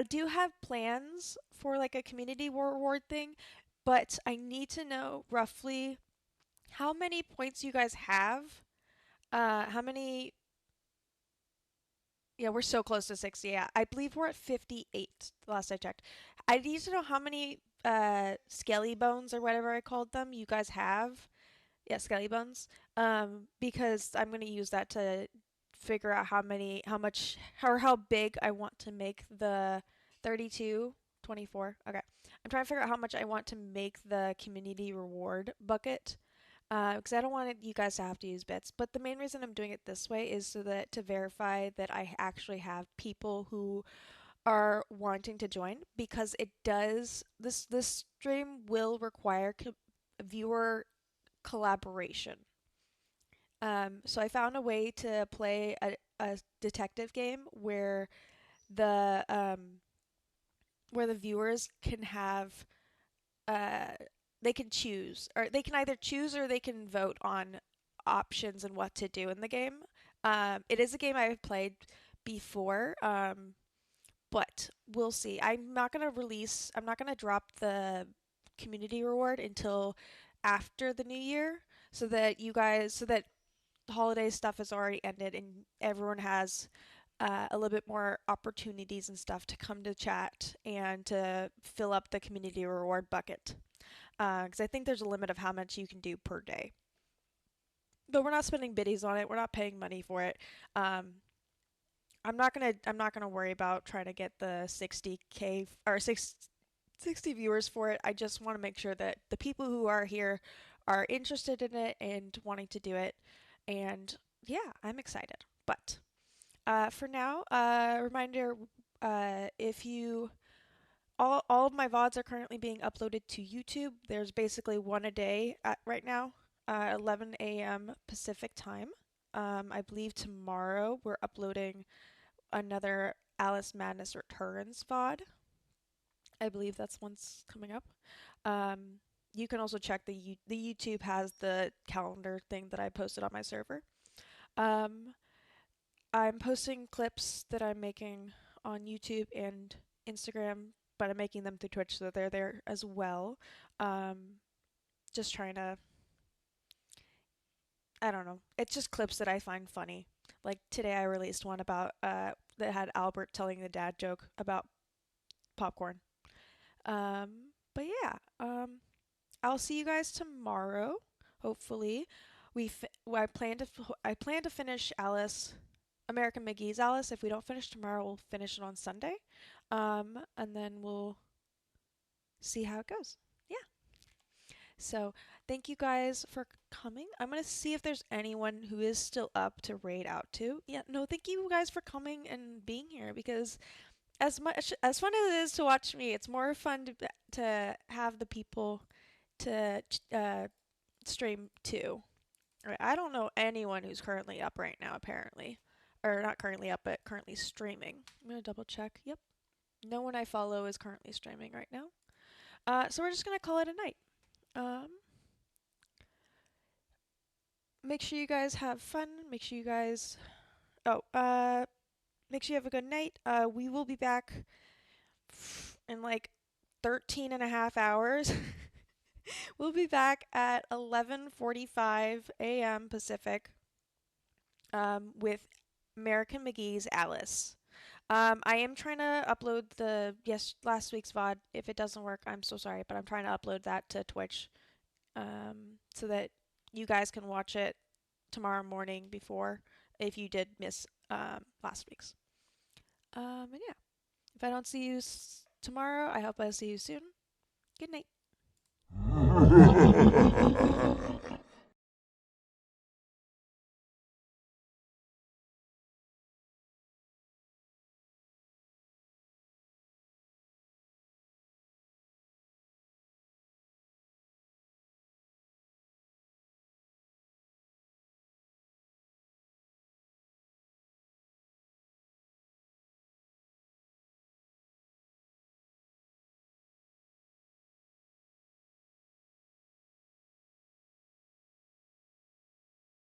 do have plans for like a community reward thing, but I need to know roughly how many points you guys have. How many? Yeah, we're so close to 60. Yeah, I believe we're at 58 the last I checked. I need to know how many skelly bones or whatever I called them you guys have. Yeah, skelly bones. Because I'm going to use that to figure out how much or how big I want to make the 24. Okay. I'm trying to figure out how much I want to make the community reward bucket. Because I don't want you guys to have to use bits. But the main reason I'm doing it this way is so that to verify that I actually have people who are wanting to join, because it does this stream will require viewer collaboration. So I found a way to play a detective game where the viewers can have they can choose, or they can either choose or they can vote on options and what to do in the game. It is a game I've played before, but we'll see. I'm not going to drop the community reward until after the new year so that holiday stuff has already ended and everyone has a little bit more opportunities and stuff to come to chat and to fill up the community reward bucket. Because I think there's a limit of how much you can do per day. But we're not spending biddies on it. We're not paying money for it. I'm not gonna worry about trying to get the 60K or 60 viewers for it. I just want to make sure that the people who are here are interested in it and wanting to do it. And yeah, I'm excited. But for now, reminder: if you all of my VODs are currently being uploaded to YouTube. There's basically one a day right now, 11 a.m. Pacific time. I believe tomorrow we're uploading another Alice Madness Returns VOD. I believe that's one's coming up. You can also check the YouTube has the calendar thing that I posted on my server. I'm posting clips that I'm making on YouTube and Instagram, but I'm making them through Twitch so that they're there as well. Just trying to, I don't know. It's just clips that I find funny. Like today I released one about that had Albert telling the dad joke about popcorn. But yeah, I'll see you guys tomorrow. Hopefully, I plan to finish American McGee's Alice. If we don't finish tomorrow, we'll finish it on Sunday, and then we'll see how it goes. Yeah. So thank you guys for coming. I'm gonna see if there's anyone who is still up to raid out to. Yeah. No, thank you guys for coming and being here because as fun as it is to watch me, it's more fun to have the people to stream too. I don't know anyone who's currently up right now, apparently. Or not currently up, but currently streaming. I'm gonna double check. Yep. No one I follow is currently streaming right now. So we're just gonna call it a night. Make sure you guys have fun. Make sure you guys make sure you have a good night. We will be back in like 13 and a half hours. We'll be back at 11:45 a.m. Pacific with American McGee's Alice. I am trying to upload last week's VOD. If it doesn't work, I'm so sorry, but I'm trying to upload that to Twitch so that you guys can watch it tomorrow morning before if you did miss last week's. And yeah, if I don't see you tomorrow, I hope I see you soon. Good night.